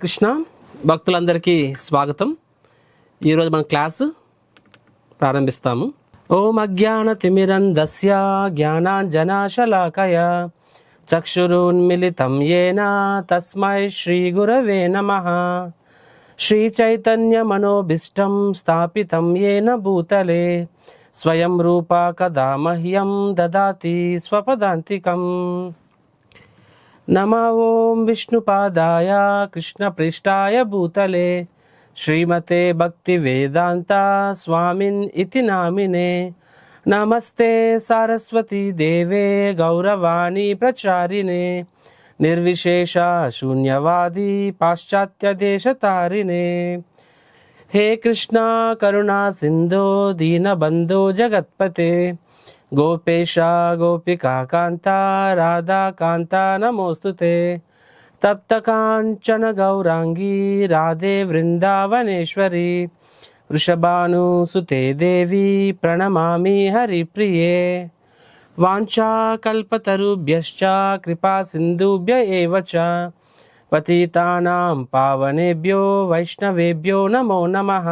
కృష్ణ భక్తులందరికీ స్వాగతం. ఈరోజు మన క్లాసు ప్రారంభిస్తాము. ఓం అజ్ఞానతిమిరంధస్య జ్ఞానాంజనశలాకయ చక్షురున్మిలితం యేన తస్మై శ్రీగురవే నమః. శ్రీచైతన్యమనోభీష్టం స్థాపితం యేన భూతలే స్వయం రూపా కదా మహ్యం దదాతి స్వపదాంతికం. నమో ఓం విష్ణుపాదాయ కృష్ణప్రేష్ఠాయ భూతలే శ్రీమతే భక్తి వేదాంత స్వామిన్ ఇతి నామినే. నమస్తే సారస్వతీ దేవే గౌరవాణి ప్రచారిణే నిర్విశేష శూన్యవాది పాశ్చాత్య దేశతారిణే. హే కృష్ణ కరుణా సింధో దీనబంధో జగత్పతే గోపేశ గోపికా కాంత రాధా కాంత నమోస్తుతే. తప్త కాంచన గౌరాంగీ రాధే వృందావనేశ్వరి వృషభానుసుతే దేవి ప్రణమామి హరిప్రియే. వాంఛా కల్పతరుభ్యశ్చ కృపా సింధుభ్య ఏవ చ పతితానాం పావనేభ్యో వైష్ణవేభ్యో నమో నమః.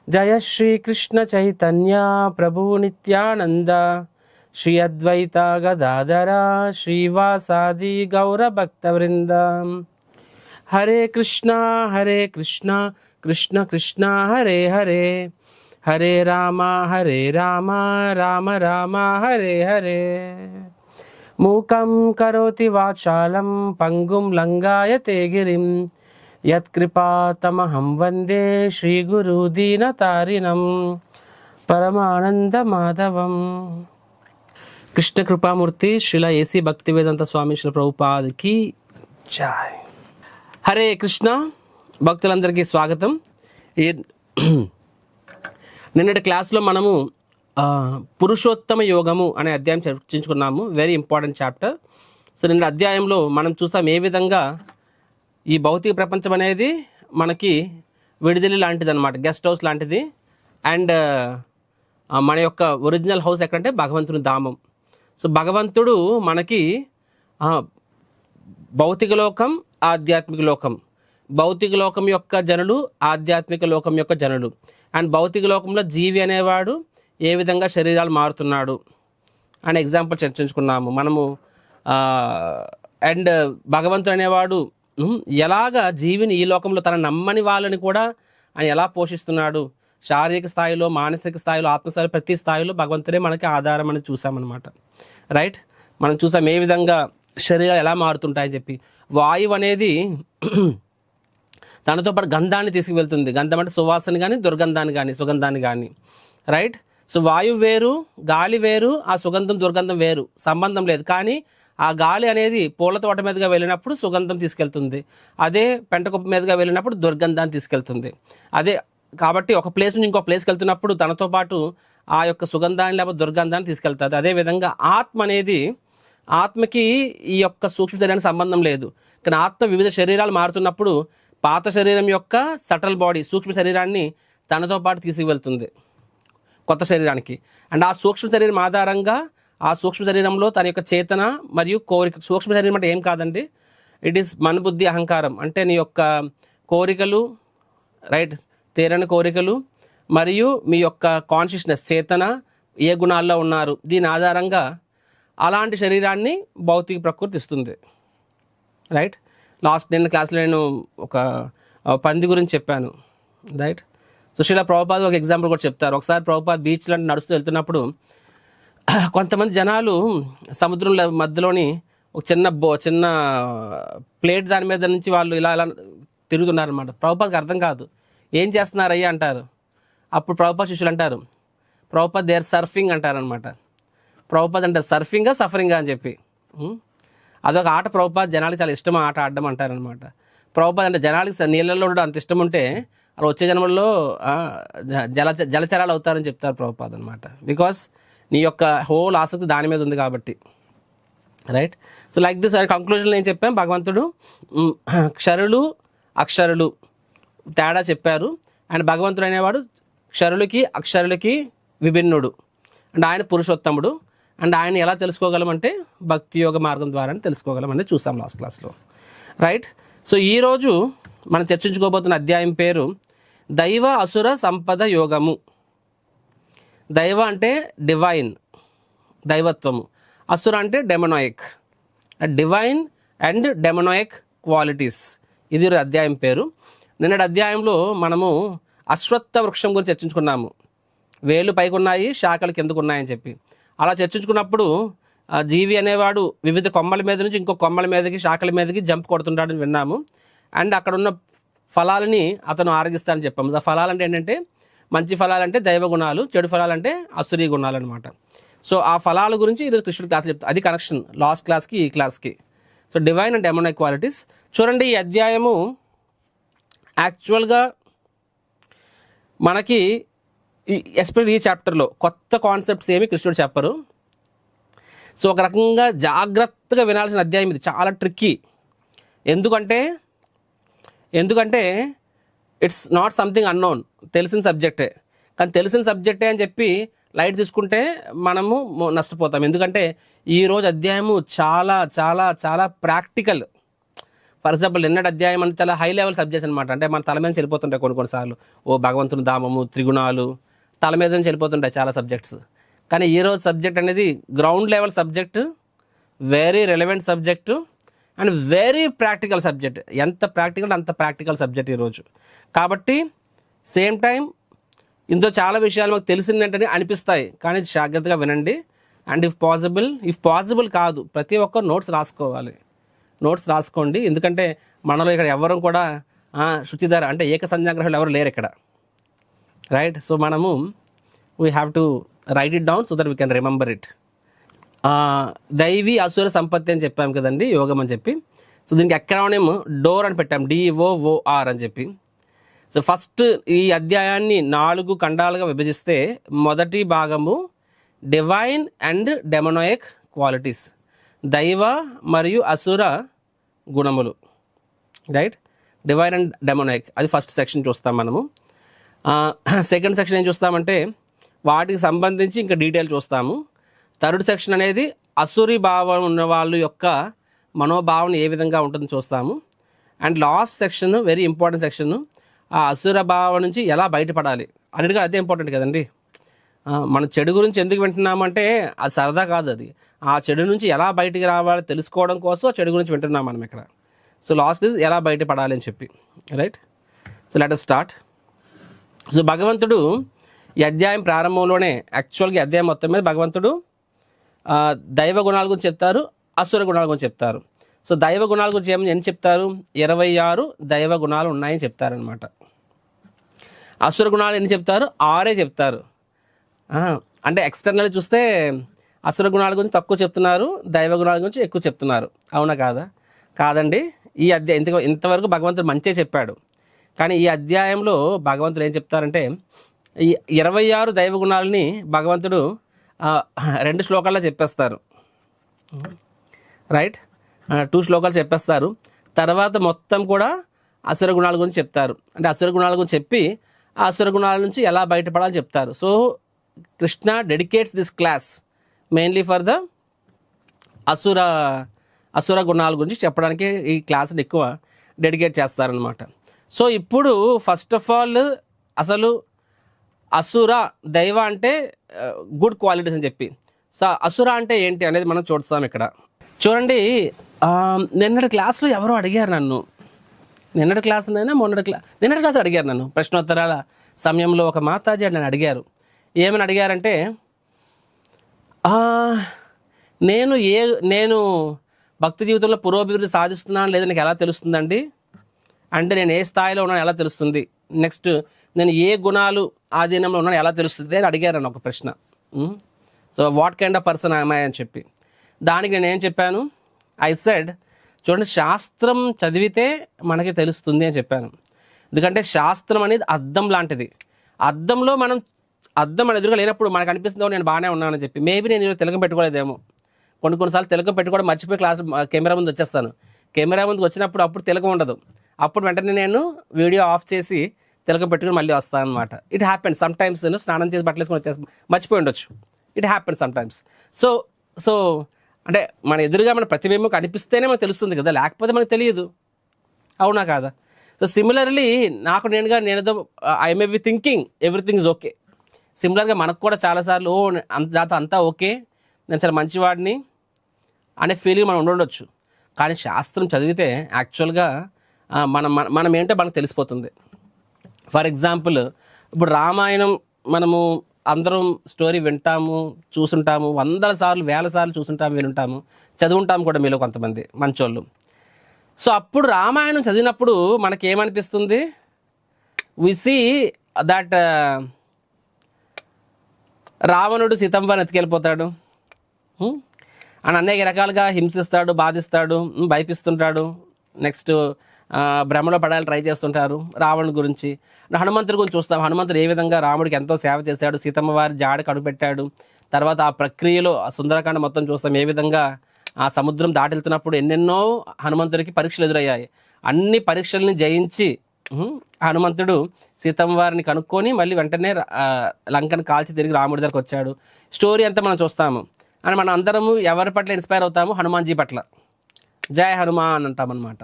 జయ శ్రీ కృష్ణ చైతన్య ప్రభు నిత్యానంద శ్రీ అద్వైత గదాధర శ్రీవాసాది గౌరభక్తవృంద. హరే కృష్ణ కృష్ణ కృష్ణ హరే హరే హరే రామ రామ రామ హరే హరే. మూకం కరోతి వాచాలం పంగుం లంఘాయతే గిరిం యత్కృపాతమహం వందే శ్రీగురు దీనతారిణం పరమానంద మాధవం. కృష్ణ కృపామూర్తి శ్రీల ఏసీ భక్తివేదాంత స్వామి శ్రీ ప్రభుపాదకి జై. హరే కృష్ణ భక్తులందరికీ స్వాగతం. నిన్నటి క్లాస్లో మనము పురుషోత్తమ యోగము అనే అధ్యాయం చర్చించుకున్నాము. Very important chapter. సో నిన్న అధ్యాయంలో మనం చూసాం ఏ విధంగా ఈ భౌతిక ప్రపంచం అనేది మనకి విడుదల లాంటిది అనమాట, గెస్ట్ హౌస్ లాంటిది. అండ్ మన యొక్క ఒరిజినల్ హౌస్ ఎక్కడంటే భగవంతుని ధామం. సో భగవంతుడు మనకి భౌతిక లోకం ఆధ్యాత్మిక లోకం, భౌతిక లోకం యొక్క జనులు ఆధ్యాత్మిక లోకం యొక్క జనులు. అండ్ భౌతిక లోకంలో జీవి అనేవాడు ఏ విధంగా శరీరాలు మారుతున్నాడు అనే ఎగ్జాంపుల్ చర్చించుకున్నాము మనము. అండ్ భగవంతుడు అనేవాడు ఎలాగా జీవిని ఈ లోకంలో తన నమ్మని వాళ్ళని కూడా ఆయన ఎలా పోషిస్తున్నాడు, శారీరక స్థాయిలో మానసిక స్థాయిలో ఆత్మస్థాయిలో ప్రతి స్థాయిలో భగవంతుడే మనకి ఆధారం అని చూసామన్నమాట. రైట్, మనం చూసాం ఏ విధంగా శరీరాలు ఎలా మారుతుంటాయని చెప్పి. వాయువు అనేది తనతో పాటు గంధాన్ని తీసుకువెళ్తుంది. గంధం అంటే సువాసన కానీ దుర్గంధాన్ని కానీ సుగంధాన్ని కానీ. రైట్, సో వాయువు వేరు, గాలి వేరు, ఆ సుగంధం దుర్గంధం వేరు, సంబంధం లేదు. కానీ ఆ గాలి అనేది పూల తోట మీదుగా వెళ్ళినప్పుడు సుగంధం తీసుకెళ్తుంది, అదే పెంటకుప్ప మీదుగా వెళ్ళినప్పుడు దుర్గంధాన్ని తీసుకెళ్తుంది. అదే కాబట్టి ఒక ప్లేస్ నుంచి ఇంకో ప్లేస్కి వెళ్తున్నప్పుడు తనతో పాటు ఆ యొక్క సుగంధాన్ని లేకపోతే దుర్గంధాన్ని తీసుకెళ్తుంది. అదేవిధంగా ఆత్మ అనేది, ఆత్మకి ఈ యొక్క సూక్ష్మ శరీరానికి సంబంధం లేదు. కానీ ఆత్మ వివిధ శరీరాలు మారుతున్నప్పుడు పాత శరీరం యొక్క సటల్ బాడీ సూక్ష్మ శరీరాన్ని తనతో పాటు తీసుకువెళ్తుంది కొత్త శరీరానికి. అండ్ ఆ సూక్ష్మ శరీరం ఆధారంగా ఆ సూక్ష్మ శరీరంలో తన యొక్క చేతన మరియు కోరిక. సూక్ష్మ శరీరం అంటే ఏం కాదండి, ఇట్ ఈస్ మన బుద్ధి అహంకారం. అంటే నీ యొక్క కోరికలు, రైట్, తీరని కోరికలు మరియు మీ యొక్క కాన్షియస్నెస్ చేతన ఏ గుణాల్లో ఉన్నారు, దీని ఆధారంగా అలాంటి శరీరాన్ని భౌతిక ప్రకృతి ఇస్తుంది. రైట్, నిన్న క్లాస్లో నేను ఒక పంది గురించి చెప్పాను. రైట్, సుశీల ప్రభుపాద్ ఒక ఎగ్జాంపుల్ కూడా చెప్తారు. ఒకసారి ప్రభుపాద్ బీచ్లో నడుస్తూ వెళ్తున్నప్పుడు కొంతమంది జనాలు సముద్రం మధ్యలోని ఒక చిన్న ప్లేట్ దాని మీద నుంచి వాళ్ళు ఇలా తిరుగుతున్నారనమాట. ప్రభుపాద్కి అర్థం కాదు, ఏం చేస్తున్నారయ్యా అంటారు. అప్పుడు ప్రభుపాద్ శిష్యులు అంటారు, ప్రభుపాద్ దే ఆర్ సర్ఫింగ్ అంటారనమాట. ప్రభుపాద్ అంటారు సర్ఫింగా సఫరింగా అని చెప్పి. అదొక ఆట. ప్రభుపాద్ జనాలకి చాలా ఇష్టం ఆట ఆడడం అంటారనమాట. ప్రభుపాద్ అంటే జనాలకి నీళ్ళల్లో ఉండడం అంత ఇష్టం ఉంటే అలా వచ్చే జన్మల్లో జలచరాలు అవుతారని చెప్తారు ప్రభుపాద్ అనమాట. బికాస్ నీ యొక్క హోల్ ఆసక్తి దాని మీద ఉంది కాబట్టి. రైట్, సో లైక్ దిస్ కంక్లూజన్లో ఏం చెప్పాం, భగవంతుడు క్షరులు అక్షరులు తేడా చెప్పారు. అండ్ భగవంతుడు అనేవాడు క్షరులకి అక్షరులకి విభిన్నుడు. అండ్ ఆయన పురుషోత్తముడు. అండ్ ఆయన ఎలా తెలుసుకోగలమంటే భక్తి యోగ మార్గం ద్వారా తెలుసుకోగలమని చూసాం లాస్ట్ క్లాస్లో. రైట్, సో ఈరోజు మనం చర్చించుకోబోతున్న అధ్యాయం పేరు దైవ అసుర సంపద యోగము. దైవ అంటే డివైన్, దైవత్వము. అసుర అంటే డెమనాయిక్, డివైన్ అండ్ డెమనాయిక్ క్వాలిటీస్. ఇది అధ్యాయం పేరు. నిన్నటి అధ్యాయంలో మనము అశ్వత్థ వృక్షం గురించి చర్చించుకున్నాము. వేళ్ళు పైకి ఉన్నాయి, శాఖలు కిందకు ఉన్నాయని చెప్పి. అలా చర్చించుకున్నప్పుడు జీవి అనేవాడు వివిధ కొమ్మల మీద నుంచి ఇంకో కొమ్మల మీదకి, శాఖల మీదకి జంప్ కొడుతుంటాడని విన్నాము. అండ్ అక్కడ ఉన్న ఫలాలని అతను ఆరగిస్తాడని చెప్పాము. ఆ ఫలాలు అంటే ఏంటంటే, మంచి ఫలాలంటే దైవ గుణాలు, చెడు ఫలాలంటే అసురీ గుణాలు అనమాట. సో ఆ ఫలాల గురించి ఈరోజు కృష్ణుడు క్లాస్ చెప్తారు. అది కనెక్షన్ లాస్ట్ క్లాస్కి ఈ క్లాస్కి. So divine and demonic qualities. చూడండి, ఈ అధ్యాయము యాక్చువల్గా మనకి ఎస్పెషల్లీ ఈ చాప్టర్లో కొత్త కాన్సెప్ట్స్ ఏమి కృష్ణుడు చెప్పరు. సో ఒక రకంగా జాగ్రత్తగా వినాల్సిన అధ్యాయం ఇది. చాలా ట్రిక్కీ. ఎందుకంటే ఇట్స్ నాట్ సంథింగ్ అన్నోన్, తెలిసిన సబ్జెక్టే. కానీ తెలిసిన సబ్జెక్టే అని చెప్పి లైట్ తీసుకుంటే మనము నష్టపోతాం. ఎందుకంటే ఈరోజు అధ్యాయము చాలా చాలా చాలా ప్రాక్టికల్. ఫర్ ఎగ్జాంపుల్ నిన్నటి అధ్యాయం అంటే చాలా హై లెవెల్ సబ్జెక్ట్స్ అనమాట. అంటే మన తల మీద నుంచి వెళ్ళిపోతుంటాయి కొన్నిసార్లు. భగవంతుని ధామము, త్రిగుణాలు, తల మీద నుంచి వెళ్ళిపోతుంటాయి చాలా సబ్జెక్ట్స్. కానీ ఈరోజు సబ్జెక్ట్ అనేది ground level subject, very relevant subject and very practical subject. ఎంత ప్రాక్టికల్ అంత ప్రాక్టికల్ సబ్జెక్ట్ ఈరోజు. కాబట్టి సేమ్ టైం ఇందులో చాలా విషయాలు మాకు తెలిసిందంటే అనిపిస్తాయి, కానీ జాగ్రత్తగా వినండి. అండ్ ఇఫ్ పాసిబుల్ కాదు, ప్రతి ఒక్కరు నోట్స్ రాసుకోండి. ఎందుకంటే మనలో ఇక్కడ ఎవరు కూడా శుచిధర అంటే ఏక సంజ్ఞాగ్రహాలు ఎవరు లేరు ఇక్కడ, రైట్? సో మనము we have to right it down so that we can remember it. దైవీ అసుర సంపత్తి అని చెప్పాము కదండి, యోగం అని చెప్పి. సో దీనికి అక్రానిమ్ డోర్ అని పెట్టాం, DOOR అని చెప్పి. సో ఫస్ట్ ఈ అధ్యాయాన్ని 4 ఖండాలుగా విభజిస్తే మొదటి భాగము డివైన్ అండ్ డెమోనాయిక్ క్వాలిటీస్, దైవ మరియు అసుర గుణములు, రైట్? డివైన్ అండ్ డెమోనాయిక్, అది ఫస్ట్ సెక్షన్ చూస్తాం మనము. సెకండ్ సెక్షన్ ఏం చూస్తామంటే వాటికి సంబంధించి ఇంకా డీటెయిల్ చూస్తాము. థర్డ్ సెక్షన్ అనేది అసురి భావం ఉన్న వాళ్ళ యొక్క మనోభావన ఏ విధంగా ఉంటుందో చూస్తాము. And last section very important section, ఆ అసుర భావం నుంచి ఎలా బయటపడాలి అన్నిటిగా. అదే ఇంపార్టెంట్ కదండి. మనం చెడు గురించి ఎందుకు వింటున్నామంటే అది సరదా కాదు, అది ఆ చెడు నుంచి ఎలా బయటికి రావాలో తెలుసుకోవడం కోసం చెడు గురించి వింటున్నాం మనం ఇక్కడ. సో లాస్ట్ ఇస్ ఎలా బయటపడాలి అని చెప్పి, right? So let us start. So భగవంతుడు ఈ అధ్యాయం ప్రారంభంలోనే, యాక్చువల్గా అధ్యాయం మొత్తం మీద భగవంతుడు దైవ గుణాల గురించి చెప్తారు, అసుర గుణాల గురించి చెప్తారు. సో దైవ గుణాల గురించి ఏం చెప్తారు? 26 దైవ గుణాలు ఉన్నాయని చెప్తారనమాట. అసుర గుణాలు ఎన్ని చెప్తారు? 6 చెప్తారు. అంటే ఎక్స్టర్నల్ చూస్తే అసుర గుణాల గురించి తక్కువ చెప్తున్నారు, దైవ గుణాల గురించి ఎక్కువ చెప్తున్నారు. అవునా కాదా? కాదండి. ఈ అధ్యాయం ఇంతవరకు భగవంతుడు మంచిగా చెప్పాడు. కానీ ఈ అధ్యాయంలో భగవంతుడు ఏం చెప్తారంటే ఈ 26 దైవ గుణాలని భగవంతుడు 2 శ్లోకాల్లో చెప్పేస్తారు, రైట్? 2 శ్లోకాలు చెప్పేస్తారు. తర్వాత మొత్తం కూడా అసుర గుణాల గురించి చెప్తారు. అంటే అసుర గుణాల గురించి చెప్పి ఆ అసుర గుణాల నుంచి ఎలా బయటపడాలని చెప్తారు. So Krishna dedicates this class mainly for the అసుర గుణాల గురించి చెప్పడానికి ఈ క్లాస్ని ఎక్కువ డెడికేట్ చేస్తారనమాట. సో ఇప్పుడు ఫస్ట్ ఆఫ్ ఆల్ అసలు అసుర, దైవ అంటే గుడ్ క్వాలిటీస్ అని చెప్పి, సో అసుర అంటే ఏంటి అనేది మనం చూస్తాం ఇక్కడ. చూడండి, నిన్నటి క్లాస్లో ఎవరో అడిగారు నన్ను, నిన్నటి క్లాస్ అడిగారు నన్ను ప్రశ్నోత్తరాల సమయంలో. ఒక మాతాజీ నన్ను అడిగారు. ఏమని అడిగారంటే, నేను భక్తి జీవితంలో పురోభివృద్ధి సాధిస్తున్నాను లేదా నాకు ఎలా తెలుస్తుందండి? అంటే నేను ఏ స్థాయిలో ఉన్నాను ఎలా తెలుస్తుంది? నెక్స్ట్ నేను ఏ గుణాలు ఆధీనంలో ఉన్నాను ఎలా తెలుస్తుంది అని అడిగారు ఒక ప్రశ్న. So what kind of person I అని చెప్పి, దానికి నేను ఏం చెప్పాను? ఐ సెడ్, చూడండి, శాస్త్రం చదివితే మనకి తెలుస్తుంది అని చెప్పాను. ఎందుకంటే శాస్త్రం అనేది అద్దం లాంటిది. అద్దంలో అద్దం మన ఎదురుగా లేనప్పుడు మనకు అనిపిస్తుందో నేను బాగానే ఉన్నానని చెప్పి. మేబీ నేను ఈరోజు తిలకం పెట్టుకోలేదేమో, కొన్నిసార్లు తిలకం పెట్టుకోవడం మర్చిపోయి క్లాస్ కెమెరా ముందు వచ్చేస్తాను. కెమెరా ముందుకు వచ్చినప్పుడు అప్పుడు తిలకం ఉండదు. అప్పుడు వెంటనే నేను వీడియో ఆఫ్ చేసి తిలకం పెట్టుకుని మళ్ళీ వస్తాను అనమాట. It happens some times. నేను స్నానం చేసి బట్టలు వేసుకొని వచ్చేసి మర్చిపోయి ఉండొచ్చు. It happens some times. So అంటే మన ఎదురుగా మన ప్రతిబింబం కనిపిస్తేనే మనకు తెలుస్తుంది కదా, లేకపోతే మనకు తెలియదు. అవునా కాదా? సో సిమిలర్లీ నాకు నేనేదో I may be thinking everything is okay. సిమిలర్గా మనకు కూడా చాలాసార్లు నాతో అంతా ఓకే, నేను చాలా మంచివాడిని అనే ఫీలింగ్ మనం ఉండొచ్చు. కానీ శాస్త్రం చదివితే యాక్చువల్గా మనం ఏంటో మనకు తెలిసిపోతుంది. ఫర్ ఎగ్జాంపుల్, ఇప్పుడు రామాయణం మనము అందరం స్టోరీ వింటాము, చూసుంటాము, 100 సార్లు 1000 సార్లు చూసుంటాము, వినుంటాము, చదువుంటాము కూడా మీలో కొంతమంది మంచోళ్ళు. సో అప్పుడు రామాయణం చదివినప్పుడు మనకేమనిపిస్తుంది? వి సీ దట్ రావణుడు సీతమ్మని ఎత్తుకెళ్ళిపోతాడు అని అనేక రకాలుగా హింసిస్తాడు, బాధిస్తాడు, భయపిస్తుంటాడు. నెక్స్ట్ భ్రమలో పడాలని ట్రై చేస్తుంటారు రావణుడి గురించి. హనుమంతుడి గురించి చూస్తాం. హనుమంతుడు ఏ విధంగా రాముడికి ఎంతో సేవ చేశాడు, సీతమ్మ వారి జాడ కనుపెట్టాడు. తర్వాత ఆ ప్రక్రియలో ఆ సుందరకాండ మొత్తం చూస్తాం. ఏ విధంగా ఆ సముద్రం దాటెళ్తున్నప్పుడు ఎన్నెన్నో హనుమంతుడికి పరీక్షలు ఎదురయ్యాయి. అన్ని పరీక్షల్ని జయించి హనుమంతుడు సీతమ్మ వారిని కనుక్కొని మళ్ళీ వెంటనే లంకను కాల్చి తిరిగి రాముడి దగ్గరకు వచ్చాడు. స్టోరీ అంతా మనం చూస్తాము. అని మనం అందరము ఎవరి పట్ల ఇన్స్పైర్ అవుతాము? హనుమాన్జీ పట్ల. జయ హనుమాన్ అంటామన్నమాట.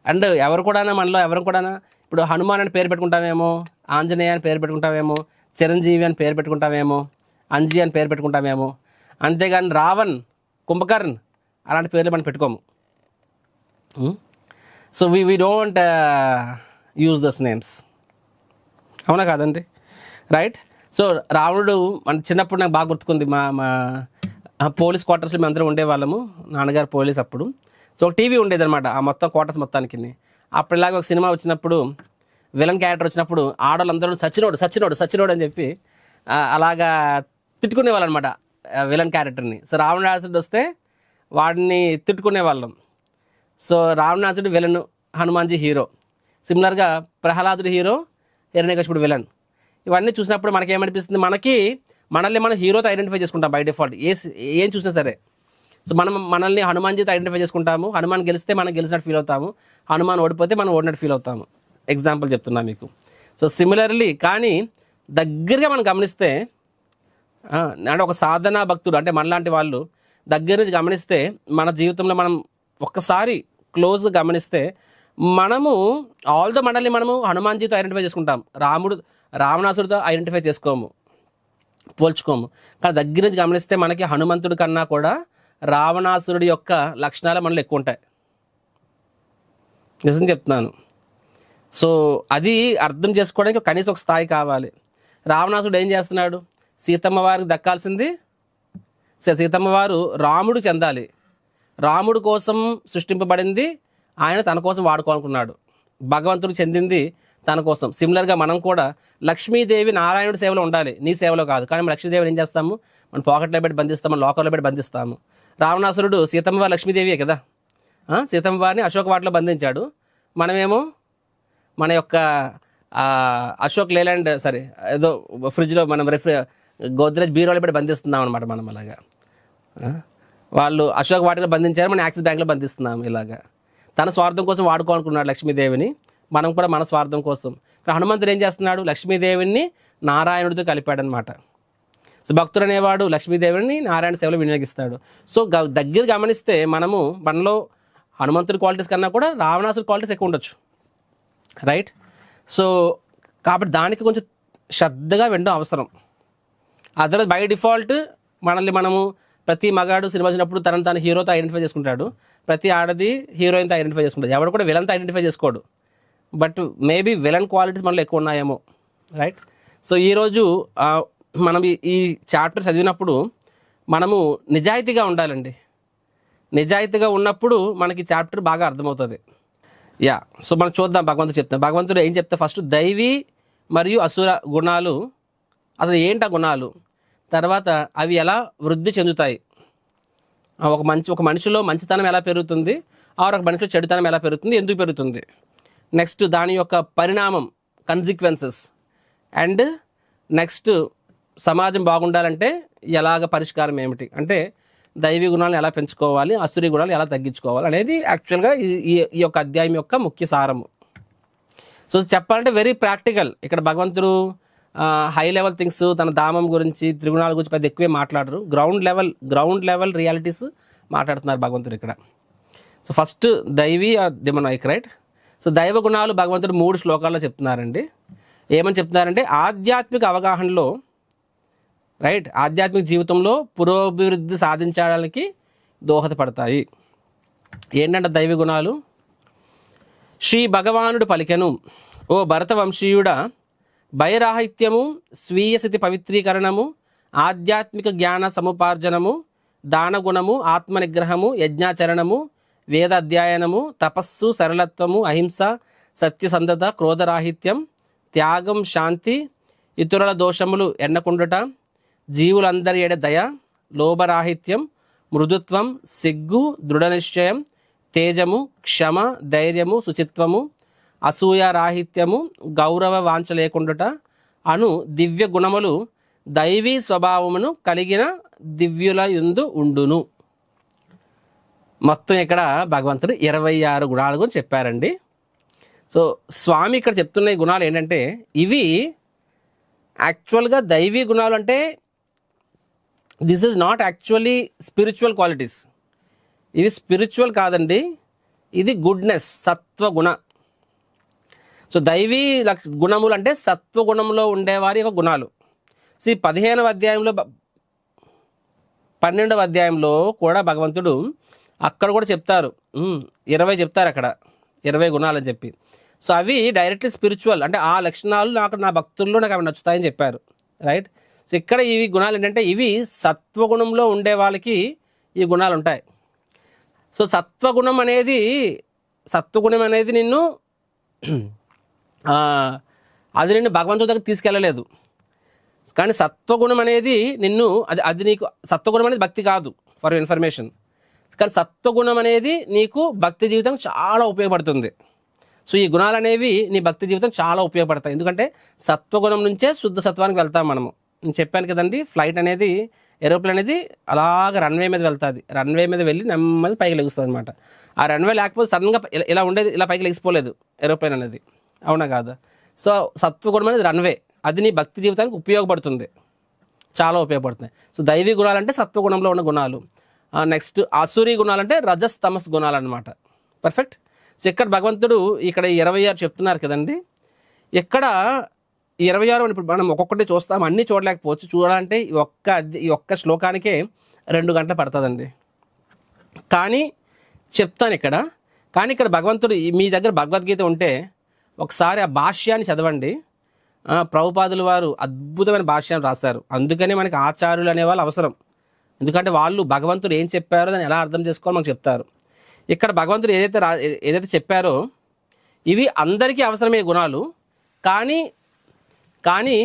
అండ్ ఎవరు కూడా మనలో ఎవరు కూడా ఇప్పుడు హనుమాన్ అని పేరు పెట్టుకుంటామేమో, ఆంజనేయ అని పేరు పెట్టుకుంటామేమో, చిరంజీవి అని పేరు పెట్టుకుంటామేమో, అంజీ అని పేరు పెట్టుకుంటామేమో. అంతేగాని రావణ్, కుంభకర్ణ్ అలాంటి పేర్లు మనం పెట్టుకోము. So we don't use those names. అవునా కాదండి? రైట్. సో రావణుడు మన చిన్నప్పుడు నాకు బాగా గుర్తుకుంది. మా పోలీస్ క్వార్టర్స్లో మేము అందరం ఉండేవాళ్ళము. నాన్నగారు పోలీస్ అప్పుడు. సో ఒక టీవీ ఉండేది అనమాట ఆ మొత్తం క్వార్టర్స్ మొత్తానికి. అప్పుడు ఇలాగ ఒక సినిమా వచ్చినప్పుడు, విలన్ క్యారెక్టర్ వచ్చినప్పుడు ఆడవాళ్ళందరూ సచ్చినోడు అని చెప్పి అలాగా తిట్టుకునేవాళ్ళు అనమాట విలన్ క్యారెక్టర్ని. సో రావణాసుడు వస్తే వాడిని తిట్టుకునేవాళ్ళం. సో రావణాసుడు విలన్, హనుమాన్జీ హీరో. సిమిలర్గా ప్రహ్లాదుడు హీరో, హిరణ్యకశిపుడు విలన్. ఇవన్నీ చూసినప్పుడు మనకేమనిపిస్తుంది? మనల్ని మనం హీరోతో ఐడెంటిఫై చేసుకుంటాం బై డిఫాల్ట్. ఏం చూసినా సరే. సో మనల్ని హనుమాన్జీతో ఐడెంటిఫై చేసుకుంటాము. హనుమాన్ గెలిస్తే మనం గెలిచినట్టు ఫీల్ అవుతాము, హనుమాన్ ఓడిపోతే మనం ఓడినట్టు ఫీల్ అవుతాము. ఎగ్జాంపుల్ చెప్తున్నా మీకు. సో సిమిలర్లీ కానీ దగ్గరగా మనం గమనిస్తే, అంటే ఒక సాధనా భక్తుడు అంటే మనలాంటి వాళ్ళు దగ్గర నుంచి గమనిస్తే, మన జీవితంలో మనం ఒక్కసారి క్లోజ్గా గమనిస్తే మనము మనల్ని మనము హనుమాన్జీతో ఐడెంటిఫై చేసుకుంటాం. రావణాసుడితో ఐడెంటిఫై చేసుకోము, పోల్చుకోము. కానీ దగ్గర నుంచి గమనిస్తే మనకి హనుమంతుడి కన్నా కూడా రావణాసురుడి యొక్క లక్షణాలు మనలో ఎక్కువ ఉంటాయి. నిజం చెప్తున్నాను. సో అది అర్థం చేసుకోవడానికి కనీసం ఒక స్థాయి కావాలి. రావణాసుడు ఏం చేస్తున్నాడు? సీతమ్మ వారికి దక్కాల్సింది సీతమ్మ వారు రాముడు చెందాలి. రాముడు కోసం సృష్టింపబడింది, ఆయన తన కోసం వాడుకోనుకున్నాడు. భగవంతుడు చెందింది తన కోసం. సిమిలర్గా మనం కూడా లక్ష్మీదేవి నారాయణుడి సేవలో ఉండాలి, నీ సేవలో కాదు. కానీ మనం లక్ష్మీదేవిని ఏం చేస్తాము? మనం పాకెట్లో పెట్టి బంధిస్తాము, లోకల్లో పెట్టి బంధిస్తాము. రావణాసురుడు సీతమ్మ వారి లక్ష్మీదేవియే కదా. సీతమ్మ వారిని అశోక వాటిలో బంధించాడు. మనమేమో మన యొక్క అశోక్ లేలాండ్ ఏదో ఫ్రిడ్జ్లో మనం గోద్రేజ్ బీరోలో పెట్టి బంధిస్తున్నాం అనమాట. మనం అలాగా వాళ్ళు అశోక్ వాటిలో బంధించారు, మనం యాక్సిస్ బ్యాంక్లో బంధిస్తున్నాం. ఇలాగా తన స్వార్థం కోసం వాడుకోవాలనుకున్నాడు లక్ష్మీదేవిని. మనం కూడా మన స్వార్థం కోసం. హనుమంతుడు ఏం చేస్తున్నాడు? లక్ష్మీదేవిని నారాయణుడితో కలిపాడనమాట. సో భక్తుడు అనేవాడు లక్ష్మీదేవిని నారాయణ సేవలో వినియోగిస్తాడు. సో దగ్గర గమనిస్తే మనలో హనుమంతుడి క్వాలిటీస్ కన్నా కూడా రావణాసుడి క్వాలిటీస్ ఎక్కువ ఉండొచ్చు. రైట్. సో కాబట్టి దానికి కొంచెం శ్రద్ధగా వినడం అవసరం. అదర్వైజ్ బై డిఫాల్ట్ మనము ప్రతి మగాడు సినిమా చూసినప్పుడు తను హీరోతో ఐడెంటిఫై చేసుకుంటాడు, ప్రతి ఆడది హీరోయిన్తో ఐడెంటిఫై చేసుకుంటాడు. ఎవడు కూడా విలన్తో ఐడెంటిఫై చేసుకోడు. బట్ మేబీ విలన్ క్వాలిటీస్ మనలో ఎక్కువ ఉన్నాయేమో. రైట్. సో ఈరోజు మనం ఈ చాప్టర్ చదివినప్పుడు మనము నిజాయితీగా ఉండాలండి. నిజాయితీగా ఉన్నప్పుడు మనకి చాప్టర్ బాగా అర్థమవుతుంది. సో మనం చూద్దాం. భగవంతుడు చెప్తాం. భగవంతుడు ఏం చెప్తా? ఫస్ట్ దైవీ మరియు అసుర గుణాలు, అసలు ఏంటి ఆ గుణాలు, తర్వాత అవి ఎలా వృద్ధి చెందుతాయి, ఒక మనిషిలో మంచితనం ఎలా పెరుగుతుంది, ఒక మనిషిలో చెడుతనం ఎలా పెరుగుతుంది, ఎందుకు పెరుగుతుంది, నెక్స్ట్ దాని యొక్క పరిణామం, కన్సిక్వెన్సెస్, అండ్ నెక్స్ట్ సమాజం బాగుండాలంటే ఎలాగ పరిష్కారం ఏమిటి, అంటే దైవీ గుణాలను ఎలా పెంచుకోవాలి, అసురీ గుణాలు ఎలా తగ్గించుకోవాలి అనేది యాక్చువల్గా ఈ యొక్క అధ్యాయం యొక్క ముఖ్య సారము. సో చెప్పాలంటే వెరీ ప్రాక్టికల్. ఇక్కడ భగవంతుడు హై లెవెల్ థింగ్స్, తన ధామం గురించి, త్రిగుణాల గురించి పెద్ద ఎక్కువే మాట్లాడరు. గ్రౌండ్ లెవెల్ రియాలిటీస్ మాట్లాడుతున్నారు భగవంతుడు ఇక్కడ. సో ఫస్ట్ దైవీ ఆర్ డిమోనాయిక్. రైట్. సో దైవ గుణాలు భగవంతుడు 3 శ్లోకాల్లో చెప్తున్నారండి. ఏమని చెప్తున్నారంటే ఆధ్యాత్మిక అవగాహనలో, రైట్, ఆధ్యాత్మిక జీవితంలో పురోభివృద్ధి సాధించడానికి దోహదపడతాయి. ఏంటంటే దైవ గుణాలు, శ్రీ భగవానుడు పలికెను, ఓ భరతవంశీయుడ, భయరాహిత్యము, స్వీయ స్థితి పవిత్రీకరణము, ఆధ్యాత్మిక జ్ఞాన సముపార్జనము, దానగుణము, ఆత్మనిగ్రహము, యజ్ఞాచరణము, వేద అధ్యయనము, తపస్సు, సరళత్వము, అహింస, సత్యసంధత, క్రోధరాహిత్యం, త్యాగం, శాంతి, ఇతరుల దోషములు ఎన్నకుండుట, జీవులందరి ఎడ దయ, లోభరాహిత్యం, మృదుత్వం, సిగ్గు, దృఢనిశ్చయం, తేజము, క్షమ, ధైర్యము, శుచిత్వము, అసూయ రాహిత్యము, గౌరవ వాంఛ లేకుండుట అను దివ్య గుణములు దైవీ స్వభావమును కలిగిన దివ్యుల యందు ఉండును. మొత్తం ఇక్కడ భగవంతుడు 26 గుణాల గురించి చెప్పారండి. సో స్వామి ఇక్కడ చెప్తున్న ఈ గుణాలు ఏంటంటే ఇవి యాక్చువల్గా దైవీ గుణాలు అంటే this is not actually spiritual qualities. ఇవి స్పిరిచువల్ కాదండి, ఇది గుడ్నెస్, సత్వగుణ. సో దైవీ గుణములు అంటే సత్వగుణంలో ఉండేవారి యొక్క గుణాలు. 15వ అధ్యాయంలో 12వ అధ్యాయంలో కూడా భగవంతుడు అక్కడ కూడా చెప్తారు, 20 చెప్తారు అక్కడ, 20 గుణాలని చెప్పి. సో అవి డైరెక్ట్లీ స్పిరిచువల్, అంటే ఆ లక్షణాలు నా భక్తుల్లో నాకు అవి నచ్చుతాయని చెప్పారు, రైట్. సో ఇక్కడ ఇవి గుణాలు ఏంటంటే ఇవి సత్వగుణంలో ఉండే వాళ్ళకి ఈ గుణాలు ఉంటాయి. సో సత్వగుణం అనేది నిన్ను అది నిన్ను భగవంతుడి దగ్గర తీసుకెళ్ళలేదు. కానీ సత్వగుణం అనేది నిన్ను అది నీకు, సత్వగుణం అనేది భక్తి కాదు, ఫర్ ఇన్ఫర్మేషన్. కానీ సత్వగుణం అనేది నీకు భక్తి జీవితం చాలా ఉపయోగపడుతుంది. సో ఈ గుణాలు అనేవి నీ భక్తి జీవితం చాలా ఉపయోగపడతాయి. ఎందుకంటే సత్వగుణం నుంచే శుద్ధ సత్వానికి వెళ్తాం మనము. నేను చెప్పాను కదండి, ఫ్లైట్ అనేది, ఏరోప్లేన్ అనేది అలాగ రన్వే మీద వెళ్తుంది. రన్వే మీద వెళ్ళి నెమ్మది పైకి లెగుస్తుంది అనమాట. ఆ రన్వే లేకపోతే సడన్గా ఇలా ఉండేది, ఇలా పైకి లెగిసిపోలేదు ఏరోప్లేన్ అనేది, అవునా కాదా? సో సత్వగుణం అనేది రన్వే, అది నీ భక్తి జీవితానికి ఉపయోగపడుతుంది, చాలా ఉపయోగపడుతుంది. సో దైవీ గుణాలు అంటే సత్వగుణంలో ఉన్న గుణాలు. నెక్స్ట్ ఆసురీ గుణాలు అంటే రజస్ తమస్ గుణాలు అనమాట. పర్ఫెక్ట్. సో ఇక్కడ భగవంతుడు ఇక్కడ 26 చెప్తున్నారు కదండి. ఇక్కడ 26 ఇప్పుడు మనం ఒక్కొక్కటి చూస్తాం, అన్నీ చూడలేకపోవచ్చు. చూడాలంటే ఈ ఒక్క శ్లోకానికే 2 గంటలు పడుతుందండి. కానీ చెప్తాను ఇక్కడ. కానీ ఇక్కడ భగవంతుడు, మీ దగ్గర భగవద్గీత ఉంటే ఒకసారి ఆ భాష్యాన్ని చదవండి. ప్రభుపాదుల వారు అద్భుతమైన భాష్యాన్ని రాశారు. అందుకనే మనకి ఆచార్యులు అనేవాళ్ళు అవసరం. ఎందుకంటే వాళ్ళు భగవంతుడు ఏం చెప్పారో దాన్ని ఎలా అర్థం చేసుకోవాలో మనకు చెప్తారు. ఇక్కడ భగవంతుడు ఏదైతే చెప్పారో ఇవి అందరికీ అవసరమే గుణాలు. కానీ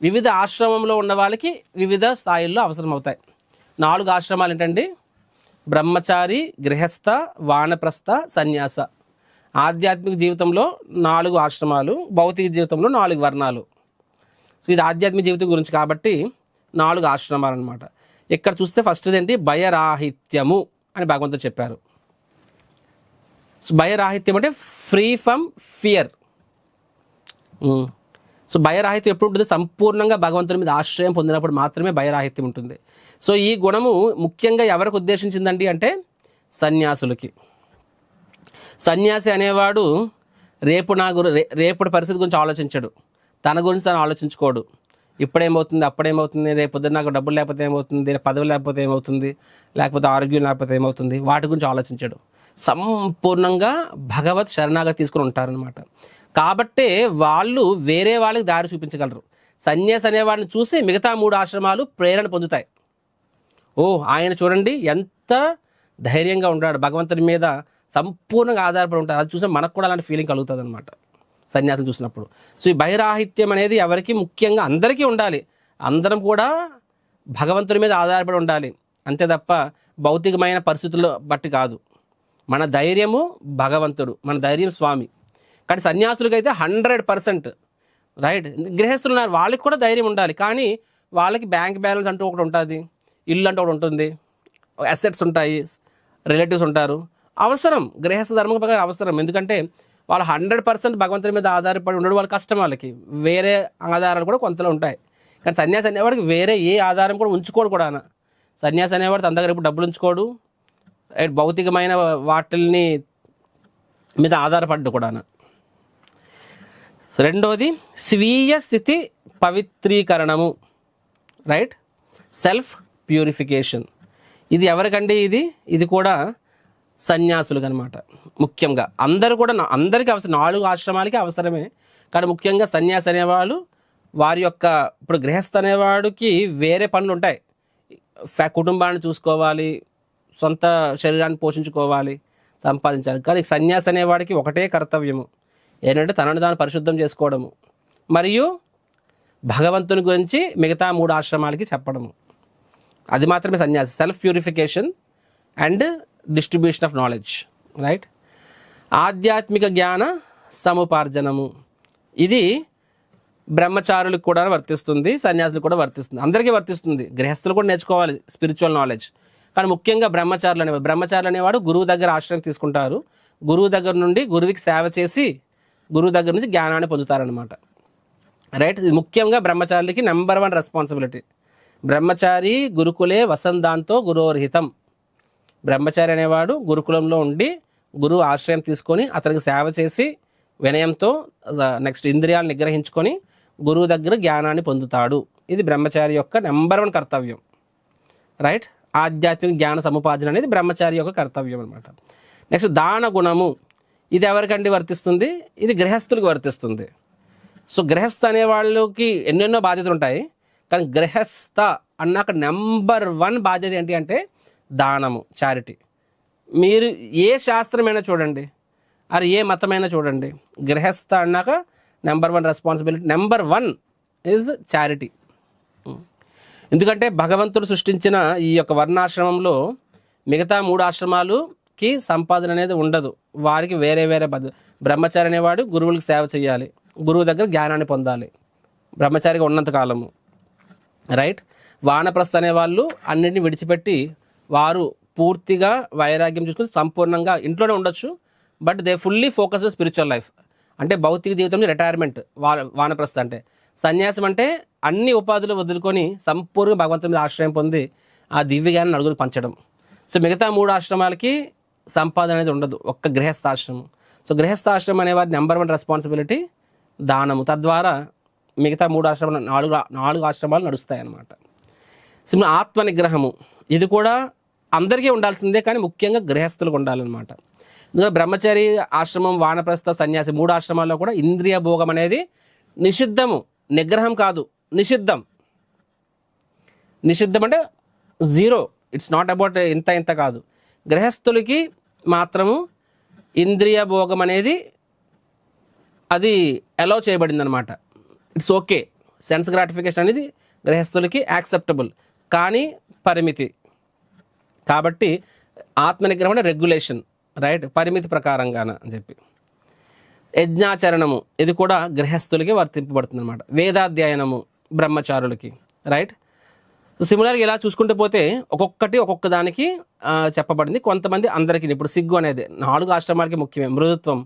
వివిధ ఆశ్రమంలో ఉన్న వాళ్ళకి వివిధ స్థాయిల్లో అవసరం అవుతాయి. 4 ఆశ్రమాలు ఏంటండి? బ్రహ్మచారి, గృహస్థ, వానప్రస్థ, సన్యాస. ఆధ్యాత్మిక జీవితంలో 4 ఆశ్రమాలు, భౌతిక జీవితంలో 4 వర్ణాలు. సో ఇది ఆధ్యాత్మిక జీవితం గురించి కాబట్టి 4 ఆశ్రమాలు అనమాట. ఇక్కడ చూస్తే ఫస్ట్ ఏంటి? భయరాహిత్యము అని భగవంతుడు చెప్పారు. సో భయరాహిత్యం అంటే ఫ్రీ ఫ్రమ్ ఫియర్. సో భయరాహిత్యం ఎప్పుడు ఉంటుంది? సంపూర్ణంగా భగవంతుని మీద ఆశ్రయం పొందినప్పుడు మాత్రమే భయరాహిత్యం ఉంటుంది. సో ఈ గుణము ముఖ్యంగా ఎవరికి ఉద్దేశించిందండి అంటే సన్యాసులకి. సన్యాసి అనేవాడు రేపటి పరిస్థితి గురించి ఆలోచించడు, తన గురించి తను ఆలోచించుకోడు. ఇప్పుడేమవుతుంది, అప్పుడేమవుతుంది, రేపు పొద్దున్న నాకు డబ్బులు లేకపోతే ఏమవుతుంది, పదవి లేకపోతే ఏమవుతుంది, లేకపోతే ఆరోగ్యం లేకపోతే ఏమవుతుంది, వాటి గురించి ఆలోచించడు. సంపూర్ణంగా భగవత్ శరణాగతి తీసుకుని ఉంటారనమాట. కాబట్టే వాళ్ళు వేరే వాళ్ళకి దారి చూపించగలరు. సన్యాసి అనేవాడిని చూసి మిగతా 3 ఆశ్రమాలు ప్రేరణ పొందుతాయి. ఆయన చూడండి ఎంత ధైర్యంగా ఉంటాడు, భగవంతుని మీద సంపూర్ణంగా ఆధారపడి ఉంటారు. అది చూసి మనకు కూడా అలాంటి ఫీలింగ్ కలుగుతుంది అనమాట సన్యాసం చూసినప్పుడు. సో ఈ భయరాహిత్యం అనేది ఎవరికి? ముఖ్యంగా అందరికీ ఉండాలి. అందరం కూడా భగవంతుని మీద ఆధారపడి ఉండాలి, అంతే తప్ప భౌతికమైన పరిస్థితుల్లో బట్టి కాదు. మన ధైర్యము భగవంతుడు, మన ధైర్యం స్వామి. కానీ సన్యాసులకైతే 100%, రైట్. గృహస్థులు ఉన్నారు, వాళ్ళకి కూడా ధైర్యం ఉండాలి. కానీ వాళ్ళకి బ్యాంక్ బ్యాలెన్స్ అంటూ ఒకటి ఉంటుంది, ఇల్లు అంటూ ఒకటి ఉంటుంది, అసెట్స్ ఉంటాయి, రిలేటివ్స్ ఉంటారు. అవసరం, గృహస్థ ధర్మం ప్రకారం అవసరం. ఎందుకంటే వాళ్ళు 100% భగవంతుని మీద ఆధారపడి ఉండడం వాళ్ళ కష్టం. వాళ్ళకి వేరే ఆధారాలు కూడా కొంతలో ఉంటాయి. కానీ సన్యాసి అనేవాడికి వేరే ఏ ఆధారం కూడా ఉంచుకోడు కూడా. సన్యాసి అనేవాడు తన దగ్గర ఇప్పుడు డబ్బులు ఉంచుకోడు, భౌతికమైన వాటిల్ని మీద ఆధారపడ్డు కూడా. రెండోది స్వీయ స్థితి పవిత్రీకరణము, రైట్, సెల్ఫ్ ప్యూరిఫికేషన్. ఇది ఎవరికండి? ఇది కూడా సన్యాసులకు అనమాట. ముఖ్యంగా అందరూ కూడా అందరికీ అవసరం, 4 ఆశ్రమాలకి అవసరమే. కానీ ముఖ్యంగా సన్యాసి అనేవాళ్ళు వారి యొక్క, ఇప్పుడు గృహస్థ అనేవాడికి వేరే పనులు ఉంటాయి. కుటుంబాన్ని చూసుకోవాలి, సొంత శరీరాన్ని పోషించుకోవాలి, సంపాదించాలి. కానీ సన్యాసి అనేవాడికి ఒకటే కర్తవ్యము, ఏంటంటే తనను తాను పరిశుద్ధం చేసుకోవడము మరియు భగవంతుని గురించి మిగతా 3 ఆశ్రమాలకి చెప్పడము. అది మాత్రమే సన్యాసి. Self purification and distribution of knowledge, right. ఆధ్యాత్మిక జ్ఞాన సముపార్జనము, ఇది బ్రహ్మచారులకు కూడా వర్తిస్తుంది, సన్యాసులకు కూడా వర్తిస్తుంది, అందరికీ వర్తిస్తుంది. గృహస్థులు కూడా నేర్చుకోవాలి స్పిరిచువల్ నాలెడ్జ్. కానీ ముఖ్యంగా బ్రహ్మచారులు అనేవాడు గురువు దగ్గర ఆశ్రయం తీసుకుంటారు. గురువు దగ్గర నుండి గురువుకి సేవ చేసి గురువు దగ్గర నుంచి జ్ఞానాన్ని పొందుతారనమాట, రైట్. ఇది ముఖ్యంగా బ్రహ్మచారులకి నెంబర్ 1 రెస్పాన్సిబిలిటీ. బ్రహ్మచారి గురుకులే వసందాంతో గురోర్హితం. బ్రహ్మచారి అనేవాడు గురుకులంలో ఉండి గురువు ఆశ్రయం తీసుకొని అతనికి సేవ చేసి వినయంతో నెక్స్ట్ ఇంద్రియాలు నిగ్రహించుకొని గురువు దగ్గర జ్ఞానాన్ని పొందుతాడు. ఇది బ్రహ్మచారి యొక్క నెంబర్ 1 కర్తవ్యం, రైట్. ఆధ్యాత్మిక జ్ఞాన సముపార్జన అనేది బ్రహ్మచారి యొక్క కర్తవ్యం అనమాట. నెక్స్ట్ దాన గుణము, ఇది ఎవరికండి వర్తిస్తుంది? ఇది గృహస్థులకు వర్తిస్తుంది. సో గృహస్థ అనే వాళ్ళకి ఎన్నెన్నో బాధ్యతలు ఉంటాయి. కానీ గృహస్థ అన్నాక నెంబర్ 1 బాధ్యత ఏంటి అంటే దానము, చారిటీ. మీరు ఏ శాస్త్రమైనా చూడండి, అది ఏ మతమైనా చూడండి, గృహస్థ అన్నాక number 1 responsibility, number 1 is charity. ఎందుకంటే భగవంతుడు సృష్టించిన ఈ యొక్క వర్ణాశ్రమంలో మిగతా 3 ఆశ్రమాలకి సంపాదన అనేది ఉండదు. వారికి వేరే వేరే బ్రహ్మచారి అనేవాడు గురువులకు సేవ చేయాలి, గురువు దగ్గర జ్ఞానాన్ని పొందాలి బ్రహ్మచారిగా ఉన్నంత కాలము, రైట్. వానప్రస్థ అనేవాళ్ళు అన్నింటినీ విడిచిపెట్టి వారు పూర్తిగా వైరాగ్యం చూసుకుని సంపూర్ణంగా ఇంట్లోనే ఉండొచ్చు. But they fully focused spiritual life, అంటే భౌతిక జీవితంలో రిటైర్మెంట్. వానప్రస్థ అంటే. సన్యాసం అంటే అన్ని ఉపాధులు వదులుకొని సంపూర్ణంగా భగవంతుని మీద ఆశ్రయం పొంది ఆ దివ్యజ్ఞానం నలుగురికి పంచడం. సో మిగతా 3 ఆశ్రమాలకి సంపాదన అనేది ఉండదు, ఒక్క గృహస్థాశ్రమం. సో గృహస్థాశ్రమం అనేవారి నెంబర్ 1 రెస్పాన్సిబిలిటీ దానము. తద్వారా మిగతా 3 ఆశ్రమాలు 4 ఆశ్రమాలు నడుస్తాయి అన్నమాట. సింపుల్ ఆత్మ నిగ్రహము, ఇది కూడా అందరికీ ఉండాల్సిందే, కానీ ముఖ్యంగా గృహస్థులకు ఉండాలన్నమాట. ఎందుకంటే బ్రహ్మచారి ఆశ్రమం, వానప్రస్థ, సన్యాసి 3 ఆశ్రమాల్లో కూడా ఇంద్రియ భోగం అనేది నిషిద్ధము. నిగ్రహం కాదు, నిషిద్ధం. నిషిద్ధం అంటే 0, ఇట్స్ నాట్ అబౌట్ ఇంత కాదు. గృహస్థులకి మాత్రము ఇంద్రియ భోగం అనేది అది అలౌ చేయబడింది అనమాట. ఇట్స్ ఓకే, సెన్స్ గ్రాటిఫికేషన్ అనేది గృహస్థులకి యాక్సెప్టబుల్, కానీ పరిమితి. కాబట్టి ఆత్మనిగ్రహం అంటే రెగ్యులేషన్, రైట్, పరిమితి ప్రకారంగాన అని చెప్పి. యజ్ఞాచరణము, ఇది కూడా గృహస్థులకి వర్తింపబడుతుంది అనమాట. వేదాధ్యయనము బ్రహ్మచారులకి, రైట్. సిమిలర్గా ఇలా చూసుకుంటూ పోతే ఒక్కొక్క దానికి చెప్పబడింది. కొంతమంది అందరికీ, ఇప్పుడు సిగ్గు అనేది 4 ఆశ్రమాలకి ముఖ్యమే, మృదుత్వం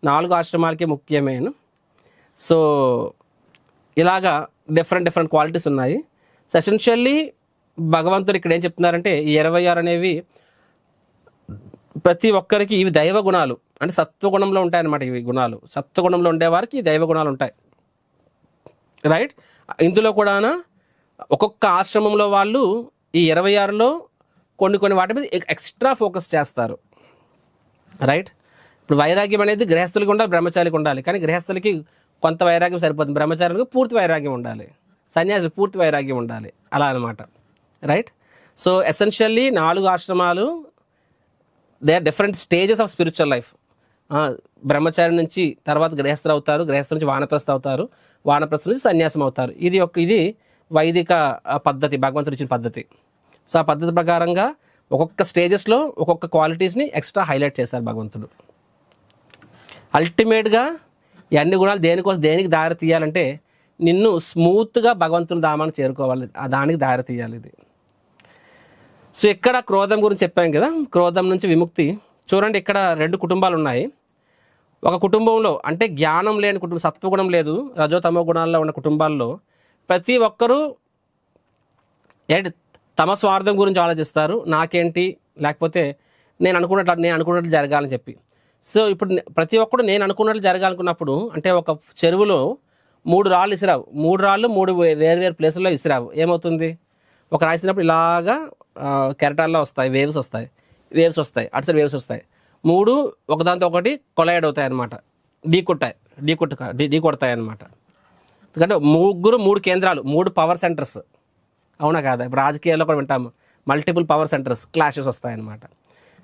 4 ఆశ్రమాలకి ముఖ్యమే. సో ఇలాగా డిఫరెంట్ క్వాలిటీస్ ఉన్నాయి. సో ఎసెన్షియల్లీ భగవంతుడు ఇక్కడ ఏం చెప్తున్నారంటే ఈ 26 అనేవి ప్రతి ఒక్కరికి ఇవి దైవ గుణాలు, అంటే సత్వగుణంలో ఉంటాయన్నమాట. ఇవి గుణాలు సత్వగుణంలో ఉండేవారికి దైవ గుణాలు ఉంటాయి, రైట్. ఇందులో కూడా ఒక్కొక్క ఆశ్రమంలో వాళ్ళు ఈ 26లో కొన్ని వాటి మీద ఎక్స్ట్రా ఫోకస్ చేస్తారు, రైట్. ఇప్పుడు వైరాగ్యం అనేది గృహస్థులకి ఉండాలి, బ్రహ్మచారికి ఉండాలి. కానీ గృహస్థులకి కొంత వైరాగ్యం సరిపోతుంది, బ్రహ్మచారులకు పూర్తి వైరాగ్యం ఉండాలి, సన్యాసులకు పూర్తి వైరాగ్యం ఉండాలి, అలా అనమాట, రైట్. సో ఎసెన్షియల్లీ 4 ఆశ్రమాలు they are different stages of spiritual life. బ్రహ్మచారి నుంచి తర్వాత గృహస్థులు అవుతారు, గృహస్థు నుంచి వానప్రస్థ అవుతారు, వానప్రస్థ నుంచి సన్యాసం అవుతారు. ఇది వైదిక పద్ధతి, భగవంతుడు ఇచ్చిన పద్ధతి. సో ఆ పద్ధతి ప్రకారంగా ఒక్కొక్క స్టేజెస్లో ఒక్కొక్క క్వాలిటీస్ని ఎక్స్ట్రా హైలైట్ చేశారు భగవంతుడు. అల్టిమేట్గా ఈ అన్ని గుణాలు దేనికి దారి తీయాలంటే నిన్ను స్మూత్గా భగవంతుని ధామానికి చేరుకోవాలి, ఆ దానికి దారి తీయాలి ఇది. సో ఇక్కడ క్రోధం గురించి చెప్పాం కదా, క్రోధం నుంచి విముక్తి. చూడండి, ఇక్కడ 2 కుటుంబాలు ఉన్నాయి. ఒక కుటుంబంలో అంటే జ్ఞానం లేని కుటుంబం, సత్వగుణం లేదు, రజోతమో గుణాల్లో ఉన్న కుటుంబాల్లో ప్రతి ఒక్కరూ ఏంటి తమ స్వార్థం గురించి ఆలోచిస్తారు. నాకేంటి, లేకపోతే నేను అనుకున్నట్లు జరగాలని చెప్పి. సో ఇప్పుడు ప్రతి ఒక్కడు నేను అనుకున్నట్లు జరగాలనుకున్నప్పుడు, అంటే ఒక చెరువులో 3 రాళ్ళు ఇసిరావు, 3 రాళ్ళు 3 వేరు ప్లేసుల్లో ఇసిరావు, ఏమవుతుంది? ఒక రాసినప్పుడు ఇలాగా కెరటాల్లో వస్తాయి, వేవ్స్ వస్తాయి, అటు సైడ్ వేవ్స్ వస్తాయి. 3 ఒకదాంతో ఒకటి కొలైడ్ అవుతాయి అనమాట, ఢీ కొడతాయి అనమాట. ఎందుకంటే 3 కేంద్రాలు, 3 పవర్ సెంటర్స్, అవునా కాదా? ఇప్పుడు రాజకీయాల్లో కూడా వింటాము, మల్టిపుల్ పవర్ సెంటర్స్ క్లాషెస్ వస్తాయన్నమాట.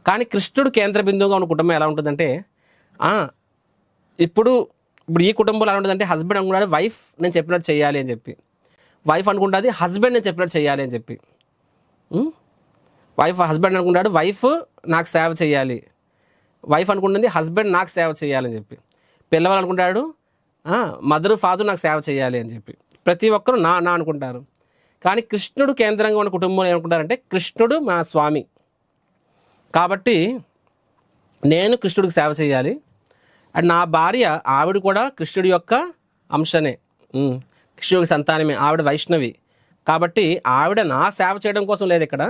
కానీ కృష్ణుడు కేంద్ర బిందువుగా ఉన్న కుటుంబం ఎలా ఉంటుందంటే, ఇప్పుడు ఈ కుటుంబంలో ఎలా ఉంటుందంటే, హస్బెండ్ అనుకుంటాడు వైఫ్ నేను చెప్పినట్టు చేయాలి అని చెప్పి, వైఫ్ అనుకుంటుంది హస్బెండ్ నేను చెప్పినట్టు చేయాలి అని చెప్పి, హస్బెండ్ అనుకుంటాడు వైఫ్ నాకు సేవ చేయాలి, వైఫ్ అనుకుంటుంది హస్బెండ్ నాకు సేవ చేయాలని చెప్పి, పిల్లవాళ్ళు అనుకుంటాడు మదర్ ఫాదర్ నాకు సేవ చేయాలి అని చెప్పి, ప్రతి ఒక్కరు నా అనుకుంటారు. కానీ కృష్ణుడు కేంద్రంగా ఉన్న కుటుంబంలో ఏమనుకుంటారంటే, కృష్ణుడు మా స్వామి కాబట్టి నేను కృష్ణుడికి సేవ చేయాలి, అండ్ నా భార్య ఆవిడ కూడా కృష్ణుడి యొక్క అంశనే, కృష్ణుడికి సంతానమే, ఆవిడ వైష్ణవి కాబట్టి ఆవిడ నా సేవ చేయడం కోసం లేదు, ఇక్కడ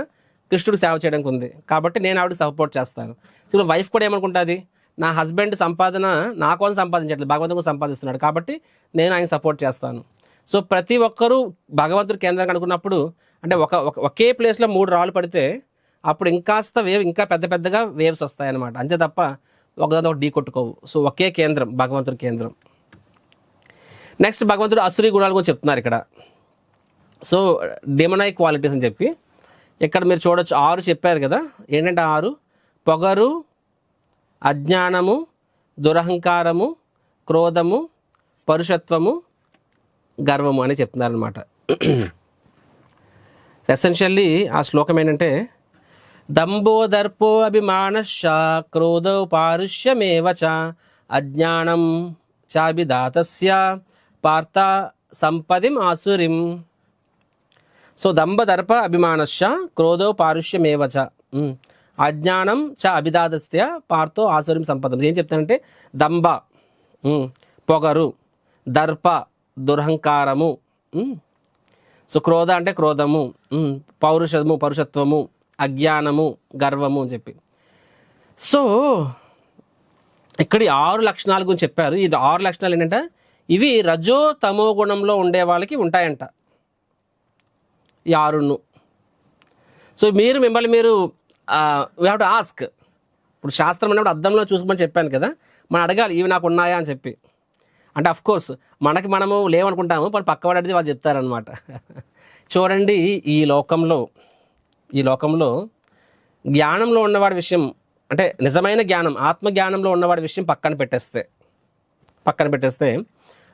కృష్ణుడికి సేవ చేయడానికి ఉంది కాబట్టి నేను ఆవిడకి సపోర్ట్ చేస్తాను. సో వైఫ్ కూడా ఏమనుకుంటుంది, నా హస్బెండ్ సంపాదన నా కోసం సంపాదించట్లేదు, భగవంతుడు కోసం సంపాదిస్తున్నాడు కాబట్టి నేను ఆయన సపోర్ట్ చేస్తాను. సో ప్రతి ఒక్కరూ భగవంతుడు కేంద్రంగా అనుకున్నప్పుడు, అంటే ఒకే ప్లేస్లో 3 రాళ్ళు పడితే అప్పుడు ఇంకాస్త ఇంకా పెద్దగా వేవ్స్ వస్తాయన్నమాట, అంతే తప్ప ఒకదాని ఒకటి ఢీ కొట్టుకోవు. సో ఒకే కేంద్రం, భగవంతుడి కేంద్రం. నెక్స్ట్ భగవంతుడు అసురీ గుణాల గురించి చెప్తున్నారు ఇక్కడ. సో డెమనై క్వాలిటీస్ అని చెప్పి ఇక్కడ మీరు చూడొచ్చు, 6 చెప్పారు కదా. ఏంటంటే 6: పొగరు, అజ్ఞానము, దురహంకారము, క్రోధము, పరుషత్వము, గర్వము అని చెప్తున్నారనమాట. ఎసెన్షియల్లీ ఆ శ్లోకం ఏంటంటే, దంభో దర్పో అభిమానశ్చ క్రోధో పారుష్యమేవ చ అజ్ఞానం చాభిదాతస్య పార్థ సంపదిం ఆసురిం. సో దంభ దర్ప అభిమానశ్చ క్రోధో పారుష్యమేవ చ అజ్ఞానం చ అభిదాతస్య పార్థో ఆసురిం సంపదం. ఏం చెప్తానంటే, దంభ పొగరు, దర్ప దురహంకారము, సో క్రోధ అంటే క్రోధము, పరుషత్వము, అజ్ఞానము, గర్వము అని చెప్పి. సో ఇక్కడ 6 లక్షణాల గురించి చెప్పారు. ఈ 6 లక్షణాలు ఏంటంటే, ఇవి రజో తమో గుణంలో ఉండే వాళ్ళకి ఉంటాయంట ఈ 6. సో మిమ్మల్ని మీరు వీ హ్యావ్ టు ఆస్క్. ఇప్పుడు శాస్త్రం అన్నప్పుడు అద్దంలో చూసుకోమని చెప్పాను కదా, మనం అడగాలి ఇవి నాకు ఉన్నాయా అని చెప్పి. అంటే అఫ్కోర్స్ మనము లేవనుకుంటాము, पण పక్కవాడు అడిగితే వాళ్ళు చెప్తారనమాట. చూడండి, ఈ లోకంలో జ్ఞానంలో ఉన్నవాడి విషయం, అంటే నిజమైన జ్ఞానం, ఆత్మజ్ఞానంలో ఉన్నవాడి విషయం పక్కన పెట్టేస్తే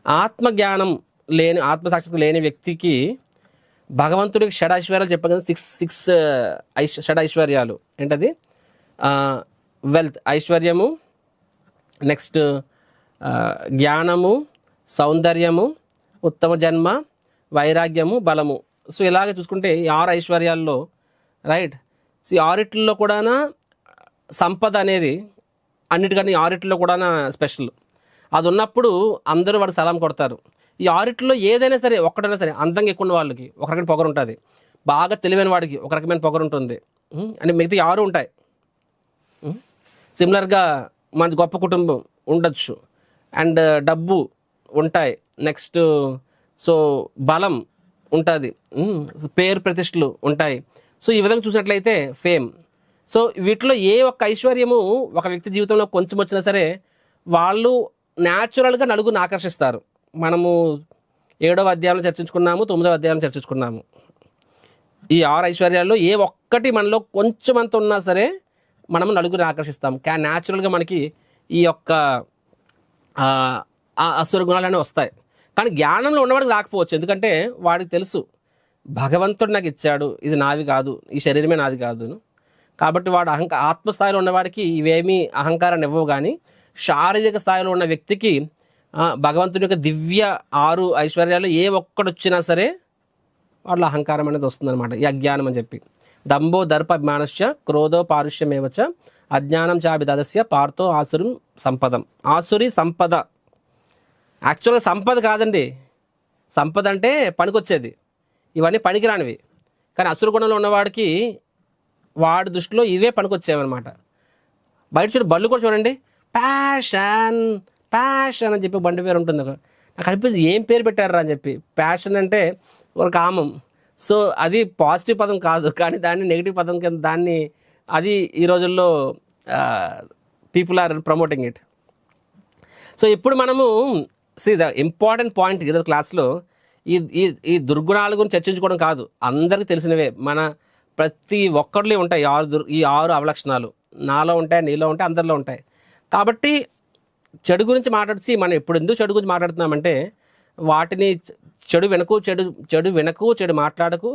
ఆత్మజ్ఞానం లేని, ఆత్మసాక్షిత్వం లేని వ్యక్తికి భగవంతుడికి షడైశ్వర్యాలు చెప్పాం కదా, 6 షడైశ్వర్యాలు. ఏంటది? వెల్త్, ఐశ్వర్యము, నెక్స్ట్ జ్ఞానము, సౌందర్యము, ఉత్తమ జన్మ, వైరాగ్యము, బలము. సో ఇలాగే చూసుకుంటే ఈ 6 ఐశ్వర్యాల్లో, రైట్, సో ఈ 6 కూడా సంపద అనేది అన్నిటికన్నా 6 కూడా స్పెషల్. అది ఉన్నప్పుడు అందరూ వాడికి సలాం కొడతారు. ఈ 6 ఏదైనా సరే, ఒక్కటైనా సరే, అందంగా ఎక్కువ ఉన్న వాళ్ళకి ఒక రకమైన పొగరు ఉంటుంది, బాగా తెలివైన వాడికి ఒక రకమైన పొగరు ఉంటుంది, అంటే మిగతా 6 ఉంటాయి. సిమిలర్గా మంచి గొప్ప కుటుంబం ఉండొచ్చు, అండ్ డబ్బు ఉంటాయి, నెక్స్ట్ సో బలం ఉంటుంది, పేరు ప్రతిష్టలు ఉంటాయి. సో ఈ విధంగా చూసినట్లయితే ఫేమ్. సో వీటిలో ఏ ఒక్క ఐశ్వర్యము ఒక వ్యక్తి జీవితంలో కొంచెం వచ్చినా సరే వాళ్ళు న్యాచురల్గా నలుగురిని ఆకర్షిస్తారు. మనము 7వ అధ్యాయంలో చర్చించుకున్నాము, 9వ అధ్యాయంలో చర్చించుకున్నాము. ఈ 6 ఐశ్వర్యాల్లో ఏ ఒక్కటి మనలో కొంచెం అంత ఉన్నా సరే మనము నలుగురిని ఆకర్షిస్తాము. న్యాచురల్గా మనకి ఈ యొక్క అసుర గుణాలనే వస్తాయి. కానీ జ్ఞానంలో ఉన్నవాడికి రాకపోవచ్చు, ఎందుకంటే వాడికి తెలుసు భగవంతుడు నాకు ఇచ్చాడు, ఇది నావి కాదు, ఈ శరీరమే నాది కాదు. కాబట్టి వాడు ఆత్మస్థాయిలో ఉన్నవాడికి ఇవేమీ అహంకారాన్ని ఇవ్వవు. కానీ శారీరక స్థాయిలో ఉన్న వ్యక్తికి భగవంతుడి యొక్క దివ్య 6 ఐశ్వర్యాలు ఏ ఒక్కటి వచ్చినా సరే వాళ్ళ అహంకారం అనేది వస్తుందన్నమాట, ఈ అజ్ఞానం అని చెప్పి. దంభో దర్ప అభిమానశ్చ క్రోధో పారుష్యమేవచ అజ్ఞానం చాభిదాతస్య పార్థో ఆసురం సంపదం. ఆసురి సంపద యాక్చువల్గా సంపద కాదండి, సంపద అంటే పనికొచ్చేది, ఇవన్నీ పనికిరానివి. కానీ అసుర గుణంలో ఉన్నవాడికి వాడి దృష్టిలో ఇవే పనికొచ్చేవన్నమాట. బయట చూడండి, బళ్ళు కూడా చూడండి, ప్యాషన్ ప్యాషన్ అని చెప్పి బండి పేరు ఉంటుంది. నాకు అనిపించింది ఏం పేరు పెట్టారా అని చెప్పి. ప్యాషన్ అంటే ఒక కామం. సో అది పాజిటివ్ పదం కాదు, కానీ దాన్ని నెగిటివ్ పదం కింద దాన్ని అది ఈ రోజుల్లో people are promoting it. So ఇప్పుడు మనము ద ఇంపార్టెంట్ పాయింట్ ఈరోజు క్లాస్లో ఈ ఈ ఈ దుర్గుణాల గురించి చర్చించుకోవడం కాదు, అందరికీ తెలిసినవే. మన ప్రతి ఒక్కరిలో ఉంటాయి ఈ ఆరు అవలక్షణాలు. నాలో ఉంటాయి, నీలో ఉంటాయి, అందరిలో ఉంటాయి. కాబట్టి చెడు గురించి మాట్లాడిసి మనం ఇప్పుడు ఎందుకు చెడు గురించి మాట్లాడుతున్నామంటే, వాటిని చెడు వినకు, చెడు మాట్లాడకు,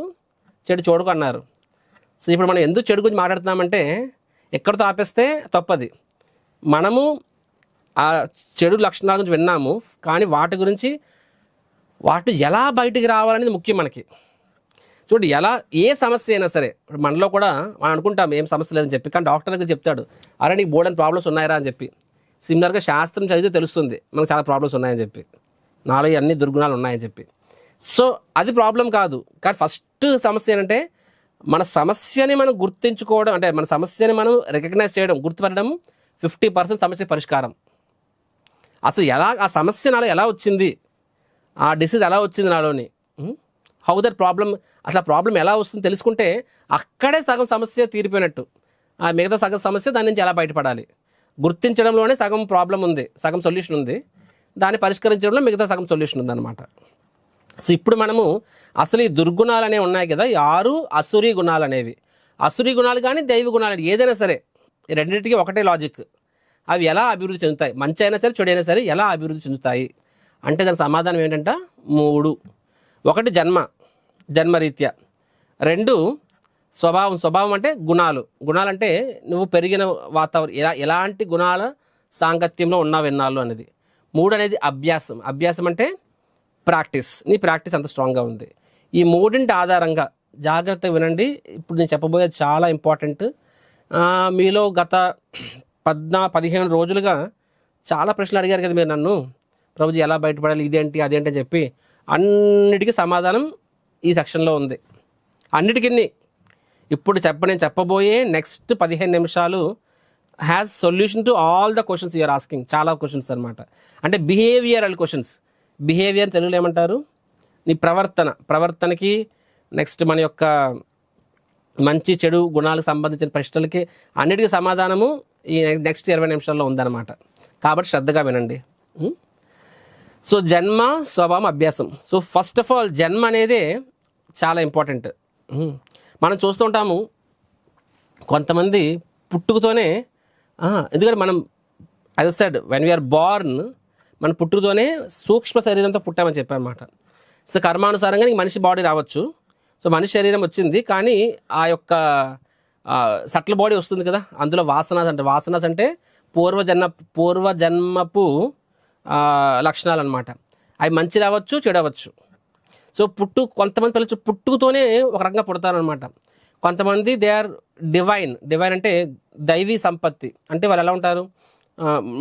చెడు చూడకు అన్నారు. సో ఇప్పుడు మనం ఎందుకు చెడు గురించి మాట్లాడుతున్నామంటే, ఎక్కడితో ఆపేస్తే తప్పది. మనము ఆ చెడు లక్షణాల గురించి విన్నాము, కానీ వాటి గురించి ఎలా బయటికి రావాలనేది ముఖ్యం మనకి. చూడండి, ఏ సమస్య అయినా సరే, మనలో కూడా మనం అనుకుంటాం ఏం సమస్య లేదని చెప్పి, కానీ డాక్టర్ దగ్గర చెప్తాడు, అరే నీకు బోర్డని ప్రాబ్లమ్స్ ఉన్నాయరా అని చెప్పి. సిమిలర్గా శాస్త్రం చదివితే తెలుస్తుంది మనకు చాలా ప్రాబ్లమ్స్ ఉన్నాయని చెప్పి, నాలో అన్ని దుర్గుణాలు ఉన్నాయని చెప్పి. సో అది ప్రాబ్లం కాదు. కానీ ఫస్ట్ సమస్య ఏంటంటే, మన సమస్యని మనం గుర్తించుకోవడం, అంటే మన సమస్యని మనం రికగ్నైజ్ చేయడం, గుర్తుపట్టడం 50% సమస్య పరిష్కారం. అసలు ఆ సమస్య నాలో ఎలా వచ్చింది, ఆ డిసీజ్ ఎలా వచ్చింది నాలోని, హౌ దట్ ప్రాబ్లం, అసలు ఆ ప్రాబ్లం ఎలా వస్తుంది తెలుసుకుంటే అక్కడే సగం సమస్య తీరిపోయినట్టు. ఆ మిగతా సగం సమస్య దాని నుంచి ఎలా బయటపడాలి గుర్తించడంలోనే సగం ప్రాబ్లం ఉంది, సగం సొల్యూషన్ ఉంది. దాన్ని పరిష్కరించడంలో మిగతా సగం సొల్యూషన్ ఉందన్నమాట. సో ఇప్పుడు మనము అసలు ఈ దుర్గుణాలు అనేవి ఉన్నాయి కదా, ఈ 6 అసురీ గుణాలు అనేవి. అసురీ గుణాలు కానీ దైవ గుణాలు ఏదైనా సరే, ఈ రెండింటికి ఒకటే లాజిక్. అవి ఎలా అభివృద్ధి చెందుతాయి, మంచి అయినా సరే చెడు అయినా సరే ఎలా అభివృద్ధి చెందుతాయి అంటే దాని సమాధానం ఏంటంటే 3. 1 జన్మరీత్యా, 2 స్వభావం అంటే గుణాలంటే నువ్వు పెరిగిన వాతావరణం, ఎలాంటి గుణాల సాంగత్యంలో ఉన్నావు ఎన్నాళ్ళు అనేది. 3 అనేది అభ్యాసం అంటే నీ ప్రాక్టీస్ అంత స్ట్రాంగ్గా ఉంది. ఈ 3 ఆధారంగా జాగ్రత్తగా వినండి. ఇప్పుడు నేను చెప్పబోయేది చాలా ఇంపార్టెంట్. మీలో గత 15 రోజులుగా చాలా ప్రశ్నలు అడిగారు కదా మీరు నన్ను, ప్రభుజీ ఎలా బయటపడాలి, ఇదేంటి అదేంటి అని చెప్పి. అన్నిటికీ సమాధానం ఈ సెక్షన్లో ఉంది. అన్నిటికీ ఇప్పుడు నేను చెప్పబోయే నెక్స్ట్ 15 నిమిషాలు has solution to all the questions you're asking. చాలా క్వశ్చన్స్ అనమాట. అంటే బిహేవియరల్ క్వశ్చన్స్. బిహేవియర్ తెలుగులో ఏమంటారు, నీ ప్రవర్తనకి, నెక్స్ట్ మన యొక్క మంచి చెడు గుణాలకు సంబంధించిన ప్రశ్నలకి అన్నిటికీ సమాధానము ఈ నెక్స్ట్ 20 నిమిషాల్లో ఉందన్నమాట. కాబట్టి శ్రద్ధగా వినండి. సో జన్మ, స్వభావం, అభ్యాసం. సో ఫస్ట్ ఆఫ్ ఆల్ జన్మ అనేదే చాలా ఇంపార్టెంట్. మనం చూస్తూ ఉంటాము కొంతమంది పుట్టుకతోనే, ఎందుకంటే మనం as I said when we're born, మన పుట్టుకతోనే సూక్ష్మ శరీరంతో పుట్టామని చెప్పామన్నమాట. సో కర్మానుసారంగా నీకు మనిషి బాడీ రావచ్చు. సో మనిషి శరీరం వచ్చింది, కానీ ఆ యొక్క సట్ల బాడీ వస్తుంది కదా, అందులో వాసనాస్ అంటే పూర్వజన్మపు లక్షణాలు అనమాట. అవి మంచి రావచ్చు, చెడు అవ్వచ్చు. సో కొంతమంది పిల్లలు పుట్టుకతోనే ఒక రకంగా పుడతారనమాట. కొంతమంది దే ఆర్ డివైన్ అంటే దైవీ సంపత్తి. అంటే వాళ్ళు ఎలా ఉంటారు,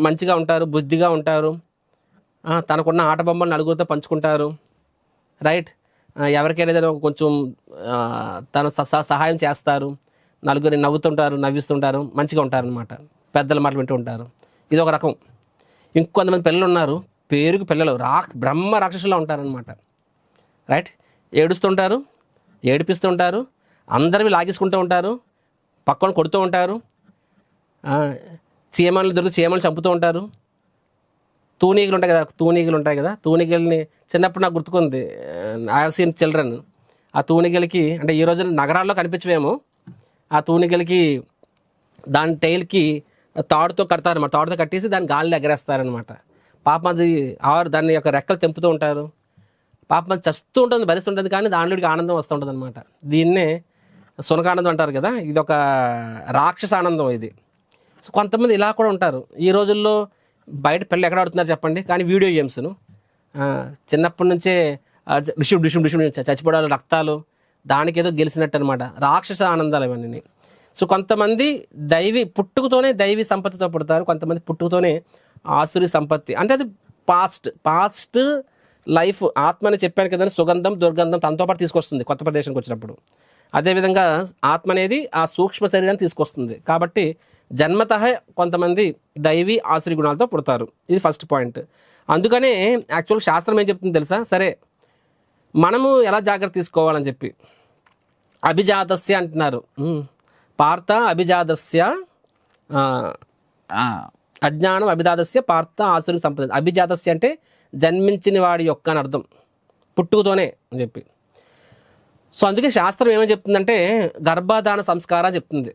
మంచిగా ఉంటారు, బుద్ధిగా ఉంటారు, తనకున్న ఆట బొమ్మలు నలుగురితో పంచుకుంటారు, రైట్. ఎవరికైనా ఏదైనా కొంచెం తన సహాయం చేస్తారు, నలుగురిని నవ్విస్తుంటారు, మంచిగా ఉంటారు అనమాట, పెద్దల మాటలు వింటూ ఉంటారు. ఇది ఒక రకం. ఇంకొంతమంది పిల్లలు ఉన్నారు, పేరుకు పిల్లలు బ్రహ్మ రాక్షసులా ఉంటారనమాట, రైట్. ఏడుస్తుంటారు, ఏడిపిస్తుంటారు, అందరివి లాగేసుకుంటూ ఉంటారు, పక్కన కొడుతూ ఉంటారు, చీమలు దొరికి చీమలు చంపుతూ ఉంటారు. తూనీగలు ఉంటాయి కదా, తూనీగల్ని చిన్నప్పుడు నాకు గుర్తుకుంది. I have seen children. ఆ తూనీగలకి, అంటే ఈ రోజు నగరాల్లో కనిపించవేమో, ఆ తూనీగలకి దాని టైల్కి తాడుతో కడతారన్నమాట. తాడుతో కట్టేసి దాన్ని గాలిలో ఎగరేస్తారనమాట. పాపం అది దాన్ని యొక్క రెక్కలు తెంపుతూ ఉంటారు. పాపం అది చస్తూ ఉంటుంది, భరిస్తుంటుంది, కానీ దానిలోకి ఆనందం వస్తూ ఉంటుంది అనమాట. దీన్నే సునకానందం అంటారు కదా, ఇది ఒక రాక్షస ఆనందం ఇది. సో కొంతమంది ఇలా కూడా ఉంటారు. ఈ రోజుల్లో బయట పిల్లలు ఎక్కడ ఆడుతున్నారు చెప్పండి, కానీ వీడియో గేమ్స్ను చిన్నప్పటి నుంచే డిషుమ్ చచ్చిపోవడాలు, రక్తాలు, దానికి ఏదో గెలిచినట్టు అనమాట. రాక్షస ఆనందాలు ఇవన్నీ. సో కొంతమంది పుట్టుకతోనే దైవీ సంపత్తితో పుడతారు, కొంతమంది పుట్టుకతోనే ఆసురి సంపత్తి. అంటే అది పాస్ట్ లైఫ్. ఆత్మ అని చెప్పాను కదండి, సుగంధం దుర్గంధం తనతో పాటు తీసుకొస్తుంది కొత్త ప్రదేశానికి వచ్చినప్పుడు. అదేవిధంగా ఆత్మ అనేది ఆ సూక్ష్మ శరీరాన్ని తీసుకొస్తుంది. కాబట్టి జన్మతః కొంతమంది దైవీ ఆసురి గుణాలతో పుడతారు. ఇది ఫస్ట్ పాయింట్. అందుకనే యాక్చువల్ శాస్త్రం ఏం చెప్తుంది తెలుసా? సరే మనము ఎలా జాగ్రత్త తీసుకోవాలని చెప్పి అభిజాతస్య అంటున్నారు. పార్థ అభిజాతస్య అజ్ఞానం అభిజాతస్య పార్థ ఆసురి సంపద. అభిజాతస్య అంటే జన్మించిన వాడి యొక్క అని అర్థం, పుట్టుకతోనే అని చెప్పి. సో అందుకే శాస్త్రం ఏమని చెప్తుందంటే గర్భాధాన సంస్కారం చెప్తుంది.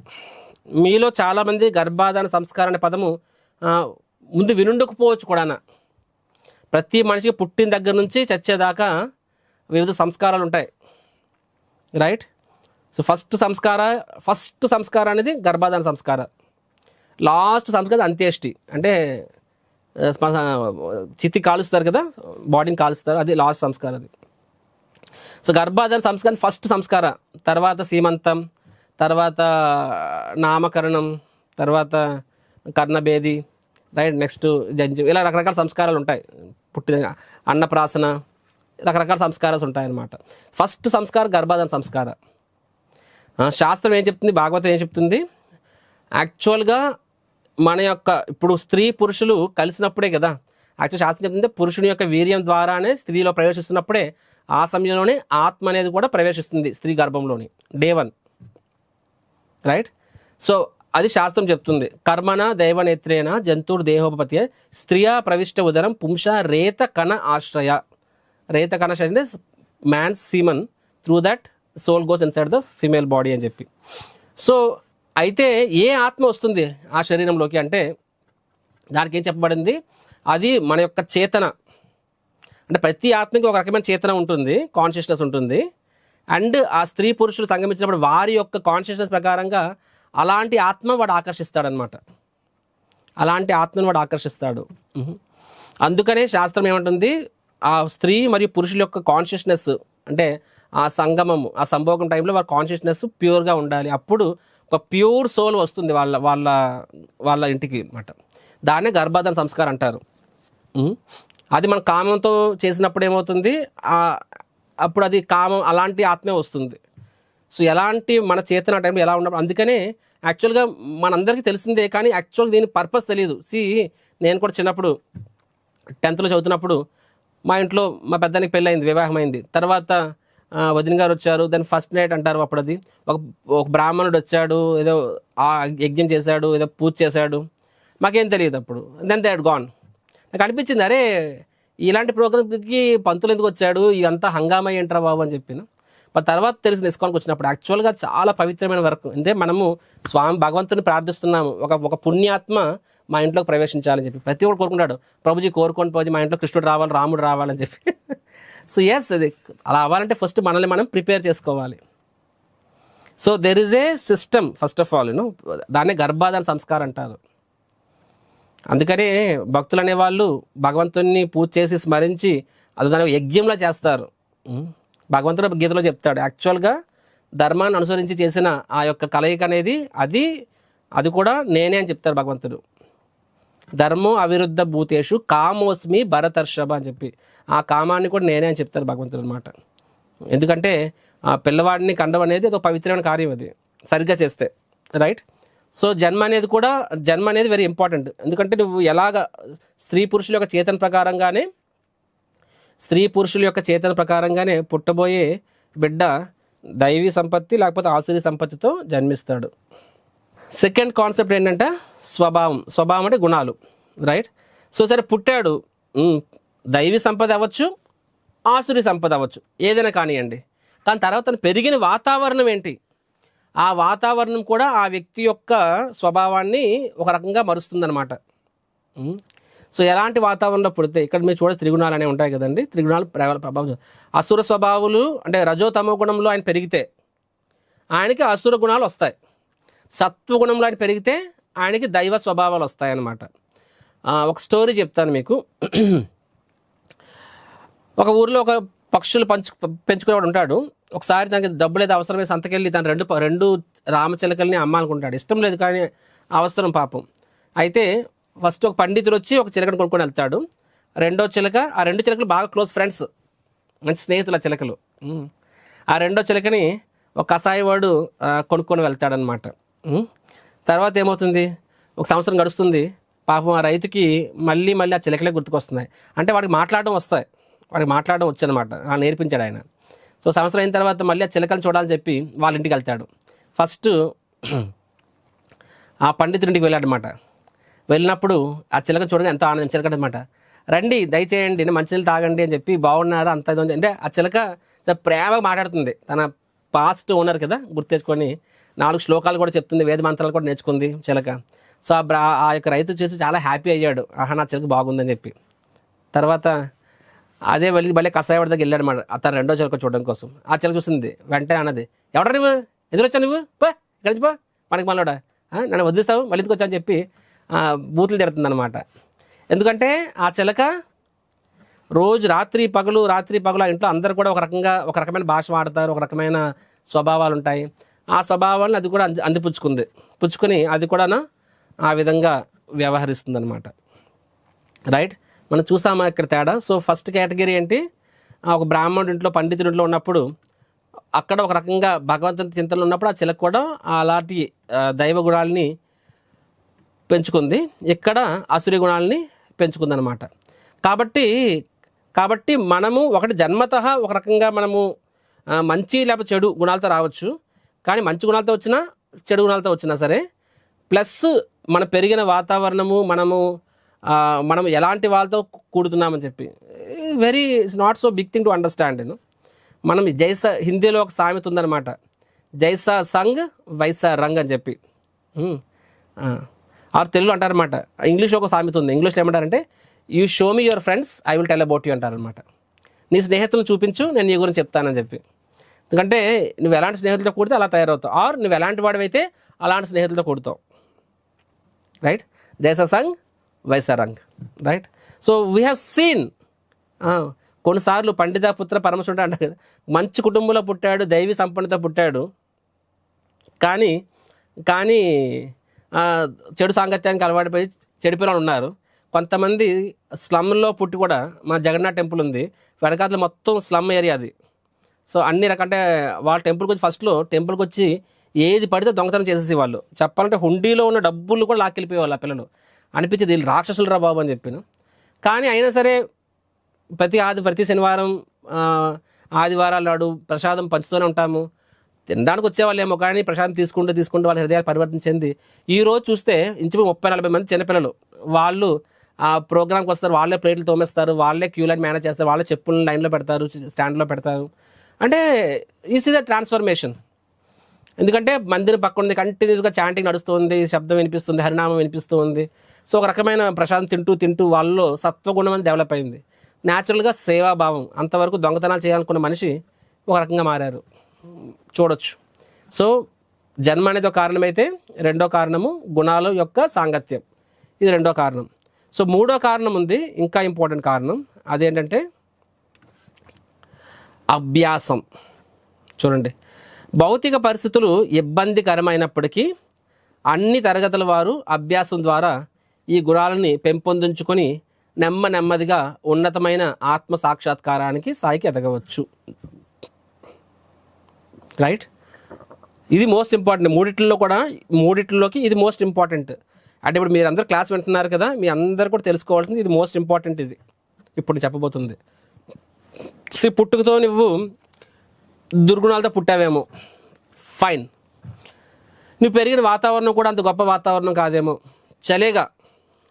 మీలో చాలామంది గర్భాధాన సంస్కారం అనే పదము ముందు వినుండకపోవచ్చు కూడా. ప్రతి మనిషికి పుట్టిన దగ్గర నుంచి చచ్చేదాకా వివిధ సంస్కారాలు ఉంటాయి, రైట్? సో ఫస్ట్ సంస్కారం అనేది గర్భాధాన సంస్కారం. లాస్ట్ సంస్కారం అంత్యేష్టి, అంటే చితి కాలుస్తారు కదా, బాడీని కాలుస్తారు, అది లాస్ట్ సంస్కారం అది. సో గర్భాధాన సంస్కారం ఫస్ట్ సంస్కారం. తర్వాత సీమంతం, తర్వాత నామకరణం, తర్వాత కర్ణభేది, రైట్? నెక్స్ట్ జంజు, ఇలా రకరకాల సంస్కారాలు ఉంటాయి. పుట్టిన అన్నప్రాసన, రకరకాల సంస్కారాలు ఉంటాయి అన్నమాట. ఫస్ట్ సంస్కారం గర్భాధాన సంస్కారం. శాస్త్రం ఏం చెప్తుంది, భాగవతం ఏం చెప్తుంది? యాక్చువల్గా మన యొక్క ఇప్పుడు స్త్రీ పురుషులు కలిసినప్పుడే కదా యాక్చువల్ శాస్త్రం చెప్తుంది, పురుషుని యొక్క వీర్యం ద్వారానే స్త్రీలో ప్రవేశిస్తున్నప్పుడే ఆ సమయంలోనే ఆత్మ అనేది కూడా ప్రవేశిస్తుంది స్త్రీ గర్భంలోని, డే 1, రైట్? సో అది శాస్త్రం చెప్తుంది. కర్మణ దైవనేత్రేణ జంతుర్ దేహోపపతి స్త్రియా ప్రవిష్ట ఉదరం పుంస రేత కణ ఆశ్రయ. రేత కణ అంటే man's semen, through that soul goes inside the female body అని చెప్పి. సో అయితే ఏ ఆత్మ వస్తుంది ఆ శరీరంలోకి అంటే దానికి ఏం చెప్పబడింది? అది మన యొక్క చేతన. అంటే ప్రతి ఆత్మకి ఒక రకమైన చేతన ఉంటుంది, కాన్షియస్నెస్ ఉంటుంది. అండ్ ఆ స్త్రీ పురుషులు సంగమించినప్పుడు వారి యొక్క కాన్షియస్నెస్ ప్రకారంగా అలాంటి ఆత్మ వాడు ఆకర్షిస్తాడనమాట. అలాంటి ఆత్మను వాడు ఆకర్షిస్తాడు. అందుకనే శాస్త్రం ఏమంటుంది, ఆ స్త్రీ మరియు పురుషుల యొక్క కాన్షియస్నెస్ అంటే ఆ సంగమము, ఆ సంభోగం టైంలో వారి కాన్షియస్నెస్ ప్యూర్గా ఉండాలి. అప్పుడు ఒక ప్యూర్ సోల్ వస్తుంది వాళ్ళ వాళ్ళ వాళ్ళ ఇంటికి అన్నమాట. దాన్నే గర్భాధాన సంస్కారం అంటారు. అది మన కామంతో చేసినప్పుడు ఏమవుతుంది, అప్పుడు అది కామం అలాంటి ఆత్మే వస్తుంది. సో ఎలాంటి మన చేతన టైంలో ఎలా ఉన్నప్పుడు, అందుకనే యాక్చువల్గా మనందరికీ తెలిసిందే కానీ యాక్చువల్గా దీని పర్పస్ తెలియదు. నేను కూడా చిన్నప్పుడు 10th చదువుతున్నప్పుడు మా ఇంట్లో మా పెద్దానికి పెళ్ళయింది, వివాహం అయింది. తర్వాత వదిన గారు వచ్చారు, దాన్ని ఫస్ట్ నైట్ అంటారు. అప్పుడు అది ఒక బ్రాహ్మణుడు వచ్చాడు, ఏదో యజ్ఞం చేశాడు, ఏదో పూజ చేశాడు, మాకేం తెలియదు అప్పుడు. Then they had gone. నాకు అనిపించింది, అరే ఇలాంటి ప్రోగ్రామ్కి పంతులు ఎందుకు వచ్చాడు, ఇదంతా హంగామా ఏంట్రా బాబు అని చెప్పిన. మరి తర్వాత తెలిసింది ఇస్కాన్కి వచ్చినప్పుడు యాక్చువల్గా చాలా పవిత్రమైన వర్క్. అంటే మనము భగవంతుని ప్రార్థిస్తున్నాము, ఒక పుణ్యాత్మ మా ఇంట్లోకి ప్రవేశించాలని చెప్పి ప్రతి ఒక్కరు కోరుకుంటాడు. ప్రభుజీ కోరుకోండి ప్రభుజీ మా ఇంట్లో కృష్ణుడు రావాలి, రాముడు రావాలని చెప్పి. సో ఎస్, అది అలా అవ్వాలంటే ఫస్ట్ మనల్ని మనం ప్రిపేర్ చేసుకోవాలి. So there is a system first of all, దాన్నే గర్భాధాన సంస్కారం అంటారు. అందుకనే భక్తులు అనేవాళ్ళు భగవంతుని పూజ చేసి స్మరించి అది దాని యజ్ఞంలా చేస్తారు. భగవంతుడు గీతలో చెప్తాడు, యాక్చువల్గా ధర్మాన్ని అనుసరించి చేసిన ఆ యొక్క కలయిక అనేది అది కూడా నేనే అని చెప్తారు భగవంతుడు. ధర్మో అవిరుద్ధ భూతేషు కామోస్మి భరతర్షభ అని చెప్పి ఆ కామాన్ని కూడా నేనే అని చెప్తారు భగవంతుడు అనమాట. ఎందుకంటే ఆ పిల్లవాడిని కండం అనేది ఒక పవిత్రమైన కార్యం, అది సరిగ్గా చేస్తే, రైట్? సో జన్మ అనేది వెరీ ఇంపార్టెంట్. ఎందుకంటే నువ్వు ఎలాగ స్త్రీ పురుషుల యొక్క చేతన ప్రకారంగానే పుట్టబోయే బిడ్డ దైవీ సంపత్తి లేకపోతే ఆసురీ సంపత్తితో జన్మిస్తాడు. సెకండ్ కాన్సెప్ట్ ఏంటంటే స్వభావం అంటే గుణాలు, రైట్? సో సరే పుట్టాడు, దైవీ సంపద అవ్వచ్చు, ఆసురీ సంపద అవ్వచ్చు, ఏదైనా కానివ్వండి. కానీ తర్వాత పెరిగిన వాతావరణం ఏంటి, ఆ వాతావరణం కూడా ఆ వ్యక్తి యొక్క స్వభావాన్ని ఒక రకంగా మరుస్తుందన్నమాట. సో ఎలాంటి వాతావరణంలో పుడితే, ఇక్కడ మీరు చూడ త్రిగుణాలు అనేవి ఉంటాయి కదండి, త్రిగుణాలు ప్రభావం. అసుర స్వభావాలు అంటే రజోతమో గుణంలో ఆయన పెరిగితే ఆయనకి అసుర గుణాలు వస్తాయి. సత్వగుణంలో ఆయన పెరిగితే ఆయనకి దైవ స్వభావాలు వస్తాయన్నమాట. ఒక స్టోరీ చెప్తాను మీకు. ఒక ఊరిలో ఒక పక్షులు పెంచుకునేవాడు ఉంటాడు. ఒకసారి తనకి డబ్బు లేదు, అవసరమే సంతకెళ్ళి తను రెండు రామచిలకల్ని అమ్మాలనుకుంటాడు. ఇష్టం లేదు కానీ అవసరం పాపం. అయితే ఫస్ట్ ఒక పండితుడు వచ్చి ఒక చిలకని కొనుక్కొని వెళ్తాడు. రెండో చిలక, ఆ రెండు చిలకలు బాగా క్లోజ్ ఫ్రెండ్స్, మంచి స్నేహితులు ఆ చిలకలు. ఆ రెండో చిలకని ఒక కషాయి వాడు కొనుక్కొని వెళ్తాడనమాట. తర్వాత ఏమవుతుంది, ఒక సంవత్సరం గడుస్తుంది. పాపం ఆ రైతుకి మళ్ళీ మళ్ళీ ఆ చిలకలే గుర్తుకొస్తున్నాయి. అంటే వాడికి మాట్లాడడం వస్తాయి, వాడికి మాట్లాడడం వచ్చనమాట, నేర్పించాడు ఆయన. సో సంవత్సరం అయిన తర్వాత మళ్ళీ ఆ చిలకలు చూడాలని చెప్పి వాళ్ళ ఇంటికి వెళ్తాడు. ఫస్ట్ ఆ పండితుడింటికి వెళ్ళాడనమాట. వెళ్ళినప్పుడు ఆ చిలకను చూడగా ఎంతో ఆనందం చిలకడనమాట. రండి దయచేయండి, మంచినీళ్ళు తాగండి అని చెప్పి, బాగున్నారా అంత ఇది అంటే ఆ చిలక ప్రేమగా మాట్లాడుతుంది. తన పాస్ట్ ఓనర్ కదా గుర్తు తెచ్చుకొని 4 శ్లోకాలు కూడా చెప్తుంది, వేద మంత్రాలు కూడా నేర్చుకుంది చిలక. సో ఆ యొక్క రైతు చూసి చాలా హ్యాపీ అయ్యాడు, ఆహా నా చిలక బాగుందని చెప్పి. తర్వాత అదే మళ్ళీ కషాయవాడి దగ్గర వెళ్ళాడు అన్నమాట అతను రెండో చిలక చూడడం కోసం. ఆ చిలక చూసింది, వెంటనే అన్నది, ఎవడ నువ్వు, ఎదురొచ్చావు నువ్వు, పో ఇక్కడి నుంచి పో, మనకి మళ్ళీ నన్ను వదిలిస్తావు, మళ్ళీ ఎందుకు వచ్చా అని చెప్పి బూతులు తిడుతుంది అనమాట. ఎందుకంటే ఆ చిలక రోజు రాత్రి పగలు ఆ ఇంట్లో అందరూ కూడా ఒక రకమైన భాష వాడతారు, ఒక రకమైన స్వభావాలు ఉంటాయి. ఆ స్వభావాన్ని అది కూడా పుచ్చుకొని అది కూడా ఆ విధంగా వ్యవహరిస్తుంది అనమాట. రైట్, మనం చూసామా ఇక్కడ తేడా. సో ఫస్ట్ కేటగిరీ ఏంటి, ఒక బ్రాహ్మణుడి ఇంట్లో పండితుడి ఇంట్లో ఉన్నప్పుడు అక్కడ ఒక రకంగా భగవంతుని చింతనలో ఉన్నప్పుడు ఆ చిలక కూడా అలాంటి దైవ గుణాలని పెంచుకుంది, ఇక్కడ అసురి గుణాలని పెంచుకుంది అనమాట. కాబట్టి మనము ఒకటి జన్మతః ఒక రకంగా మనము మంచి లేకపోతే చెడు గుణాలతో రావచ్చు. కానీ మంచి గుణాలతో వచ్చినా చెడు గుణాలతో వచ్చినా సరే, ప్లస్ మన పెరిగిన వాతావరణము, మనం ఎలాంటి వాళ్ళతో కూడుతున్నామని చెప్పి, it's not so big thing to understand. మనం హిందీలో ఒక సామెత ఉందన్నమాట, జైసా సంగ్ వైసా రంగ్ అని చెప్పి. తెలుగులో అంటారనమాట. ఇంగ్లీష్లో ఒక సామెత ఉంది, ఇంగ్లీష్లో ఏమంటారంటే, you show me your friends, I will tell about you అంటారనమాట. నీ స్నేహితులను చూపించు, నేను నీ గురించి చెప్తానని చెప్పి. ఎందుకంటే నువ్వు ఎలాంటి స్నేహితులతో కూడితే అలా తయారవుతావు, ఆర్ నువ్వు ఎలాంటి వాడివైతే అలాంటి స్నేహితులతో కూడుతావు. రైట్, జైసా సంగ్ వైసా రంగ్. Right, so we have seen కొన్నిసార్లు పండిత పుత్ర పరమశుడు అంటారు కదా, మంచి కుటుంబంలో పుట్టాడు, దైవీ సంపన్నతో పుట్టాడు, కానీ చెడు సాంగత్యానికి అలవాటుపోయి చెడిపోయిన ఉన్నారు. కొంతమంది స్లమ్లో పుట్టి కూడా, మా జగన్నాథ్ టెంపుల్ ఉంది వెనకాతల, మొత్తం స్లమ్ ఏరియా అది. సో అన్ని రకంటే వాళ్ళ టెంపుల్కి వచ్చి ఫస్ట్లో టెంపుల్కి వచ్చి ఏది పడితే దొంగతనం చేసేసి వాళ్ళు, చెప్పాలంటే హుండీలో ఉన్న డబ్బులు కూడా లాక్కెళ్ళిపోయేవాళ్ళు ఆ పిల్లలు. అనిపించేది వీళ్ళు రాక్షసులు రా బాబు అని చెప్పిన. కానీ అయినా సరే ప్రతి శనివారం ఆదివారాలు నాడు ప్రసాదం పంచుతూనే ఉంటాము. తినడానికి వచ్చేవాళ్ళేమో, కానీ ప్రసాదం తీసుకుంటూ వాళ్ళ హృదయాలు పరివర్తన చెంది ఈరోజు చూస్తే ఇంచుమించు 30-40 మంది చిన్నపిల్లలు, వాళ్ళు ఆ ప్రోగ్రామ్కి వస్తారు, వాళ్ళే ప్లేట్లు తోమేస్తారు, వాళ్ళే క్యూ లైన్ మేనేజ్ చేస్తారు, వాళ్ళే చెప్పులను లైన్లో పెడతారు, స్టాండ్లో పెడతారు. అంటే ఈస్ ఈజ్ అ ట్రాన్స్ఫర్మేషన్. ఎందుకంటే మందిరం పక్కన ఉంది, కంటిన్యూస్గా చాంటింగ్ నడుస్తుంది, శబ్దం వినిపిస్తుంది, హరినామం వినిపిస్తుంది. సో ఒక రకమైన ప్రశాంతం తింటూ వాళ్ళలో సత్వగుణం అని డెవలప్ అయింది. న్యాచురల్గా సేవాభావం, అంతవరకు దొంగతనాలు చేయాలనుకున్న మనిషి ఒక రకంగా మారారు, చూడొచ్చు. సో జన్మ అనేది ఒక కారణమైతే, రెండో కారణము గుణాల యొక్క సాంగత్యం, ఇది రెండో కారణం. సో మూడో కారణం ఉంది, ఇంకా ఇంపార్టెంట్ కారణం, అదేంటంటే అభ్యాసం. చూడండి, భౌతిక పరిస్థితులు ఇబ్బందికరమైనప్పటికీ అన్ని తరగతుల వారు అభ్యాసం ద్వారా ఈ గుణాలని పెంపొందించుకొని నెమ్మదిగా ఉన్నతమైన ఆత్మ సాక్షాత్కారానికి స్థాయికి ఎదగవచ్చు. రైట్, ఇది మోస్ట్ ఇంపార్టెంట్. మూడిట్లోకి ఇది మోస్ట్ ఇంపార్టెంట్. అంటే ఇప్పుడు మీరు అందరు క్లాస్ వింటున్నారు కదా, మీ అందరు కూడా తెలుసుకోవాల్సింది ఇది మోస్ట్ ఇంపార్టెంట్. ఇది ఇప్పుడు చెప్పబోతుంది. పుట్టుకతో నువ్వు దుర్గుణాలతో పుట్టావేమో, ఫైన్. నువ్వు పెరిగిన వాతావరణం కూడా అంత గొప్ప వాతావరణం కాదేమో, చలేగా.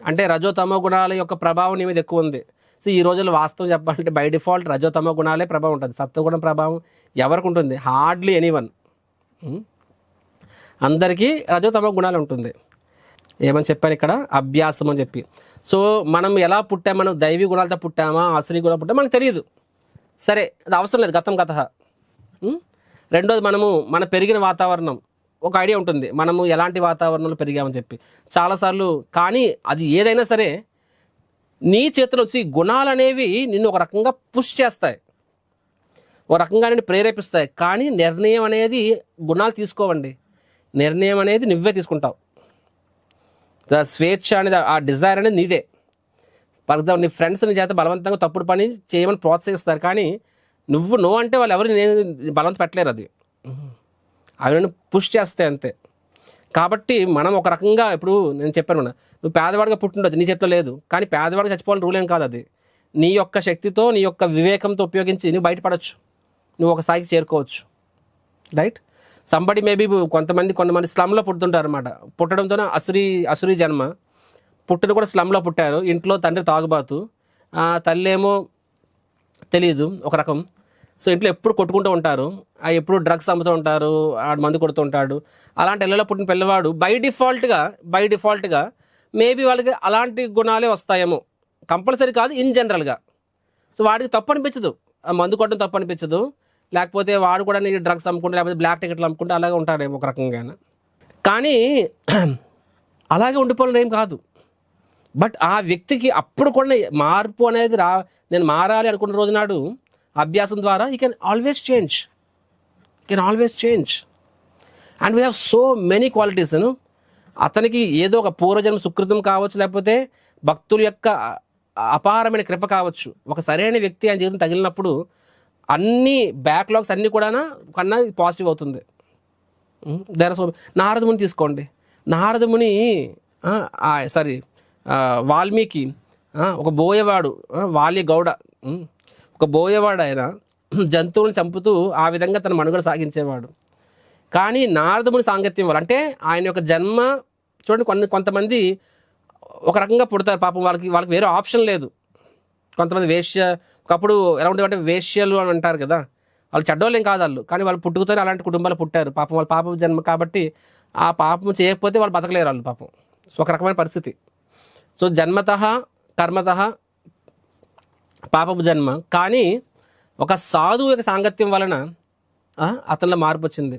అంటే రజోతమో గుణాల యొక్క ప్రభావం నీ మీద ఎక్కువ ఉంది. సో ఈ రోజుల్లో వాస్తవం చెప్పాలంటే బై డిఫాల్ట్ రజోతమో గుణాలే ప్రభావం ఉంటుంది. సత్వగుణం ప్రభావం ఎవరికి ఉంటుంది? Hardly anyone. అందరికీ రజోతమో గుణాలు ఉంటుంది. ఏమని చెప్పాను ఇక్కడ? అభ్యాసం అని చెప్పి. సో మనం ఎలా పుట్టామో, మనం దైవీ గుణాలతో పుట్టామా, అసురీ గుణాలు పుట్టామా మనకు తెలియదు. సరే, అది అవసరం లేదు, గతం గత. రెండోది, మన పెరిగిన వాతావరణం ఒక ఐడియా ఉంటుంది, మనము ఎలాంటి వాతావరణంలో పెరిగామని చెప్పి చాలాసార్లు. కానీ అది ఏదైనా సరే నీ చేతిలో వచ్చి గుణాలు అనేవి నిన్ను ఒక రకంగా పుష్ చేస్తాయి, ఒక రకంగా నిన్ను ప్రేరేపిస్తాయి. కానీ నిర్ణయం అనేది గుణాలు తీసుకోవండి, నిర్ణయం అనేది నువ్వే తీసుకుంటావు. స్వేచ్ఛ అనేది, ఆ డిజైర్ అనేది నీదే. ఫర్ ఎగ్జాంపుల్, నీ ఫ్రెండ్స్ నీ చేత బలవంతంగా తప్పుడు పని చేయమని ప్రోత్సహిస్తారు, కానీ నువ్వు అంటే వాళ్ళు ఎవరు బలవంత పెట్టలేరు. అది అవి పుష్ చేస్తాయి అంతే. కాబట్టి మనం ఒక రకంగా ఇప్పుడు నేను చెప్పాను కదా, నువ్వు పేదవాడిగా పుట్టిండొచ్చు, నీ చేతిలో లేదు, కానీ పేదవాడిగా చచ్చిపోవాలని రూల్ ఏం కాదు. అది నీ యొక్క శక్తితో, నీ యొక్క వివేకంతో ఉపయోగించి నువ్వు బయటపడవచ్చు, నువ్వు ఒక స్థాయికి చేరుకోవచ్చు. రైట్. సంబడి మేబీ కొంతమంది స్లమ్లో పుడుతుంటారు అనమాట. పుట్టడంతోనే అసురీ జన్మ. పుట్టిన కూడా స్లమ్లో పుట్టారు. ఇంట్లో తండ్రి తాగుబాతు, తల్లి ఏమో తెలీదు ఒక రకం. సో ఇంట్లో ఎప్పుడు కొట్టుకుంటూ ఉంటారు, ఎప్పుడు డ్రగ్స్ అమ్ముతూ ఉంటారు, ఆడు మందు కొడుతూ ఉంటాడు. అలాంటి ఇళ్ళలో పుట్టిన పిల్లవాడు బై డిఫాల్ట్గా మేబీ వాళ్ళకి అలాంటి గుణాలే వస్తాయేమో, కంపల్సరీ కాదు, ఇన్ జనరల్గా. సో వాడికి తప్పు అనిపించదు, మందు కొట్టడం తప్పు అనిపించదు, లేకపోతే వాడు కూడా నీకు డ్రగ్స్ అమ్ముకుంటే లేకపోతే బ్లాక్ టికెట్లు అమ్ముకుంటే అలాగే ఉంటాడేమో ఒక రకంగా. కానీ అలాగే ఉండిపోవడం ఏం కాదు. బట్ ఆ వ్యక్తికి అప్పుడు కూడా మార్పు అనేది నేను మారాలి అనుకున్న రోజు నాడు అభ్యాసం ద్వారా you can always change. And we have so many qualities. అతనికి ఏదో ఒక పూర్వజన్మ సుకృతం కావచ్చు, లేకపోతే భక్తుల యొక్క అపారమైన కృప కావచ్చు. ఒక సరైన వ్యక్తి ఆయన జీవితం తగిలినప్పుడు అన్ని బ్యాక్లాగ్స్ అన్నీ కూడా కన్నా పాజిటివ్ అవుతుంది. నారదముని తీసుకోండి. నారదముని వాల్మీకి ఒక బోయవాడు, వాల్య గౌడ, ఒక బోయవాడు. ఆయన జంతువులను చంపుతూ ఆ విధంగా తన మనుగడ సాగించేవాడు. కానీ నారదముని సాంగత్యం వల్ల, అంటే ఆయన యొక్క జన్మ చూడండి, కొంతమంది ఒక రకంగా పుడతారు పాపం, వాళ్ళకి వేరే ఆప్షన్ లేదు. కొంతమంది ఒకప్పుడు ఎలా ఉండేవంటే వేశ్యలు అని అంటారు కదా, వాళ్ళు చెడ్డోళ్ళేం కాదు వాళ్ళు, కానీ వాళ్ళు పుట్టుకతోనే అలాంటి కుటుంబాలు పుట్టారు పాపం. వాళ్ళ పాపం జన్మ కాబట్టి ఆ పాపం చేయకపోతే వాళ్ళు బతకలేరు వాళ్ళు పాపం. సో ఒక రకమైన పరిస్థితి. సో జన్మతః కర్మతః పాపపు జన్మ. కానీ ఒక సాధువు యొక్క సాంగత్యం వలన అతనిలో మార్పు వచ్చింది.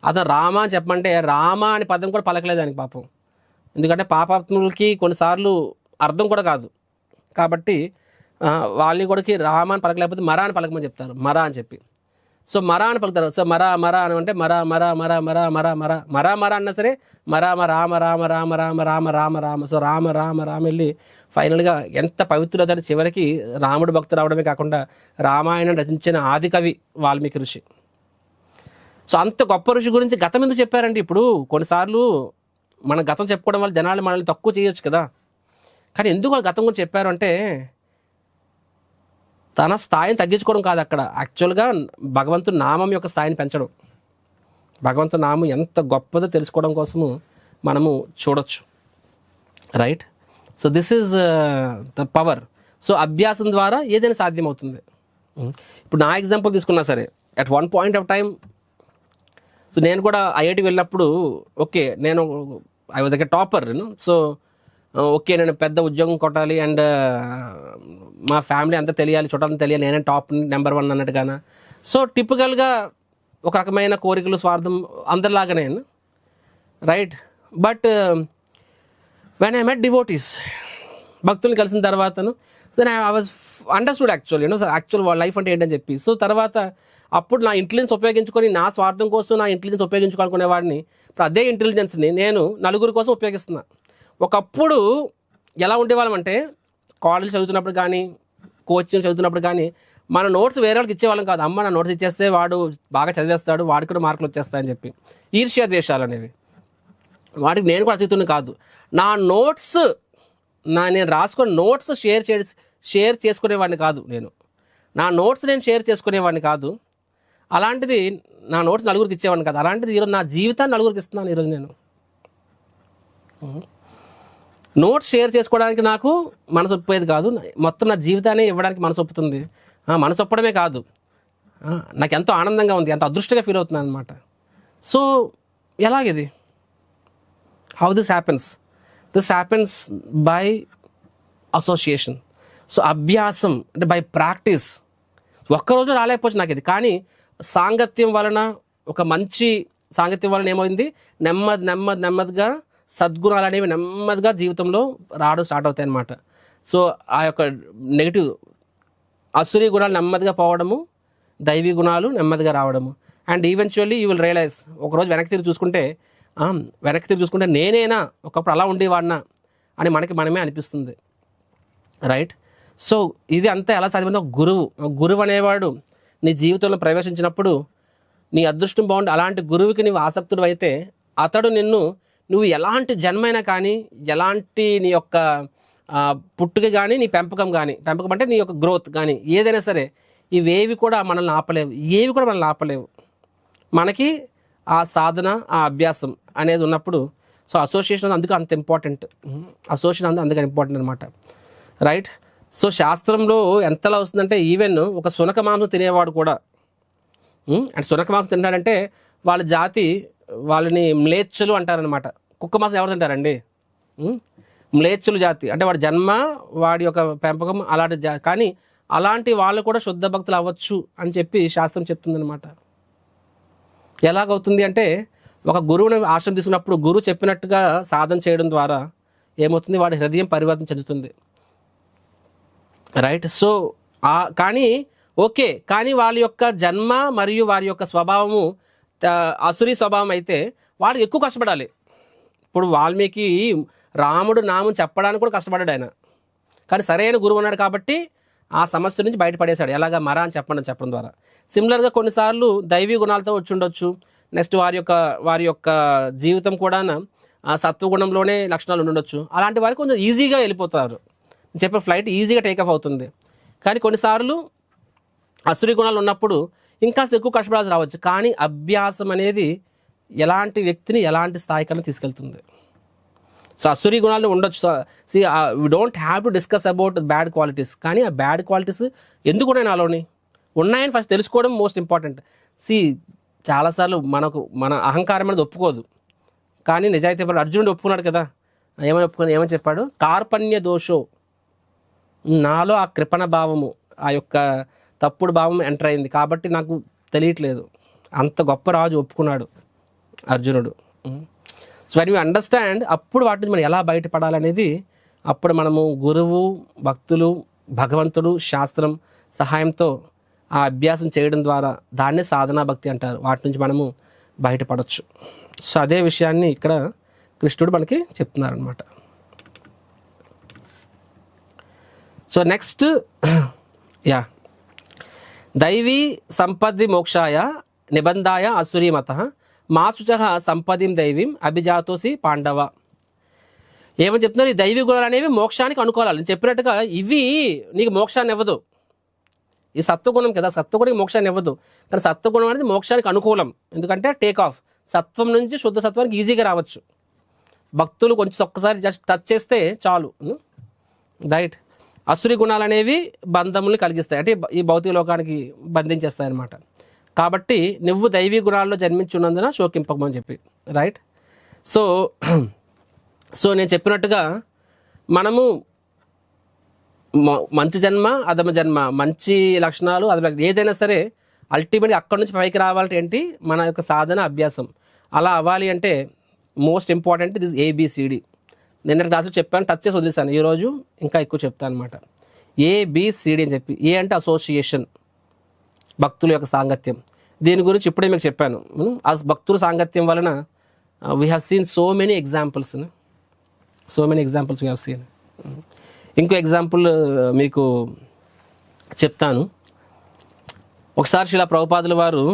అతను రామ అని చెప్పమంటే రామ అని పదం కూడా పలకలేదు దానికి పాపం. ఎందుకంటే పాపాత్ములకి కొన్నిసార్లు అర్థం కూడా కాదు. కాబట్టి వాళ్ళని కూడా రామ అని పలకలేకపోతే మరా అని పలకమని చెప్తారు, మరా అని చెప్పి. సో మరా అని పలుకుతారు. సో మరా అని అంటే మరా అన్నా సరే రామ రామ. సో రామ వెళ్ళి ఫైనల్గా ఎంత పవిత్రత, చివరికి రాముడు భక్తుడు రావడమే కాకుండా రామాయణం రచించిన ఆది కవి వాల్మీకి ఋషి. సో అంత గొప్ప ఋషి గురించి గతం ఎందుకు చెప్పారంటే, ఇప్పుడు కొన్నిసార్లు మన గతం చెప్పుకోవడం వల్ల జనాలు మనల్ని తక్కువ చేయొచ్చు కదా. కానీ ఎందుకు వాళ్ళు గతం గురించి చెప్పారు అంటే, తన స్థాయిని తగ్గించుకోవడం కాదు అక్కడ, యాక్చువల్గా భగవంతుని నామం యొక్క స్థాయిని పెంచడం. భగవంతుని నామం ఎంత గొప్పదో తెలుసుకోవడం కోసము మనము చూడొచ్చు. Right. So this is the power. So అభ్యాసం ద్వారా ఏదైనా సాధ్యమవుతుంది. ఇప్పుడు నా ఎగ్జాంపుల్ తీసుకున్నా సరే, at one point of time, so నేను కూడా ఐఐటి వెళ్ళినప్పుడు ఓకే, నేను I was like a topper. So okay, నేను పెద్ద ఉద్యోగం కొట్టాలి అండ్ మా ఫ్యామిలీ అంతా తెలియాలి, చుట్టాలని తెలియాలి, నేనే టాప్ నెంబర్ 1 అన్నట్టుగానా. సో టిపికల్గా ఒక రకమైన కోరికలు, స్వార్థం అందరిలాగానే. Right. But when I met devotees, భక్తుల్ని కలిసిన తర్వాతను, so I was understood actually actual life అంటే ఏంటని చెప్పి. సో తర్వాత అప్పుడు నా ఇంటెలిజెన్స్ ఉపయోగించుకొని, నా స్వార్థం కోసం నా ఇంటెలిజెన్స్ ఉపయోగించుకోవాలనుకునేవాడిని. ఇప్పుడు అదే ఇంటెలిజెన్స్ని నేను నలుగురి కోసం ఉపయోగిస్తున్నా. ఒకప్పుడు ఎలా ఉండేవాళ్ళం అంటే, కాలేజ్ చదువుతున్నప్పుడు కానీ, కోచింగ్ చదువుతున్నప్పుడు కానీ, మన నోట్స్ వేరే వాళ్ళకి ఇచ్చేవాళ్ళం కాదు. అమ్మ నా నోట్స్ ఇచ్చేస్తే వాడు బాగా చదివేస్తాడు, వాడికి కూడా మార్కులు వచ్చేస్తాయని చెప్పి ఈర్ష్య ద్వేషాలు అనేవి. వాడికి నేను కూడా అతిథుని కాదు. నా నోట్స్ నేను రాసుకున్న నోట్స్ షేర్ చేసుకునేవాడిని కాదు. నా నోట్స్ నేను షేర్ చేసుకునేవాడిని కాదు. అలాంటిది నా నోట్స్ నలుగురికి ఇచ్చేవాడిని కాదు. అలాంటిది ఈరోజు నా జీవితాన్ని నలుగురికి ఇస్తున్నాను. ఈరోజు నేను నోట్స్ షేర్ చేసుకోవడానికి నాకు మనసు ఒప్పేది కాదు, మొత్తం నా జీవితాన్ని ఇవ్వడానికి మనసు ఒప్పుతుంది. మనసు ఒప్పడమే కాదు, నాకు ఎంతో ఆనందంగా ఉంది, ఎంతో అదృష్టంగా ఫీల్ అవుతున్నాను అనమాట. సో ఎలాగిది, how this happens by association. So అభ్యాసం అంటే బై ప్రాక్టీస్. ఒక్కరోజు రాలేకపోవచ్చు నాకు ఇది, కానీ సాంగత్యం వలన, ఒక మంచి సాంగత్యం వలన ఏమైంది, నెమ్మదిగా సద్గుణాలు అనేవి నెమ్మదిగా జీవితంలో రావడం స్టార్ట్ అవుతాయి అన్నమాట. సో ఆ యొక్క నెగిటివ్ అసురీ గుణాలు నెమ్మదిగా పోవడము, దైవీ గుణాలు నెమ్మదిగా రావడము. And eventually you will realise, ఒకరోజు వెనక్కి తిరిగి చూసుకుంటే నేనేనా ఒకప్పుడు అలా ఉండేవాడినా అని మనమే అనిపిస్తుంది. రైట్. సో ఇది అంతా ఎలా సాధ్యమైంది, ఒక గురువు అనేవాడు నీ జీవితంలో ప్రవేశించినప్పుడు నీ అదృష్టం బాగుండి అలాంటి గురువుకి నువ్వు ఆసక్తుడు అయితే అతడు నువ్వు ఎలాంటి జన్మైనా కానీ, ఎలాంటి నీ యొక్క పుట్టుక కానీ, నీ పెంపకం అంటే నీ యొక్క గ్రోత్ కానీ ఏదైనా సరే ఇవేవి కూడా మనల్ని ఆపలేవు. మనకి ఆ సాధన, ఆ అభ్యాసం అనేది ఉన్నప్పుడు సో అసోసియేషన్ అందుకు అంత ఇంపార్టెంట్. అందుకని ఇంపార్టెంట్ అనమాట, రైట్? సో శాస్త్రంలో ఎంతలా వస్తుందంటే ఈవెన్ ఒక శునక మాంసం తినేవాడు కూడా, అంటే శునక మాంసం తింటాడంటే వాళ్ళ జాతి వాళ్ళని మ్లేచ్చులు అంటారనమాట. కుక్క మాంసం ఎవరు తింటారండి? మ్లేచ్చులు జాతి అంటే వాడి జన్మ, వాడి యొక్క పెంపకం అలాంటి కానీ అలాంటి వాళ్ళు కూడా శుద్ధ భక్తులు అవ్వచ్చు అని చెప్పి శాస్త్రం చెప్తుందనమాట. ఎలాగవుతుంది అంటే ఒక గురువుని ఆశ్రమం తీసుకున్నప్పుడు గురువు చెప్పినట్టుగా సాధన చేయడం ద్వారా ఏమవుతుంది, వాడి హృదయం పరివర్తన చెందుతుంది, రైట్? సో కానీ వాళ్ళ యొక్క జన్మ మరియు వారి యొక్క స్వభావము అసురీ స్వభావం అయితే వాడికి ఎక్కువ కష్టపడాలి. ఇప్పుడు వాల్మీకి రాముడు నామం చెప్పడానికి కూడా కష్టపడ్డాడు ఆయన, కానీ సరైన గురువు ఉన్నాడు కాబట్టి ఆ సమస్య నుంచి బయటపడేశాడు. ఎలాగా మరా అని చెప్పడం ద్వారా. సిమిలర్గా కొన్నిసార్లు దైవీ గుణాలతో వచ్చి ఉండొచ్చు. నెక్స్ట్ వారి యొక్క జీవితం కూడా సత్వగుణంలోనే లక్షణాలు ఉండొచ్చు. అలాంటి వారికి కొంచెం ఈజీగా వెళ్ళిపోతారు, చెప్పే ఫ్లైట్ ఈజీగా టేకఫ్ అవుతుంది. కానీ కొన్నిసార్లు అసురీ గుణాలు ఉన్నప్పుడు ఇంకా ఎక్కువ కష్టపడాల్సి రావచ్చు. కానీ అభ్యాసం అనేది ఎలాంటి వ్యక్తిని ఎలాంటి స్థాయికన్నా తీసుకెళ్తుంది. సో అసురీ గుణాలు ఉండొచ్చు. We don't have to discuss about bad qualities, కానీ ఆ బ్యాడ్ క్వాలిటీస్ ఎందుకు ఉన్నాయి నాలోని ఉన్నాయని ఫస్ట్ తెలుసుకోవడం మోస్ట్ ఇంపార్టెంట్. చాలాసార్లు మన అహంకారం అనేది ఒప్పుకోదు, కానీ నిజాయితీ అర్జునుడు ఒప్పుకున్నాడు కదా. ఏమని చెప్పాడు? కార్పణ్య దోషో, నాలో ఆ కృపణ భావము, ఆ యొక్క తప్పుడు భావం ఎంటర్ అయింది కాబట్టి నాకు తెలియట్లేదు. అంత గొప్ప రాజు ఒప్పుకున్నాడు అర్జునుడు. సో వెన్ యూ అండర్స్టాండ్, అప్పుడు వాటి నుంచి మనం ఎలా బయటపడాలనేది అప్పుడు మనము గురువు, భక్తులు, భగవంతుడు, శాస్త్రం సహాయంతో ఆ అభ్యాసం చేయడం ద్వారా దాన్నే సాధనా భక్తి అంటారు. వాటి నుంచి మనము బయటపడవచ్చు. సో అదే విషయాన్ని ఇక్కడ కృష్ణుడు మనకి చెప్తున్నారు అనమాట. సో నెక్స్ట్ దైవీ సంపద్వి మోక్షాయ నిబంధాయ అసురీమత మాసుచ సంపదిం దైవీం అభిజాతోసి పాండవ. ఏమని చెప్తున్నారు? ఈ దైవీ గుణాలు అనేవి మోక్షానికి అనుకోవాలి. నేను చెప్పినట్టుగా ఇవి నీకు మోక్షాన్ని ఇవ్వదు. ఈ సత్వగుణం కదా, సత్వగుణం మోక్షాన్ని ఇవ్వదు. కానీ సత్వగుణం అనేది మోక్షానికి అనుకూలం. ఎందుకంటే టేక్ ఆఫ్ సత్వం నుంచి శుద్ధ సత్వానికి ఈజీగా రావచ్చు. భక్తులు కొంచెం ఒక్కసారి జస్ట్ టచ్ చేస్తే చాలు, రైట్? అసురీ గుణాలు అనేవి బంధముల్ని కలిగిస్తాయి, అంటే ఈ భౌతిక లోకానికి బంధించేస్తాయి అన్నమాట. కాబట్టి నువ్వు దైవీ గుణాల్లో జన్మించున్నందున శోకింపకమని చెప్పి, రైట్? సో నేను చెప్పినట్టుగా మనము మంచి జన్మ, అధమ జన్మ, మంచి లక్షణాలు, ఏదైనా సరే అల్టిమేట్గా అక్కడి నుంచి పైకి రావాలంటే ఏంటి? మన యొక్క సాధన, అభ్యాసం. అలా అవ్వాలి అంటే మోస్ట్ ఇంపార్టెంట్ దిస్ ABCD. నిన్నటి క్లాసులో చెప్పాను, టచ్ చేసి వదిలేసాను. ఈరోజు ఇంకా ఎక్కువ చెప్తాను అనమాట. ABCD అని చెప్పి. ఏ అంటే అసోసియేషన్, భక్తుల యొక్క సాంగత్యం. దీని గురించి ఇప్పుడే మీకు చెప్పాను. ఆ భక్తుల సాంగత్యం వలన we have scene so many examples we have scene. ఇంకో ఎగ్జాంపుల్ మీకు చెప్తాను. ఒకసారి శ్రీల ప్రభుపాదుల వారు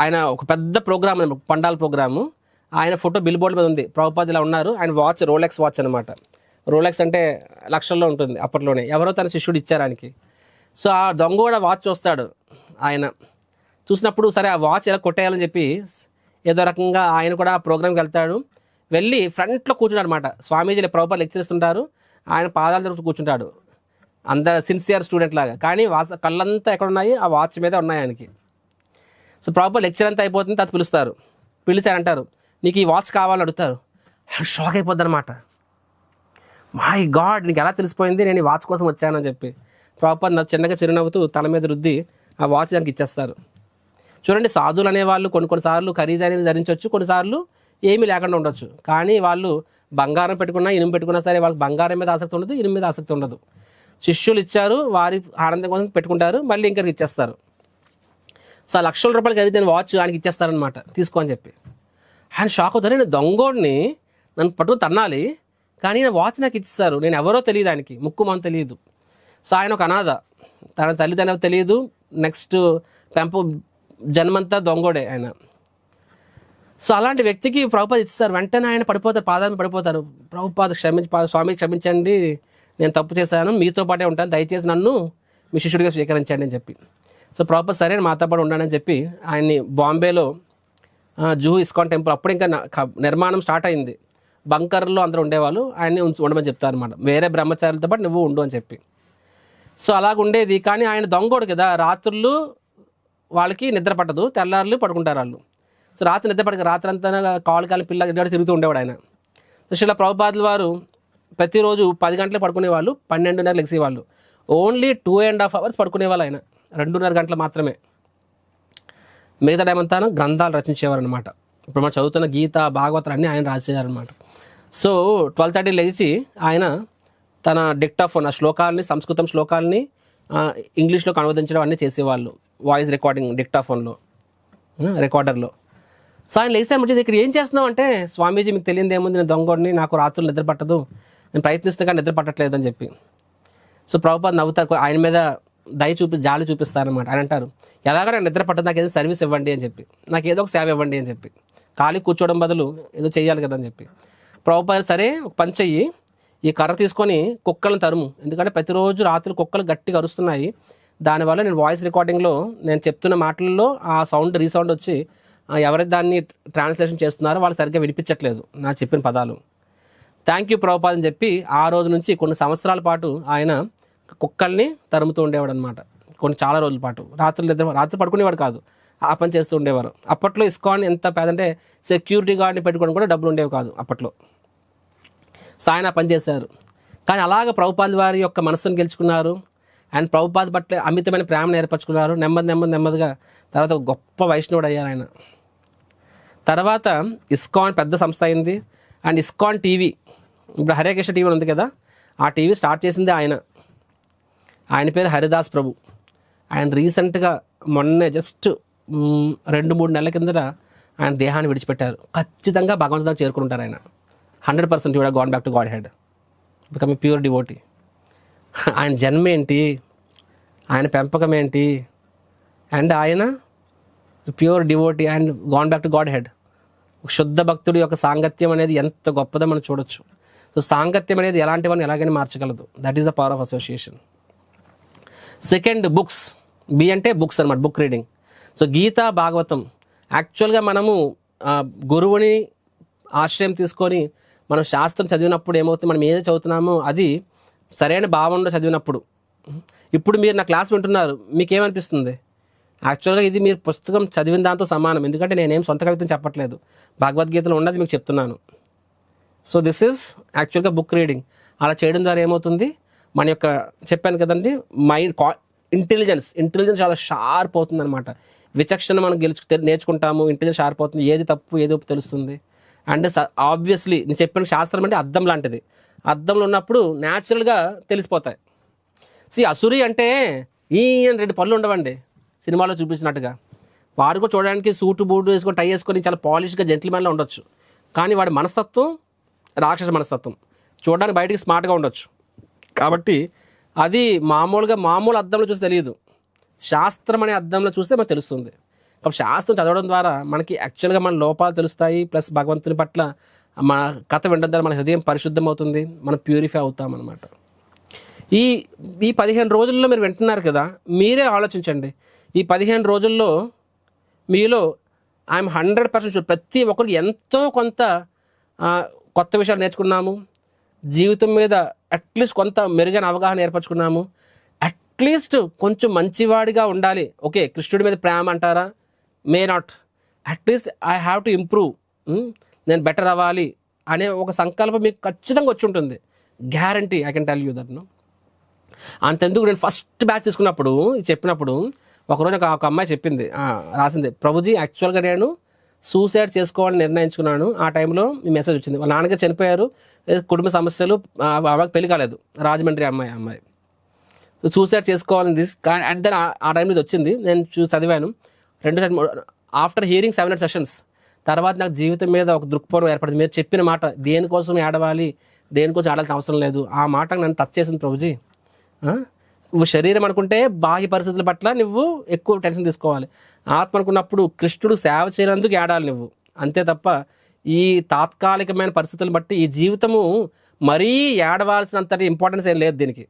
ఆయన ఒక పెద్ద ప్రోగ్రామ్, పండాల ప్రోగ్రాము, ఆయన ఫోటో బిల్ బోర్డు మీద ఉంది. ప్రభుపాదులు ఇలా ఉన్నారు. ఆయన వాచ్ రోలెక్స్ వాచ్ అనమాట. రోలెక్స్ అంటే లక్షల్లో ఉంటుంది అప్పట్లోనే. ఎవరో తన శిష్యుడు ఇచ్చారు ఆయనకి. సో ఆ దొంగ కూడా వాచ్ చూస్తాడు. ఆయన చూసినప్పుడు సరే ఆ వాచ్ ఎలా కొట్టేయాలని చెప్పి ఏదో రకంగా ఆయన కూడా ఆ ప్రోగ్రామ్కి వెళ్తాడు. వెళ్ళి ఫ్రంట్లో కూర్చున్నాడు అనమాట. స్వామీజీలు ప్రభుపాదులు లెక్చర్ ఇస్తుంటారు, ఆయన పాదాల దగ్గర కూర్చుంటాడు, అందరు సిన్సియర్ స్టూడెంట్ లాగా. కానీ కళ్ళంతా ఎక్కడ ఉన్నాయి? ఆ వాచ్ మీద ఉన్నాయి ఆయనకి. సో ప్రభుపాదులు లెక్చర్ అంతా అయిపోతుంది, తర్వాత పిలిచి అంటారు, నీకు ఈ వాచ్ కావాలని అడుగుతారు. షాక్ అయిపోద్ది అనమాట. మై గాడ్, నీకు ఎలా తెలిసిపోయింది నేను ఈ వాచ్ కోసం వచ్చానని చెప్పి. ప్రభుపాదులు చిన్నగా చిరునవ్వుతూ తల మీద రుద్ది ఆ వాచ్ దానికి ఇచ్చేస్తారు. చూడండి, సాధువులు అనేవాళ్ళు కొన్నిసార్లు ఖరీదైనవి ధరించవచ్చు, కొన్నిసార్లు ఏమీ లేకుండా ఉండొచ్చు. కానీ వాళ్ళు బంగారం పెట్టుకున్నా, ఇనుము పెట్టుకున్నా సరే వాళ్ళకి బంగారం మీద ఆసక్తి ఉండదు, ఇనుము మీద ఆసక్తి ఉండదు. శిష్యులు ఇచ్చారు, వారి ఆనందం కోసం పెట్టుకుంటారు, మళ్ళీ ఇంకరికి ఇచ్చేస్తారు. సో లక్షల రూపాయలు ఖరీదైన వాచ్ ఆయనకి ఇచ్చేస్తారనమాట, తీసుకో అని చెప్పి. ఆయన షాక్ అవుతారు. నేను దొంగోడిని, నన్ను పట్టుకుని తన్నాలి, కానీ నేను వాచ్ నాకు ఇచ్చేస్తారు. నేను ఎవరో తెలియదు, ఆయనకి ముక్కు మనం తెలియదు. సో ఆయన ఒక అనాథ, తన తల్లిదండ్రులకు తెలియదు, నెక్స్ట్ జన్మంతా దొంగోడే ఆయన. సో అలాంటి వ్యక్తికి ప్రభుపాద ఇస్తారు, వెంటనే ఆయన పడిపోతారు, పాదాన్ని పడిపోతారు. ప్రభుపాద స్వామి క్షమించండి, నేను తప్పు చేశాను, మీతో పాటే ఉంటాను, దయచేసి నన్ను మీ శిష్యుడిగా స్వీకరించండి అని చెప్పి. సో ప్రభుపాద సరే మాతో పాటు ఉండాలని చెప్పి ఆయన్ని బాంబేలో జూహు ఇస్కాన్ టెంపుల్, అప్పుడు ఇంకా నిర్మాణం స్టార్ట్ అయింది, బంకర్లో అందరూ ఉండేవాళ్ళు, ఆయన్ని ఉండమని చెప్తారు అనమాట, వేరే బ్రహ్మచారులతో పాటు నువ్వు ఉండు అని చెప్పి. సో అలాగ ఉండేది. కానీ ఆయన దొంగోడు కదా, రాత్రులు వాళ్ళకి నిద్ర పట్టదు, తెల్లారులు పడుకుంటారు వాళ్ళు. సో రాత్రి నిద్ర పడక రాత్రి అంతా కాలు పిల్ల తిరుగుతూ ఉండేవాడు ఆయన. సో ఇలా ప్రభుపాదుల వారు ప్రతిరోజు 10 గంటలు పడుకునేవాళ్ళు, 12:30 లెగిసేవాళ్ళు. ఓన్లీ 2.5 hours పడుకునేవాళ్ళు ఆయన, 2.5 గంటలు మాత్రమే. మిగతా టైం అంతా గ్రంథాలు రచించేవారు అనమాట. ఇప్పుడు మనం చదువుతున్న గీత, భాగవతాలు అన్నీ ఆయన రాసేవారనమాట. సో 12:30 లెగిసి ఆయన తన డిక్టాఫోన్, ఆ శ్లోకాలని, సంస్కృతం శ్లోకాలని ఇంగ్లీష్లోకి అనువదించడం అన్నీ చేసేవాళ్ళు, వాయిస్ రికార్డింగ్ డిక్టాఫోన్లో, రికార్డర్లో. సో ఆయన లేచారు, మంచిది ఇక్కడ ఏం చేస్తున్నావు అంటే, స్వామీజీ మీకు తెలియదు ఏముంది, నేను దొంగోడిని, నాకు రాత్రులు నిద్ర పట్టదు, నేను ప్రయత్నిస్తున్నా కానీ నిద్ర పట్టట్లేదు అని చెప్పి. సో ప్రభుపాద నవ్వుతారు, ఆయన మీద జాలి చూపిస్తారనమాట. ఆయన అంటారు, ఎలాగో నాకు నిద్ర పట్టదు, నాకు ఏదో సర్వీస్ ఇవ్వండి అని చెప్పి, నాకు ఏదో ఒక సేవ ఇవ్వండి అని చెప్పి, ఖాళీ కూర్చోవడం బదులు ఏదో చేయాలి కదా అని చెప్పి. ప్రభుపాద సరే ఒక పని చెయ్యి, ఈ కర్ర తీసుకొని కుక్కలను తరుము, ఎందుకంటే ప్రతిరోజు రాత్రి కుక్కలు గట్టిగా అరుస్తున్నాయి, దానివల్ల నేను వాయిస్ రికార్డింగ్లో నేను చెప్తున్న మాటల్లో ఆ సౌండ్ రీసౌండ్ వచ్చి ఎవరైతే దాన్ని ట్రాన్స్లేషన్ చేస్తున్నారో వాళ్ళు సరిగ్గా వినిపించట్లేదు నా చెప్పిన పదాలు. థ్యాంక్ యూ ప్రభుపాద అని చెప్పి ఆ రోజు నుంచి కొన్ని సంవత్సరాల పాటు ఆయన కుక్కల్ని తరుముతూ ఉండేవాడు అనమాట. చాలా రోజుల పాటు రాత్రి పడుకునేవాడు కాదు, ఆ పని చేస్తూ ఉండేవారు. అప్పట్లో ఇస్కాన్ ఎంత పేదంటే సెక్యూరిటీ గార్డ్ని పెట్టుకోవడం కూడా డబ్బులు ఉండేవి కాదు అప్పట్లో. సో ఆయన పని చేశారు. కానీ అలాగ ప్రభుపాద వారి యొక్క మనస్సును గెలుచుకున్నారు, అండ్ ప్రభుపాద పట్ల అమితమైన ప్రేమను ఏర్పరచుకున్నారు. నెమ్మదిగా తర్వాత గొప్ప వైష్ణవుడు అయ్యారు ఆయన. తర్వాత ఇస్కాన్ పెద్ద సంస్థ అయింది. అండ్ ఇస్కాన్ టీవీ, ఇప్పుడు హరే కృష్ణ టీవీ ఉంది కదా, ఆ టీవీ స్టార్ట్ చేసింది ఆయన పేరు హరిదాస్ ప్రభు. ఆయన రీసెంట్గా మొన్నే జస్ట్ 2-3 నెలల కిందట ఆయన దేహాన్ని విడిచిపెట్టారు. ఖచ్చితంగా భగవంతుడికి చేరుకుంటారు ఆయన, 100% కూడా gone back to God head, become a pure devotee. ఆయన జన్మ ఏంటి, ఆయన పెంపకం ఏంటి, అండ్ ఆయన pure devotee and gone back to God head. శుద్ధ భక్తుడి యొక్క సాంగత్యం అనేది ఎంత గొప్పదో మనం చూడొచ్చు. సో సాంగత్యం అనేది ఎలాంటి వాళ్ళని ఎలాగైనా మార్చగలదు. That is the power of association. Second, books. B అంటే బుక్స్ అనమాట, book reading. So Gita, Bhagavatam యాక్చువల్గా మనము గురువుని ఆశ్రయం తీసుకొని మనం శాస్త్రం చదివినప్పుడు ఏమవుతుంది, మనం ఏదో చదువుతున్నామో అది సరైన భావనలో చదివినప్పుడు. ఇప్పుడు మీరు నా క్లాస్ వింటున్నారు, మీకేమనిపిస్తుంది? యాక్చువల్గా ఇది మీరు పుస్తకం చదివిన దాంతో సమానం, ఎందుకంటే నేనేం సొంత కవిత్వం చెప్పట్లేదు, భగవద్గీతలో ఉన్నది మీకు చెప్తున్నాను. సో దిస్ ఈజ్ యాక్చువల్గా బుక్ రీడింగ్. అలా చేయడం ద్వారా ఏమవుతుంది, మన యొక్క చెప్పాను కదండి, మైండ్ ఇంటెలిజెన్స్ చాలా షార్ప్ అవుతుంది అనమాట. విచక్షణ మనం నేర్చుకుంటాము, ఇంటెలిజెన్స్ షార్ప్ అవుతుంది, ఏది తప్పు ఏది ఒప్పు తెలుస్తుంది. అండ్ ఆబ్వియస్లీ నేను చెప్పిన శాస్త్రం అంటే అద్దం లాంటిది, అద్దంలో ఉన్నప్పుడు న్యాచురల్గా తెలిసిపోతాయి. అసురి అంటే 2 పళ్ళు ఉండవండి సినిమాలో చూపించినట్టుగా. వాడు కూడా చూడడానికి సూటు బూటు వేసుకొని టై వేసుకొని చాలా పాలిష్గా జెంటిల్మెన్లో ఉండొచ్చు, కానీ వాడి మనస్తత్వం రాక్షస మనస్తత్వం, చూడడానికి బయటికి స్మార్ట్గా ఉండొచ్చు. కాబట్టి అది మామూలు అద్దంలో చూస్తే తెలియదు, శాస్త్రం అనే అద్దంలో చూస్తే మనకు తెలుస్తుంది. కాబట్టి శాస్త్రం చదవడం ద్వారా మనకి యాక్చువల్గా మన లోపాలు తెలుస్తాయి, ప్లస్ భగవంతుని పట్ల మన కథ వినడం ద్వారా మన హృదయం పరిశుద్ధం అవుతుంది, మనం ప్యూరిఫై అవుతాం అనమాట. ఈ 15 రోజుల్లో మీరు వింటున్నారు కదా, మీరే ఆలోచించండి. ఈ 15 రోజుల్లో మీలో ఐఎమ్ 100% ప్రతి ఒక్కరికి ఎంతో కొంత కొత్త విషయాలు నేర్చుకున్నాము, జీవితం మీద అట్లీస్ట్ కొంత మెరుగైన అవగాహన ఏర్పరచుకున్నాము, అట్లీస్ట్ కొంచెం మంచివాడిగా ఉండాలి. ఓకే, కృష్ణుడి మీద ప్రేమ అంటారా, may not, at least I have to improve, నేను బెటర్ అవ్వాలి అనే ఒక సంకల్పం మీకు ఖచ్చితంగా వచ్చి ఉంటుంది. Guarantee, I can tell you that. అంతెందుకు, నేను ఫస్ట్ బ్యాచ్ తీసుకున్నప్పుడు చెప్పినప్పుడు ఒకరోజు ఒక అమ్మాయి చెప్పింది, రాసింది, ప్రభుజీ యాక్చువల్గా నేను సూసైడ్ చేసుకోవాలని నిర్ణయించుకున్నాను. ఆ టైంలో మీ మెసేజ్ వచ్చింది, వాళ్ళ నాన్నగారు చనిపోయారు, కుటుంబ సమస్యలు, వాళ్ళకి పెళ్లి కాలేదు, రాజమండ్రి అమ్మాయి సూసైడ్ చేసుకోవాలని. కానీ అండ్ దెన్ ఆ టైంలో ఇది వచ్చింది, నేను చదివాను 2 ఆఫ్టర్ హియరింగ్ 7 సెషన్స్ తర్వాత నాకు జీవితం మీద ఒక దృక్పథం ఏర్పడింది. మీరు చెప్పిన మాట, దేనికోసం ఏడవాలి, దేనికోసం ఆడాల్సిన అవసరం లేదు, ఆ మాట నన్ను టచ్ చేసింది ప్రభుజీ. నువ్వు శరీరం అనుకుంటే బాహ్య పరిస్థితుల పట్ల నువ్వు ఎక్కువ టెన్షన్ తీసుకోవాలి. ఆత్మ అనుకున్నప్పుడు కృష్ణుడు సేవ చేయనందుకు ఏడాలి నువ్వు, అంతే తప్ప ఈ తాత్కాలికమైన పరిస్థితులను బట్టి ఈ జీవితము మరీ ఏడవాల్సినంతటి ఇంపార్టెన్స్ ఏం లేదు దీనికి.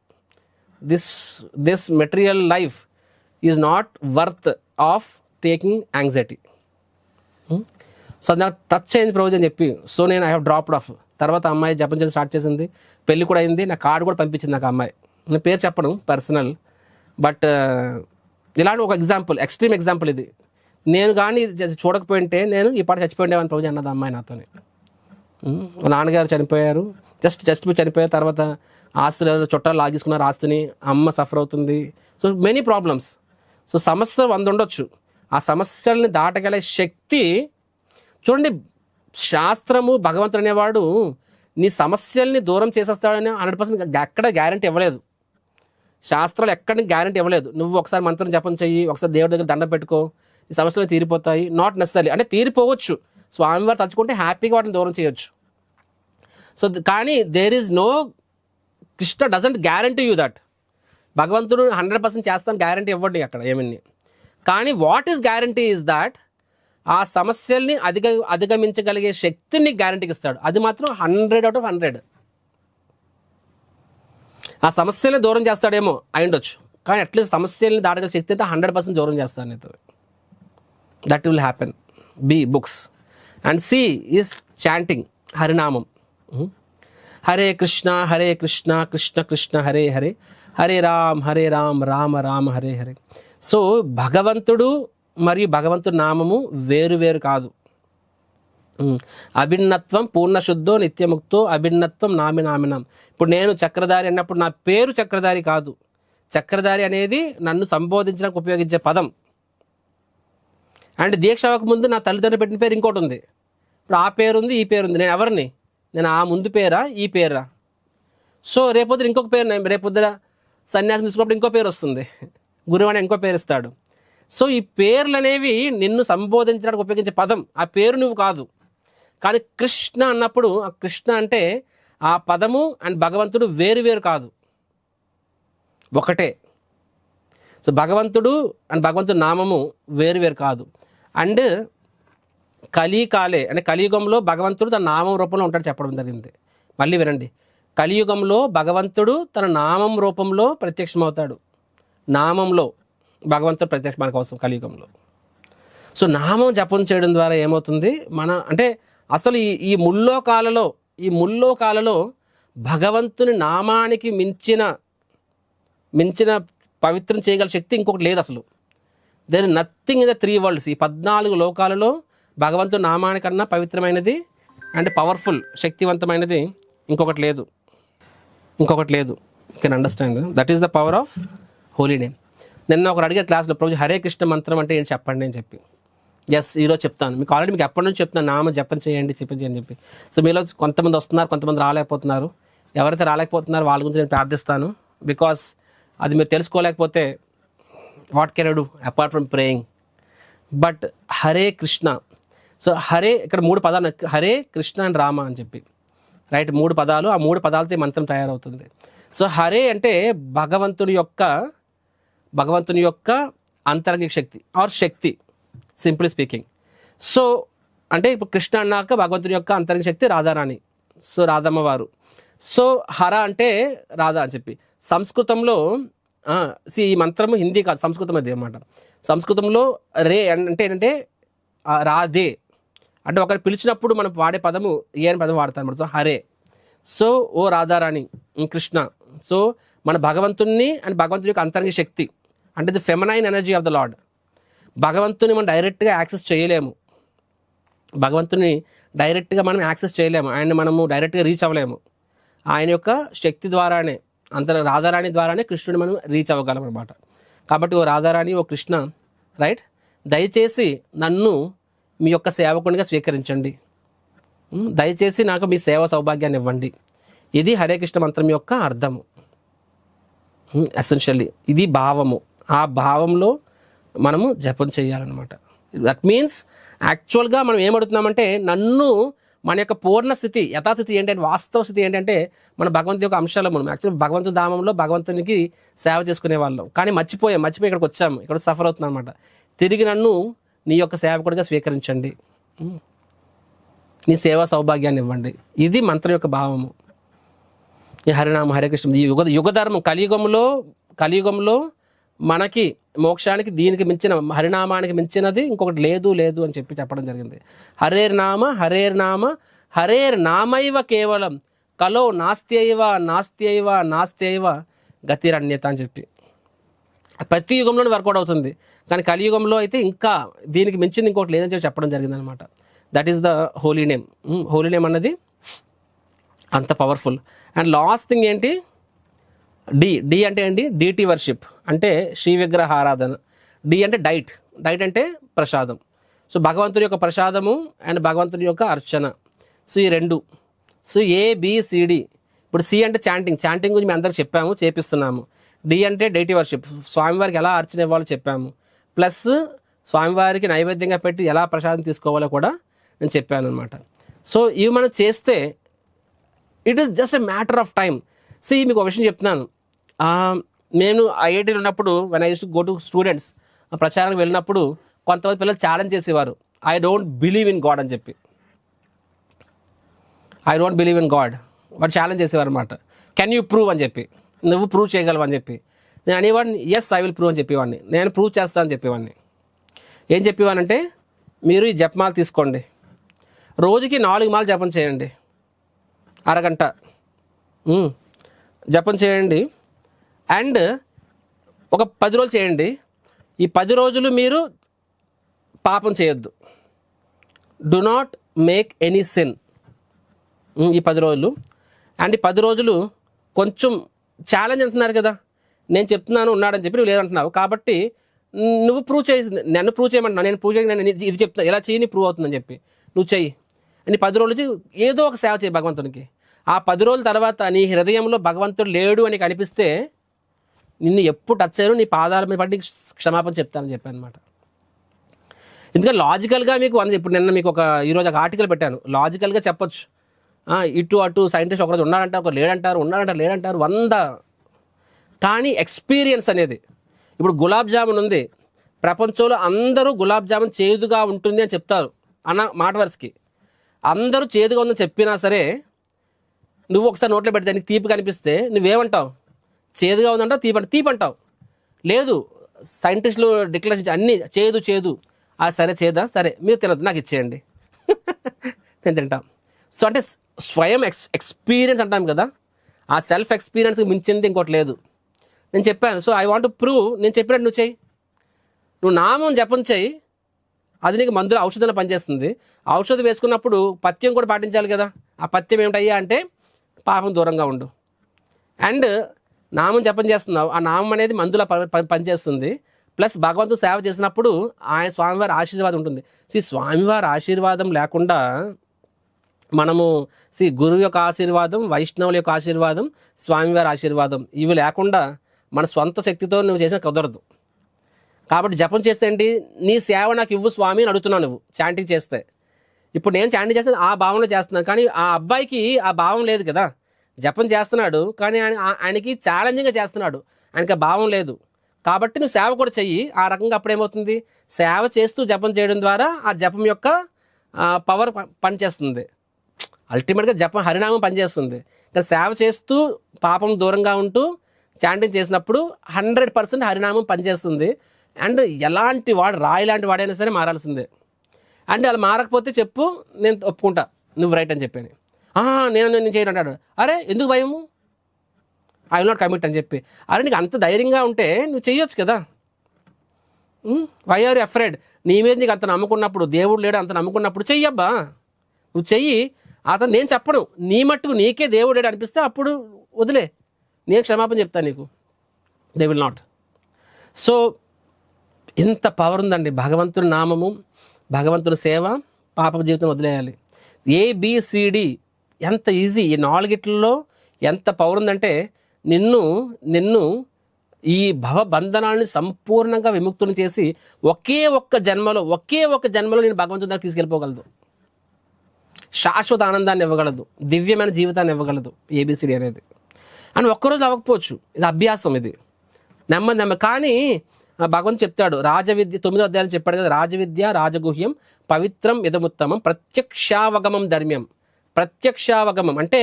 This material life is not worth of taking anxiety. So నాకు టచ్ అయింది ప్రభుజీ అని చెప్పి, సో నేను ఐ హ్యావ్ డ్రాప్డ్ ఆఫ్. తర్వాత అమ్మాయి జపం చేయడం స్టార్ట్ చేసింది, పెళ్ళి కూడా అయింది, నా కార్డు కూడా పంపించింది నాకు అమ్మాయి. నేను పేరు చెప్పను పర్సనల్, బట్ ఇలాంటి ఒక ఎగ్జాంపుల్, ఎక్స్ట్రీమ్ ఎగ్జాంపుల్ ఇది. నేను కానీ చూడకపోయింటే నేను ఈ పాట చచ్చిపోయిండేవాని ప్రభుజీ అన్నది అమ్మాయి నాతోనే. మా నాన్నగారు చనిపోయారు, జస్ట్ చనిపోయారు. తర్వాత ఆస్తులు చుట్టాలు లాగేసుకున్నారు ఆస్తిని, అమ్మ సఫర్ అవుతుంది. So many problems. సో సమస్య 100 ఉండొచ్చు, ఆ సమస్యల్ని దాటగల శక్తి చూడండి. శాస్త్రము భగవంతుడు అనేవాడు నీ సమస్యల్ని దూరం చేసేస్తాడని 100% ఎక్కడ గ్యారంటీ ఇవ్వలేదు. శాస్త్రాలు ఎక్కడికి గ్యారంటీ ఇవ్వలేదు. నువ్వు ఒకసారి మంత్రం జపం చెయ్యి, ఒకసారి దేవుడి దగ్గర దండం పెట్టుకో, ఈ సమస్యలు తీరిపోతాయి. నాట్ నెసరీ, అంటే తీరిపోవచ్చు, స్వామివారు తలుచుకుంటే హ్యాపీగా వాటిని దూరం చేయొచ్చు. సో కానీ there is no, Krishna doesn't guarantee you that. భగవంతుడు 100% చేస్తాను గ్యారంటీ ఇవ్వండి అక్కడ ఏమని. కానీ what is guarantee is that ఆ సమస్యల్ని అధిగమించగలిగే శక్తిని గ్యారంటీకి ఇస్తాడు. అది మాత్రం 100 out of 100. ఆ సమస్యల్ని దూరం చేస్తాడేమో అయి ఉండొచ్చు, కానీ అట్లీస్ట్ సమస్యల్ని దాటగల శక్తి అయితే 100% దూరం చేస్తాడు నీతో. That will happen. B books and C is chanting హరినామం. హరే కృష్ణ కృష్ణ కృష్ణ హరే హరే, హరే రామ్ రామ రామ హరే హరే. సో భగవంతుడు మరియు భగవంతుడి నామము వేరు వేరు కాదు. అభిన్నత్వం పూర్ణశుద్ధో నిత్యముక్తో అభిన్నత్వం నామినామినం. ఇప్పుడు నేను చక్రధారి అన్నప్పుడు నా పేరు చక్రధారి కాదు. చక్రధారి అనేది నన్ను సంబోధించడానికి ఉపయోగించే పదం. అండ్ దీక్ష అవ్వక ముందు నా తల్లిదండ్రులు పెట్టిన పేరు ఇంకోటి ఉంది. ఇప్పుడు ఆ పేరుంది, ఈ పేరుంది. నేను ఎవరిని? నేను ఆ ముందు పేరా, ఈ పేరా? సో రేపొద్దున ఇంకొక పేరు, రేపొద్దున సన్యాసం తీసుకున్నప్పుడు ఇంకో పేరు వస్తుంది, గురువు అని ఇంకో పేరు ఇస్తాడు. సో ఈ పేర్లు అనేవి నిన్ను సంబోధించడానికి ఉపయోగించే పదం, ఆ పేరు నువ్వు కాదు. కానీ కృష్ణ అన్నప్పుడు ఆ కృష్ణ అంటే ఆ పదము అండ్ భగవంతుడు వేరు వేరు కాదు, ఒకటే. సో భగవంతుడు అండ్ భగవంతుడి నామము వేరు వేరు కాదు. అండ్ కలికాలే అంటే కలియుగంలో భగవంతుడు తన నామం రూపంలో ఉంటాడు చెప్పడం జరిగింది. మళ్ళీ వినండి, కలియుగంలో భగవంతుడు తన నామం రూపంలో ప్రత్యక్షమవుతాడు. నామంలో భగవంతుడు ప్రత్యక్ష మన కోసం కలియుగంలో. సో నామం జపం చేయడం ద్వారా ఏమవుతుంది, మన అంటే అసలు ఈ ముల్లోకాలలో భగవంతుని నామానికి మించిన పవిత్రం చేయగల శక్తి ఇంకొకటి లేదు అసలు. There is nothing in the 3 worlds. ఈ 14 లోకాలలో భగవంతుని నామానికన్నా పవిత్రమైనది అండ్ పవర్ఫుల్, శక్తివంతమైనది ఇంకొకటి లేదు. You can understand that is the power of holy name. నిన్న ఒకరు అడిగే క్లాస్లో, ప్రభు హరే కృష్ణ మంత్రం అంటే ఏంటి చెప్పండి అని చెప్పి. ఈరోజు చెప్తాను మీకు. ఆల్రెడీ మీకు ఎప్పటి నుంచి చెప్తాను, నామ జపం చేయండి అని చెప్పి. సో మీలో కొంతమంది వస్తున్నారు, కొంతమంది రాలేకపోతున్నారు. ఎవరైతే రాలేకపోతున్నారో వాళ్ళ గురించి నేను ప్రార్థిస్తాను. బికాస్ అది మీరు తెలుసుకోలేకపోతే what can I do apart from praying. But Hare Krishna, so Hare ఇక్కడ 3 పదాలు, హరే కృష్ణ అండ్ రామ అని చెప్పి, రైట్? 3 పదాలు, ఆ 3 పదాలతో ఈ మంత్రం తయారవుతుంది. సో హరే అంటే భగవంతుని యొక్క అంతరంగిక శక్తి ఆర్ శక్తి, సింప్లీ స్పీకింగ్. సో అంటే ఇప్పుడు కృష్ణ అన్నాక భగవంతుని యొక్క అంతరంగిక శక్తి రాధారాణి, సో రాధమ్మ వారు. సో హర అంటే రాధా అని చెప్పి. సంస్కృతంలో ఈ మంత్రము హిందీ కాదు, సంస్కృతం అది అన్నమాట. సంస్కృతంలో రే అంటే ఏంటంటే రాధే అంటే ఒకరు పిలిచినప్పుడు మనం వాడే పదము ఏ అని పదం వాడతాం అన్నమాట. సో హరే, సో ఓ రాధారాణి కృష్ణ. సో మన భగవంతుని అండ్ భగవంతుని యొక్క అంతరంగిక శక్తి అంటే the feminine energy of the lord. భగవంతుని మనం డైరెక్ట్గా యాక్సెస్ చేయలేము, ఆయన మనము డైరెక్ట్గా రీచ్ అవ్వలేము. ఆయన యొక్క శక్తి ద్వారానే, రాధారాణి ద్వారానే కృష్ణుని మనం రీచ్ అవ్వగలం అనమాట. కాబట్టి ఓ రాధారాణి, ఓ కృష్ణ, రైట్, దయచేసి నన్ను మీ యొక్క సేవకునిగా స్వీకరించండి, దయచేసి నాకు మీ సేవ సౌభాగ్యాన్ని ఇవ్వండి. ఇది హరే కృష్ణ మంత్రం యొక్క అర్థము. ఎసెన్షియల్లీ ఇది భావము. ఆ భావంలో మనము జపం చేయాలన్నమాట. దట్ మీన్స్ యాక్చువల్గా మనం ఏమడుగుతున్నామంటే, నన్ను మన యొక్క పూర్ణ స్థితి, యథాస్థితి ఏంటంటే, వాస్తవ స్థితి ఏంటంటే మన భగవంతుడి యొక్క అంశాలు. మనం యాక్చువల్లీ భగవంతుడి ధామంలో భగవంతునికి సేవ చేసుకునే వాళ్ళం, కానీ మర్చిపోయి ఇక్కడికి వచ్చాము, ఇక్కడ సఫర్ అవుతున్నాం అనమాట. తిరిగి నన్ను నీ యొక్క సేవకుడిగా స్వీకరించండి, నీ సేవా సౌభాగ్యాన్ని ఇవ్వండి. ఇది మంత్రం యొక్క భావము. ఈ హరినామ హరే కృష్ణ, ఈ యుగధర్మం. కలియుగంలో మనకి మోక్షానికి దీనికి మించిన, హరినామానికి మించినది ఇంకొకటి లేదు అని చెప్పడం జరిగింది. హరేర్నామ హరేర్నామైవ కేవలం కలో నాస్త్యైవ గతిరన్యత అని చెప్పి ప్రతి యుగంలోనే వర్కౌట్ అవుతుంది. కానీ కలియుగంలో అయితే ఇంకా దీనికి మించింది ఇంకోటి లేదని చెప్పడం జరిగింది అనమాట. That is the holy name. Holy name అన్నది అంత పవర్ఫుల్. అండ్ లాస్ట్ థింగ్ ఏంటి, డి అంటే ఏంటి, డీటీ వర్షిప్ అంటే శ్రీ విగ్రహ ఆరాధన. డి అంటే డైట్ అంటే ప్రసాదం. సో భగవంతుడి యొక్క ప్రసాదము అండ్ భగవంతుడి యొక్క అర్చన. సో ఈ రెండు. So ABCD. ఇప్పుడు సి అంటే చాంటింగ్ గురించి మేము అందరికి చెప్పాము, చేపిస్తున్నాము. డి అంటే డైటీ వర్షిప్, స్వామివారికి ఎలా అర్చన ఇవ్వాలో చెప్పాము. ప్లస్ స్వామివారికి నైవేద్యంగా పెట్టి ఎలా ప్రసాదం తీసుకోవాలో కూడా నేను చెప్పాను అనమాట. సో ఇవి మనం చేస్తే it is just a matter of time. మీకు ఒక విషయం చెప్తున్నాను. నేను IITలో ఉన్నప్పుడు when I use to go to students, ప్రచారానికి వెళ్ళినప్పుడు కొంతమంది పిల్లలు ఛాలెంజ్ చేసేవారు, I don't believe in God అని చెప్పి. వాడు ఛాలెంజ్ చేసేవారు అనమాట. కెన్ యూ ప్రూవ్ అని చెప్పి, నువ్వు ప్రూవ్ చేయగలవు అని చెప్పి. నేను అనేవాడిని ఎస్ ఐ విల్ ప్రూవ్ అని చెప్పేవాడిని, నేను ప్రూవ్ చేస్తాను అని చెప్పేవాడిని. ఏం చెప్పేవానంటే, మీరు ఈ జపమాల తీసుకోండి, రోజుకి 4 మాలు జపం చేయండి, అరగంట జపం చేయండి, అండ్ ఒక 10 రోజులు చేయండి. ఈ 10 రోజులు మీరు పాపం చేయొద్దు, do not make any sin. ఈ 10 రోజులు. అండ్ ఈ 10 రోజులు కొంచెం ఛాలెంజ్ అంటున్నారు కదా, నేను చెప్తున్నాను ఉన్నాడని చెప్పి నువ్వు లేదంటున్నావు, కాబట్టి నువ్వు ప్రూవ్ చేసి, నన్ను ప్రూవ్ చేయమంటున్నావు, నేను ప్రూవ్ చేయ, నేను ఇది చెప్తున్నా, ఎలా చేయి, నీ ప్రూవ్ అవుతుందని చెప్పి నువ్వు చెయ్యి అని 10 రోజులు ఏదో ఒక సేవ చేయి భగవంతునికి. ఆ 10 రోజుల తర్వాత నీ హృదయంలో భగవంతుడు లేడు అని కనిపిస్తే నిన్ను ఎప్పుడు టచ్ చేయను, నీ పాదాల మీద పడి క్షమాపణ చెప్తానని చెప్పాను అనమాట. ఎందుకంటే లాజికల్గా మీకు ఇప్పుడు నిన్న మీకు ఈరోజు ఒక ఆర్టికల్ పెట్టాను, లాజికల్గా చెప్పొచ్చు, ఇటు అటు సైంటిస్ట్ ఒకరోజు ఉన్నాడంటారు, ఒకరు లేడంటారు, 100. కానీ ఎక్స్పీరియన్స్ అనేది, ఇప్పుడు గులాబ్ జామున్ ఉంది, ప్రపంచంలో అందరూ గులాబ్ జామున్ చేదుగా ఉంటుంది అని చెప్తారు అన్న మాట వరుసకి. అందరూ చేదుగా ఉందని చెప్పినా సరే నువ్వు ఒకసారి నోట్లో పెడితే నీకు తీపి కనిపిస్తే నువ్వేమంటావు, చేదుగా ఉందంటావు, తీపి అంటావు. లేదు, సైంటిస్టులు డిక్లరేషన్ అన్నీ చేదు, సరే చేదా, సరే మీరు తినద్దు, నాకు ఇచ్చేయండి నేను తింటాం. సో అంటే స్వయం ఎక్స్పీరియన్స్ అంటాం కదా, ఆ సెల్ఫ్ ఎక్స్పీరియన్స్కి మించింది ఇంకోటి లేదు. నేను చెప్పాను. So I want to prove, నేను చెప్పినట్టు నువ్వు చెయ్యి, నువ్వు నామం జపం చెయ్యి, అది నీకు మందులు ఔషధంలో పనిచేస్తుంది. ఔషధం వేసుకున్నప్పుడు పథ్యం కూడా పాటించాలి కదా. ఆ పథ్యం ఏమిటయ్యా అంటే పాపం దూరంగా ఉండు. అండ్ నామం జపం చేస్తున్నావు, ఆ నామం అనేది మందులా పనిచేస్తుంది. ప్లస్ భగవంతుడు సేవ చేసినప్పుడు ఆయన స్వామివారి ఆశీర్వాదం ఉంటుంది. స్వామివారి ఆశీర్వాదం లేకుండా మనము గురువు యొక్క ఆశీర్వాదం, వైష్ణవుల యొక్క ఆశీర్వాదం, స్వామివారి ఆశీర్వాదం, ఇవి లేకుండా మన సొంత శక్తితో నువ్వు చేసిన కుదరదు. కాబట్టి జపం చేస్తే ఏంటి, నీ సేవ నాకు ఇవ్వు స్వామి అని అడుగుతున్నావు నువ్వు చాంటింగ్ చేస్తే. ఇప్పుడు నేను చాంటింగ్ చేస్తే ఆ భావంలో చేస్తున్నాను, కానీ ఆ అబ్బాయికి ఆ భావం లేదు కదా. జపం చేస్తున్నాడు కానీ ఆయనకి ఛాలెంజింగ్గా చేస్తున్నాడు, ఆయనకి ఆ భావం లేదు. కాబట్టి నువ్వు సేవ కూడా చెయ్యి. ఆ రకంగా అప్పుడేమవుతుంది, సేవ చేస్తూ జపం చేయడం ద్వారా ఆ జపం యొక్క పవర్ పనిచేస్తుంది. అల్టిమేట్గా జపం హరినామం పనిచేస్తుంది. కానీ సేవ చేస్తూ పాపం దూరంగా ఉంటూ చాంటింగ్ చేసినప్పుడు 100% హరినామం పనిచేస్తుంది. అండ్ ఎలాంటి వాడు, రాయి లాంటి వాడైనా సరే మారాల్సిందే. అంటే అలా మారకపోతే చెప్పు, నేను ఒప్పుకుంటా నువ్వు రైట్ అని చెప్పాను. నేను చేయను అంటాడు. అరే ఎందుకు భయము, ఐ విల్ నాట్ కమిట్ అని చెప్పి. అరే నీకు అంత ధైర్యంగా ఉంటే నువ్వు చెయ్యొచ్చు కదా. వై ఆర్ యు అఫ్రైడ్, నీ మీద నీకు అంత నమ్ముకున్నప్పుడు, దేవుడు లేడు అంత నమ్ముకున్నప్పుడు చెయ్యబ్బా, నువ్వు చెయ్యి. అతను నేను చెప్పను, నీ మట్టుకు నీకే దేవుడు లేడు అనిపిస్తే అప్పుడు వదిలే, నేను క్షమాపణ చెప్తాను నీకు. They will not. సో ఇంత పవర్ ఉందండి భగవంతుని నామము, భగవంతుని సేవ, పాప జీవితం వదిలేయాలి. ABCD ఎంత ఈజీ. ఈ 4 ఎంత పవర్ ఉందంటే నిన్ను ఈ భవబంధనాన్ని సంపూర్ణంగా విముక్తుని చేసి ఒకే ఒక్క జన్మలో నేను భగవంతుని దగ్గర తీసుకెళ్ళిపోగలదు. శాశ్వత ఆనందాన్ని ఇవ్వగలదు, దివ్యమైన జీవితాన్ని ఇవ్వగలదు ఏబిసిడి అనేది. అని ఒక్కరోజు అవ్వకపోవచ్చు, ఇది అభ్యాసం, ఇది నెమ్మది. కానీ భగవంతుడు చెప్తాడు, రాజవిద్య 9వ అధ్యాయం చెప్పాడు కదా, రాజవిద్య రాజగుహ్యం పవిత్రం ఇదముత్తమం ప్రత్యక్షావగమం ధర్మ్యం. ప్రత్యక్షావగమం అంటే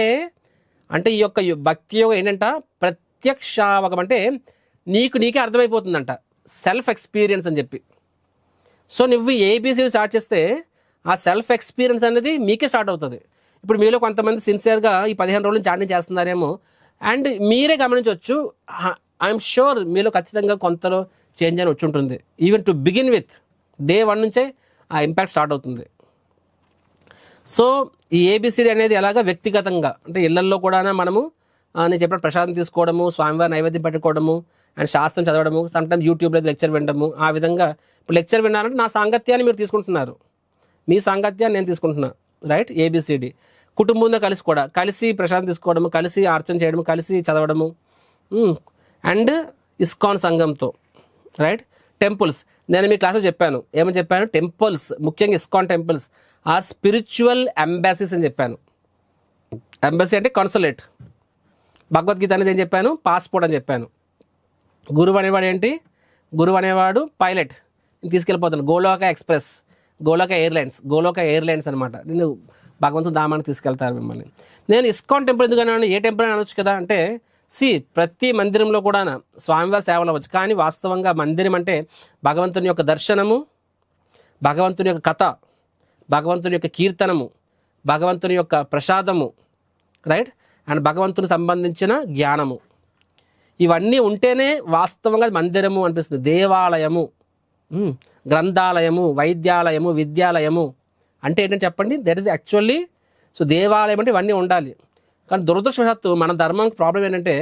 ఈ యొక్క భక్తి యోగం ఏంటంట, ప్రత్యక్షావగం అంటే నీకే అర్థమైపోతుందంట, సెల్ఫ్ ఎక్స్పీరియన్స్ అని చెప్పి. సో నువ్వు ఏబిసిడి స్టార్ట్ చేస్తే ఆ సెల్ఫ్ ఎక్స్పీరియన్స్ అనేది మీకే స్టార్ట్ అవుతుంది. ఇప్పుడు మీలో కొంతమంది సిన్సియర్గా ఈ 15 రోజులు చాటింగ్ చేస్తున్నారేమో, అండ్ మీరే గమనించవచ్చు, ఐఎమ్ షూర్ మీలో ఖచ్చితంగా కొంతలో చేంజ్ అని వచ్చి ఉంటుంది. Even to begin with day 1 నుంచే ఆ ఇంపాక్ట్ స్టార్ట్ అవుతుంది. సో ఈ ఏబిసిడి అనేది ఎలాగా వ్యక్తిగతంగా అంటే ఇళ్లల్లో కూడా మనము నేను చెప్పిన ప్రసాదం తీసుకోవడము, స్వామివారి నైవేద్యం పెట్టుకోవడము, అండ్ శాస్త్రం చదవడము, సమ్టైమ్స్ యూట్యూబ్లో లెక్చర్ వినడము, ఆ విధంగా ఇప్పుడు లెక్చర్ విన్నారంటే నా సాంగత్యాన్ని మీరు తీసుకుంటున్నారు, మీ సాంగత్యాన్ని నేను తీసుకుంటున్నా, రైట్. ఏబిసిడి కుటుంబంతో కలిసి ప్రశాంతం తీసుకోవడము, కలిసి అర్చన చేయడము, కలిసి చదవడము, అండ్ ఇస్కాన్ సంఘంతో, రైట్. టెంపుల్స్ నేను మీ క్లాస్లో చెప్పాను, ఏమని చెప్పాను, టెంపుల్స్ ముఖ్యంగా ఇస్కాన్ టెంపుల్స్ ఆర్ స్పిరిచువల్ ఎంబాసీస్ అని చెప్పాను. ఎంబసీ అంటే కాన్సులేట్. భగవద్గీత అనేది ఏం చెప్పాను, పాస్పోర్ట్ అని చెప్పాను. గురువు అనేవాడు ఏంటి, గురువు అనేవాడు pilot, తీసుకెళ్ళిపోతాను. Goloka express, Goloka airlines అనమాట. నేను భగవంతుని ధామానికి తీసుకెళ్తారు మిమ్మల్ని. నేను ఇస్కాన్ టెంపుల్ ఎందుకన్నాను, ఏ టెంపుల్ అని అనొచ్చు కదా అంటే, ప్రతి మందిరంలో కూడా స్వామివారి సేవలు అవ్వచ్చు, కానీ వాస్తవంగా మందిరం అంటే భగవంతుని యొక్క దర్శనము, భగవంతుని యొక్క కథ, భగవంతుని యొక్క కీర్తనము, భగవంతుని యొక్క ప్రసాదము, రైట్, అండ్ భగవంతునికి సంబంధించిన జ్ఞానము, ఇవన్నీ ఉంటేనే వాస్తవంగా మందిరము అనిపిస్తుంది. దేవాలయము, గ్రంథాలయము, వైద్యాలయము, విద్యాలయము అంటే ఏంటంటే చెప్పండి, దట్ ఈస్ యాక్చువల్లీ. సో దేవాలయం అంటే ఇవన్నీ ఉండాలి. కానీ దురదృష్టవశాత్తు మన ధర్మం ప్రాబ్లం ఏంటంటే,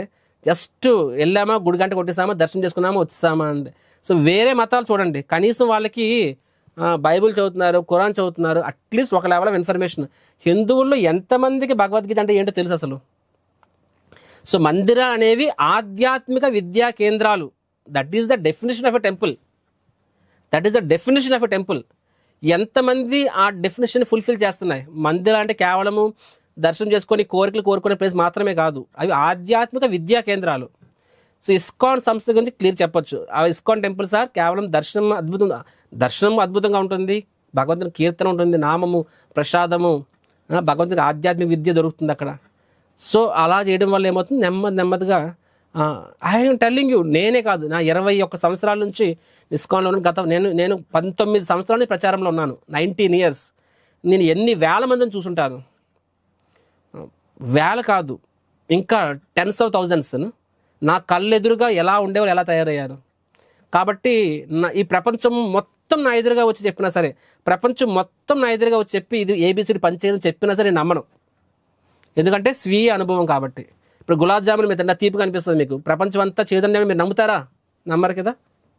జస్ట్ వెళ్ళామా, గుడి గంట కొట్టేసామా, దర్శనం చేసుకున్నామా, వచ్చేసామా అండి. సో వేరే మతాలు చూడండి, కనీసం వాళ్ళకి బైబిల్ చదువుతున్నారు, ఖురాన్ చదువుతున్నారు, అట్లీస్ట్ ఒక లెవెల్ ఆఫ్ ఇన్ఫర్మేషన్. హిందువుల్లో ఎంతమందికి భగవద్గీత అంటే ఏంటో తెలుసు అసలు. సో మందిరాలు అనేవి ఆధ్యాత్మిక విద్యా కేంద్రాలు. That is the definition of a temple. ఎంతమంది ఆ డెఫినేషన్ ఫుల్ఫిల్ చేస్తున్నాయి? మందిరాలు అంటే కేవలము దర్శనం చేసుకొని కోరికలు కోరుకునే ప్లేస్ మాత్రమే కాదు, అవి ఆధ్యాత్మిక విద్యా కేంద్రాలు. సో ఇస్కాన్ సంస్థ గురించి క్లియర్ చెప్పొచ్చు. ఆ ఇస్కాన్ టెంపుల్స్ ఆర్ కేవలం దర్శనం అద్భుతంగా ఉంటుంది, భగవంతుని కీర్తన ఉంటుంది, నామము, ప్రసాదము, భగవంతునికి ఆధ్యాత్మిక విద్య దొరుకుతుంది అక్కడ. సో అలా చేయడం వల్ల ఏమవుతుంది, నెమ్మదిగా ఐఎమ్ టెల్లింగ్ యూ, నేనే కాదు, నా 21 సంవత్సరాల నుంచి ఇస్కాన్లో నేను 19 సంవత్సరాల నుంచి ప్రచారంలో ఉన్నాను, 19 years. నేను ఎన్ని వేల మందిని చూసుంటాను, వేల కాదు ఇంకా 10s of thousands. నా కళ్ళెదురుగా ఎలా ఉండేవారు, ఎలా తయారయ్యారు. కాబట్టి ఈ ప్రపంచం మొత్తం నా ఎదురుగా వచ్చి చెప్పినా సరే, ప్రపంచం మొత్తం నా ఎదురుగా వచ్చి చెప్పి ఇది ఏబిసిడి పనిచేయదని చెప్పినా సరే నేను నమ్మను, ఎందుకంటే స్వీయ అనుభవం కాబట్టి. ఇప్పుడు గులాబ్ జామున్ మీద తీపి కనిపిస్తుంది మీకు, ప్రపంచం అంతా చేదండి మీరు నమ్ముతారా? నమ్మరు కదా.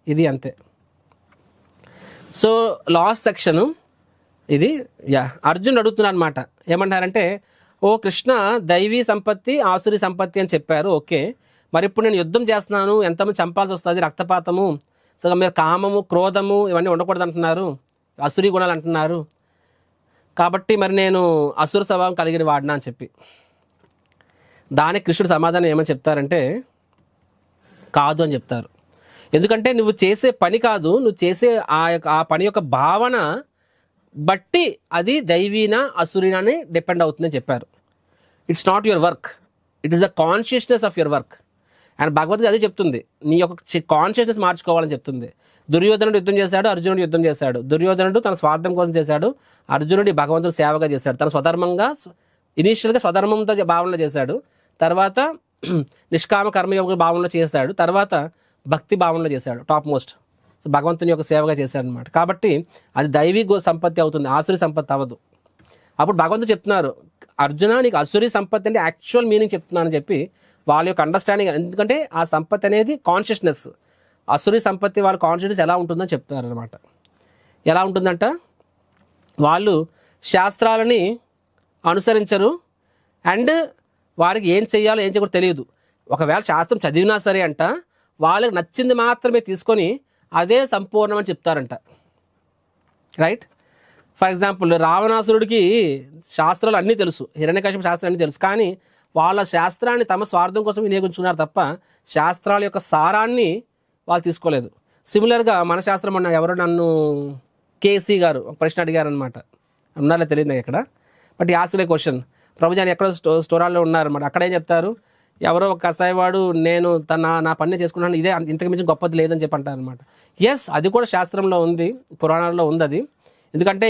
ఇది అంతే. సో లాస్ట్ సెక్షను ఇది. అర్జున్ అడుగుతున్నాడు అనమాట, ఏమంటారంటే, ఓ కృష్ణ, దైవీ సంపత్తి ఆసురి సంపత్తి అని చెప్పారు, ఓకే, మరి ఇప్పుడు నేను యుద్ధం చేస్తున్నాను, ఎంతమంది చంపాల్సి వస్తుంది, రక్తపాతము, సో మీరు కామము, క్రోధము ఇవన్నీ ఉండకూడదు అంటున్నారు, అసురి గుణాలు అంటున్నారు, కాబట్టి మరి నేను అసుర స్వభావం కలిగిన వాడినా అని చెప్పి. దానికి కృష్ణుడు సమాధానం ఏమని చెప్తారంటే, కాదు అని చెప్తారు. ఎందుకంటే నువ్వు చేసే పని కాదు, నువ్వు చేసే ఆ పని యొక్క భావన బట్టి అది దైవీనా అసురీనా అని డిపెండ్ అవుతుందని చెప్పారు. It's not your work, it is the consciousness of your work. And Bhagavad Gita అదే చెప్తుంది, నీ యొక్క కాన్షియస్నెస్ మార్చుకోవాలని చెప్తుంది. దుర్యోధనుడు యుద్ధం చేశాడు, అర్జునుడు యుద్ధం చేశాడు. దుర్యోధనుడు తన స్వార్థం కోసం చేశాడు, అర్జునుడి భగవంతుడు సేవగా చేశాడు. తన స్వధర్మంగా ఇనీషియల్గా స్వధర్మంతో భావనలో చేశాడు, తర్వాత నిష్కామ కర్మయోగ భావనలో చేశాడు, తర్వాత భక్తి భావనలో చేశాడు, టాప్ మోస్ట్. సో భగవంతుని యొక్క సేవగా చేశాడు అనమాట. కాబట్టి అది దైవీ సంపత్తి అవుతుంది, ఆసురి సంపత్తి అవ్వదు. అప్పుడు భగవంతుడు చెప్తున్నారు, అర్జున నీకు అసురి సంపత్తి అంటే యాక్చువల్ మీనింగ్ చెప్తున్నానని చెప్పి వాళ్ళ యొక్క అండర్స్టాండింగ్. ఎందుకంటే ఆ సంపత్తి అనేది కాన్షియస్నెస్, అసురి సంపత్తి వాళ్ళ కాన్షియస్నెస్ ఎలా ఉంటుందని చెప్తారు అనమాట. ఎలా ఉంటుందంట, వాళ్ళు శాస్త్రాలని అనుసరించరు, అండ్ వారికి ఏం చేయాలో ఏం చేయకూడదు తెలియదు. ఒకవేళ శాస్త్రం చదివినా సరే అంట, వాళ్ళకి నచ్చింది మాత్రమే తీసుకొని అదే సంపూర్ణమని చెప్తారంట, రైట్. ఫర్ ఎగ్జాంపుల్ రావణాసురుడికి శాస్త్రాలు అన్నీ తెలుసు, హిరణ్యకశిపు శాస్త్రాలు అన్నీ తెలుసు, కానీ వాళ్ళ శాస్త్రాన్ని తమ స్వార్థం కోసం వినియోగించుకున్నారు తప్ప శాస్త్రాల యొక్క సారాన్ని వాళ్ళు తీసుకోలేదు. సిమిలర్గా మన శాస్త్రం అన్న ఎవరు నన్ను కేసీ గారు ఒక ప్రశ్న అడిగారు అనమాట, ఉన్నారో తెలియదు నాకు ఇక్కడ, బట్ యాస్లే క్వశ్చన్ ప్రభుజాని ఎక్కడో స్టోరాల్లో ఉన్నారన్నమాట. అక్కడేం చెప్తారు, ఎవరో ఒక కసాయివాడు నేను నా పని చేసుకున్నాను, ఇదే ఇంతకు మించి గొప్పది లేదని చెప్పి అంటారు అనమాట. ఎస్, అది కూడా శాస్త్రంలో ఉంది, పురాణాల్లో ఉంది అది. ఎందుకంటే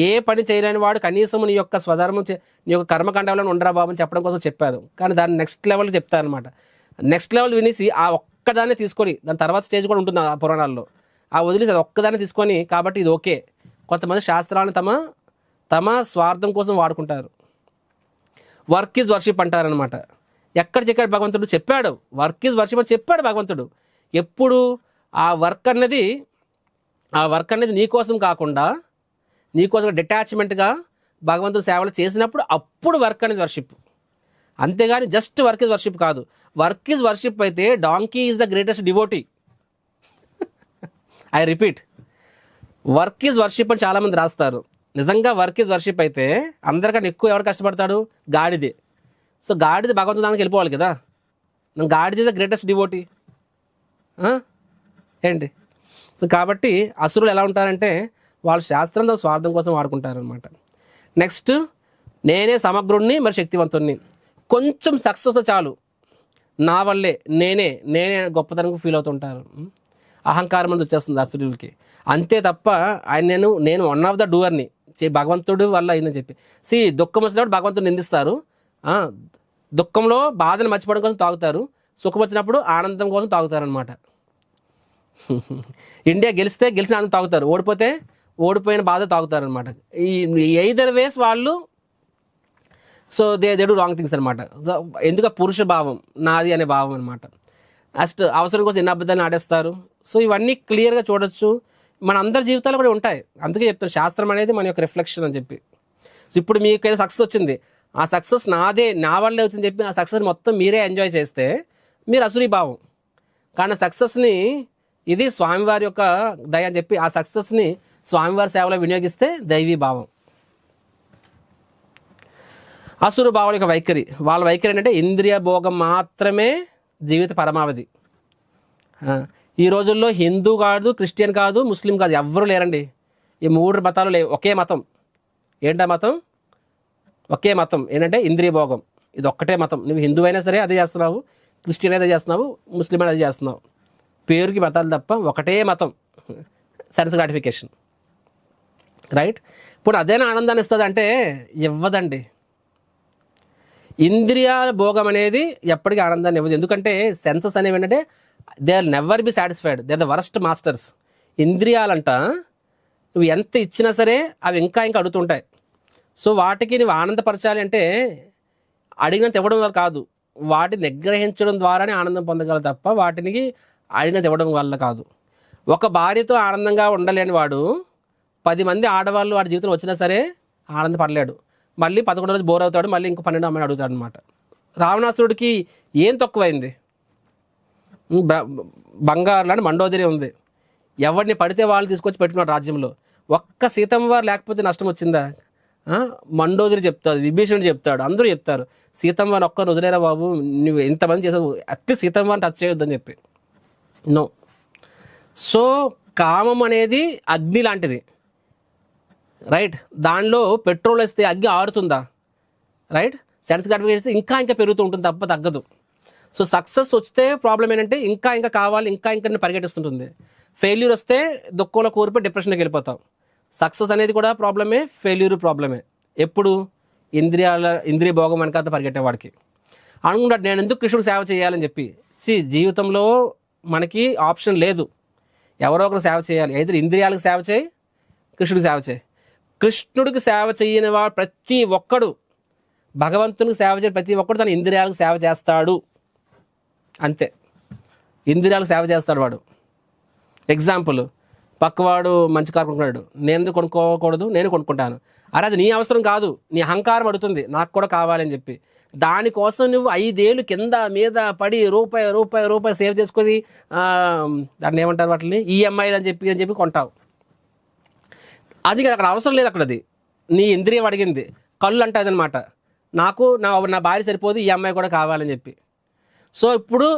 ఏ పని చేయలేని వాడు కనీసం నీ యొక్క స్వధర్మం నీ యొక్క కర్మకాండంలో ఉండరా బాబు అని చెప్పడం కోసం చెప్పారు. కానీ దాన్ని నెక్స్ట్ లెవెల్కి చెప్తారనమాట. నెక్స్ట్ లెవెల్ వినేసి ఆ ఒక్కదాన్ని తీసుకొని, దాని తర్వాత స్టేజ్ కూడా ఉంటుంది ఆ పురాణాల్లో, ఆ వదిలేసి అది ఒక్కదాన్ని తీసుకొని, కాబట్టి ఇది ఓకే. కొంతమంది శాస్త్రాలను తమ స్వార్థం కోసం వాడుకుంటారు. వర్క్ ఈజ్ వర్షిప్ అంటారనమాట. ఎక్కడ చెప్పాడు భగవంతుడు, చెప్పాడు వర్క్ ఈజ్ వర్షిప్ అని చెప్పాడు భగవంతుడు. ఎప్పుడు ఆ వర్క్ అనేది నీకోసం కాకుండా నీకోసం డిటాచ్మెంట్గా భగవంతుడు సేవలు చేసినప్పుడు అప్పుడు వర్క్ అనేది వర్షిప్. అంతేగాని జస్ట్ వర్క్ ఈజ్ వర్షిప్ కాదు. వర్క్ ఈజ్ వర్షిప్ అయితే donkey is the greatest devotee. I repeat, work is worship అని చాలామంది రాస్తారు. నిజంగా వర్క్ ఈజ్ వర్షిప్ అయితే అందరికన్నా ఎక్కువ ఎవరు కష్టపడతాడు, గాడిదే. సో గాడిది భగవంతుడు దానికి వెళ్ళిపోవాలి కదా. గాడిది ద గ్రేటెస్ట్ డివోటీ ఏంటి. సో కాబట్టి అసురులు ఎలా ఉంటారంటే వాళ్ళు శాస్త్రంతో స్వార్థం కోసం వాడుకుంటారనమాట. నెక్స్ట్, నేనే సమగ్రుణ్ణి మరి శక్తివంతుణ్ణి. కొంచెం సక్సెస్ చాలు, నా వల్లే నేనే గొప్పతనంగా ఫీల్ అవుతుంటారు. అహంకారం అనేది వచ్చేస్తుంది అసురులకి. అంతే తప్ప నేను వన్ ఆఫ్ ద డూవర్ని, భగవంతుడు వల్ల అయిందని చెప్పి. దుఃఖం వచ్చినప్పుడు భగవంతుడు నిందిస్తారు, దుఃఖంలో బాధను మర్చిపోవడం కోసం తాగుతారు, సుఖం వచ్చినప్పుడు ఆనందం కోసం తాగుతారు అనమాట. ఇండియా గెలిస్తే గెలిచిన ఆనందం తాగుతారు, ఓడిపోతే ఓడిపోయిన బాధ తాగుతారు అనమాట. ఈ ఎయిదర్ వేస్ వాళ్ళు so they do wrong things అనమాట. ఎందుకు పురుష భావం, నాది అనే భావం అనమాట. నెక్స్ట్ అవసరం కోసం ఎన్ని అబద్ధాలను ఆడేస్తారు. సో ఇవన్నీ క్లియర్గా చూడొచ్చు, మన అందరి జీవితాలు కూడా ఉంటాయి. అందుకే చెప్తారు శాస్త్రం అనేది మన యొక్క రిఫ్లెక్షన్ అని చెప్పి. ఇప్పుడు మీకు ఏదో సక్సెస్ వచ్చింది, ఆ సక్సెస్ నా వల్లే వచ్చింది చెప్పి ఆ సక్సెస్ మొత్తం మీరే ఎంజాయ్ చేస్తే మీరు అసురీ భావం. కానీ సక్సెస్ని ఇది స్వామివారి యొక్క దయ అని చెప్పి ఆ సక్సెస్ని స్వామివారి సేవలో వినియోగిస్తే దైవీ భావం. అసురు భావం యొక్క వైఖరి, వాళ్ళ వైఖరి ఏంటంటే ఇంద్రియ భోగం మాత్రమే జీవిత పరమావధి. ఈ రోజుల్లో హిందూ కాదు, క్రిస్టియన్ కాదు, ముస్లిం కాదు, ఎవ్వరూ లేరండి. ఈ మూడు మతాలు లేవు, ఒకే మతం. ఏంటా మతం? ఒకే మతం ఏంటంటే ఇంద్రియ భోగం. ఇది ఒక్కటే మతం. నువ్వు హిందూ అయినా సరే అదే చేస్తున్నావు, క్రిస్టియన్ అదే చేస్తున్నావు, ముస్లిం అదే చేస్తున్నావు. పేరుకి మతాలు తప్ప ఒకటే మతం, సెన్స్ గ్రాటిఫికేషన్. రైట్? ఇప్పుడు అదేనా ఆనందాన్ని ఇస్తుంది అంటే ఇవ్వదండి. ఇంద్రియ భోగం అనేది ఎప్పటికీ ఆనందాన్ని ఇవ్వదు. ఎందుకంటే సెన్సెస్ అనేవి ఏంటంటే they are never be satisfied, they are the worst masters. ఇంద్రియాలంట నువ్వు ఎంత ఇచ్చినా సరే అవి ఇంకా అడుగుతుంటాయి. సో వాటికి నువ్వు ఆనందపరచాలి అంటే అడిగినంత ఇవ్వడం వల్ల కాదు, వాటిని నిగ్రహించడం ద్వారానే ఆనందం పొందగలరు తప్ప వాటికి అడిగినంత ఇవ్వడం వల్ల కాదు. ఒక భార్యతో ఆనందంగా ఉండలేని వాడు 10 మంది ఆడవాళ్ళు వాడి జీవితంలో వచ్చినా సరే ఆనందపడలేడు. మళ్ళీ 11 రోజు బోర్ అవుతాడు, మళ్ళీ ఇంకో 12 అమ్మాయిని అడుగుతాడు అనమాట. రావణాసురుడికి ఏం తక్కువైంది? బంగారు లాంటి మండోదరి ఉంది, ఎవరిని పడితే వాళ్ళు తీసుకొచ్చి పెట్టుకున్నాడు రాజ్యంలో. ఒక్క సీతమ్మ వారు లేకపోతే నష్టం వచ్చిందా? మండోదరి చెప్తాడు, విభీషణుడు చెప్తాడు, అందరూ చెప్తారు సీతమ్మ వారిని ఒక్కరు వదిలేరా బాబు, నువ్వు ఎంతమంది చేసావు, అట్లీస్ట్ సీతమ్మ వారిని టచ్ చేయొద్దని చెప్పి. నో. సో కామం అనేది అగ్ని లాంటిది, రైట్? దానిలో పెట్రోల్ వేస్తే అగ్గి ఆరుతుందా? రైట్? సెన్స్ గ్రాటిఫికేషన్ ఇంకా పెరుగుతూ ఉంటుంది తప్ప తగ్గదు. సో సక్సెస్ వస్తే ప్రాబ్లం ఏంటంటే ఇంకా కావాలి, ఇంకా పరిగెట్టిస్తుంటుంది. ఫెయిల్యూర్ వస్తే దుఃఖంలో కూరిపోయి డిప్రెషన్కి వెళ్ళిపోతాం. సక్సెస్ అనేది కూడా ప్రాబ్లమే, ఫెయిల్యూర్ ప్రాబ్లమే. ఎప్పుడు? ఇంద్రియ భోగం వెనకాల పరిగెట్టేవాడికి అనుకుంటాడు నేను ఎందుకు కృష్ణుడు సేవ చేయాలని చెప్పి. జీవితంలో మనకి ఆప్షన్ లేదు, ఎవరో ఒకరు సేవ చేయాలి. అయితే ఇంద్రియాలకు సేవ చేయి, కృష్ణుడికి సేవ చేయి. కృష్ణుడికి సేవ చేయని వాడు ప్రతి ఒక్కడు, భగవంతునికి సేవ చేయని ప్రతి ఒక్కడు తన ఇంద్రియాలకు సేవ చేస్తాడు, అంతే. ఇంద్రియాలకు సేవ చేస్తాడు వాడు. ఎగ్జాంపుల్, పక్కవాడు మంచి కారు కొనుక్కున్నాడు, నేను ఎందుకు కొనుక్కోకూడదు, నేను కొనుక్కుంటాను. అరే అది నీ అవసరం కాదు, నీ అహంకారం అడుగుతుంది నాకు కూడా కావాలని చెప్పి. దానికోసం నువ్వు 5 ఏళ్ళు కింద మీద పడి రూపాయి సేవ్ చేసుకొని దాన్ని ఏమంటారు వాటిని ఈఎంఐలు అని చెప్పి కొంటావు. అది అక్కడ అవసరం లేదు. అక్కడ అది నీ ఇంద్రియం అడిగింది. కళ్ళు అంటే అదనమాట, నాకు నా భార్య సరిపోదు, ఈ అమ్మాయి కూడా కావాలని చెప్పి. సో ఇప్పుడు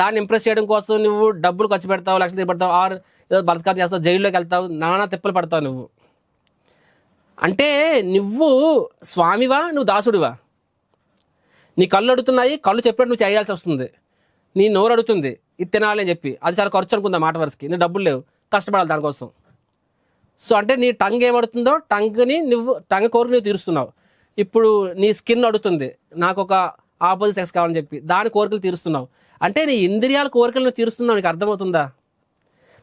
దాన్ని ఇంప్రెస్ చేయడం కోసం నువ్వు డబ్బులు ఖర్చు పెడతావు, లక్షలు పెడతావు, ఆరు ఏదో బలత్కారం చేస్తావు, జైల్లోకి వెళ్తావు, నానా తిప్పలు పడతావు నువ్వు. అంటే నువ్వు స్వామివా, నువ్వు దాసుడివా? నీ కళ్ళు అడుగుతున్నాయి, కళ్ళు చెప్పినట్టు నువ్వు చేయాల్సి వస్తుంది. నీ నోరు అడుగుతుంది ఇది తినాలి అని చెప్పి, అది చాలా ఖర్చు అనుకుందా మాట వరుసకి, నీ డబ్బులు లేవు, కష్టపడాలి దానికోసం. సో అంటే నీ టంగ్ ఏమడుతుందో టంగ్ కోరిక నువ్వు తీరుస్తున్నావు. ఇప్పుడు నీ స్కిన్ అడుగుతుంది నాకు ఒక ఆపోజిట్ సెక్స్ కావాలని చెప్పి, దాని కోరికలు తీరుస్తున్నావు. అంటే నీ ఇంద్రియాల కోరికలు నువ్వు తీరుస్తున్నావు. నీకు అర్థమవుతుందా?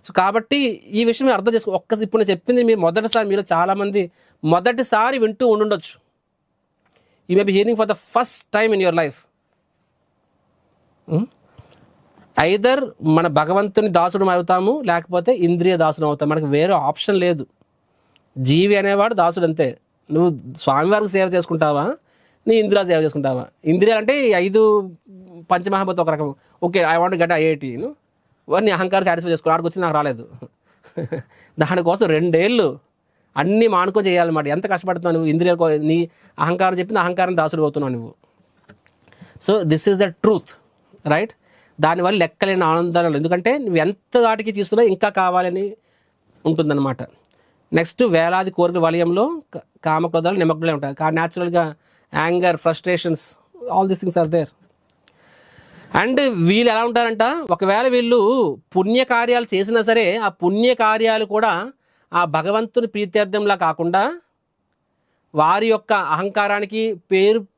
సో కాబట్టి ఈ విషయం మీరు అర్థం చేసుకో. ఇప్పుడు నేను చెప్పింది మీరు మొదటిసారి, మీరు చాలామంది మొదటిసారి వింటూ ఉండుండొచ్చు. You may be hearing for the first time in your life. Either మన భగవంతుని దాసుడు అవుతాము, లేకపోతే ఇంద్రియ దాసుడు అవుతాం. మనకు వేరే ఆప్షన్ లేదు. జీవి అనేవాడు దాసుడు అంతే. నువ్వు స్వామివారికి సేవ చేసుకుంటావా, నీ ఇంద్రియాలు సేవ చేసుకుంటావా? ఇంద్రియాలు అంటే 5 పంచమహాభూత ఒక రకం. Okay, I want get IIT, నీ అహంకారం సాటిస్ఫై చేసుకో, ఆడికి వచ్చి నాకు రాలేదు. దానికోసం 2 ఏళ్ళు అన్నీ మానుకొని చేయాలన్నమాట. ఎంత కష్టపడుతున్నావు నువ్వు ఇంద్రియాలు, నీ అహంకారం చెప్పింది అహంకారం దాసుడు అవుతున్నావు నువ్వు. So this is the truth, right? దానివల్ల లెక్కలేని ఆనందాలు, ఎందుకంటే నువ్వు ఎంత దాటికి తీసుకున్నా ఇంకా కావాలని ఉంటుందన్నమాట. నెక్స్ట్ వేలాది కోరికల వలయంలో కామక్రోధాలు నిమగ్నలే ఉంటాయి. న్యాచురల్గా anger, frustrations, all these things are there. And వీళ్ళు ఎలా ఉంటారంట, ఒకవేళ వీళ్ళు పుణ్యకార్యాలు చేసినా సరే ఆ పుణ్యకార్యాలు కూడా ఆ భగవంతుని ప్రీత్యర్థంలా కాకుండా వారి యొక్క అహంకారానికి,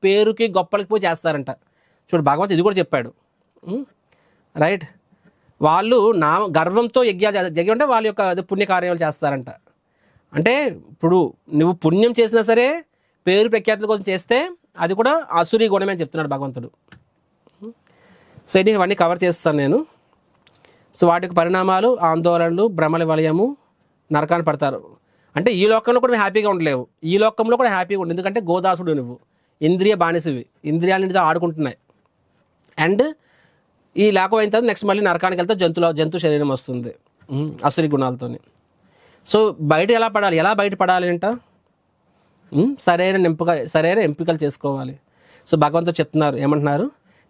పేరుకి గొప్పలకి పోయి చేస్తారంట. చూడు భగవంతుడు ఇది కూడా చెప్పాడు, రైట్? వాళ్ళు గర్వంతో యజ్ఞం అంటే వాళ్ళ యొక్క పుణ్యకార్యాలు చేస్తారంట. అంటే ఇప్పుడు నువ్వు పుణ్యం చేసినా సరే పేరు ప్రఖ్యాతుల కోసం చేస్తే అది కూడా అసురీ గుణమే అని చెప్తున్నాడు భగవంతుడు. సో ఇవన్నీ కవర్ చేస్తాను నేను. సో వాటికి పరిణామాలు, ఆందోళనలు, భ్రమల వలయము, నరకాన్ని పడతారు. అంటే ఈ లోకంలో కూడా హ్యాపీగా ఉండలేవు, ఈ లోకంలో కూడా హ్యాపీగా ఉండవు. ఎందుకంటే గోదాసుడు నువ్వు, ఇంద్రియ బానిసవి, ఇంద్రియాలతో ఆడుకుంటున్నాయి. అండ్ ఈ లేఖం అయిన తర్వాత నెక్స్ట్ మళ్ళీ నరకానికి వెళ్తే జంతు శరీరం వస్తుంది అసురీ గుణాలతో. సో బయట ఎలా బయటపడాలి అంట? సరైన ఎంపికలు చేసుకోవాలి. సో భగవంతుడు చెప్తున్నారు, ఏమంటున్నారు?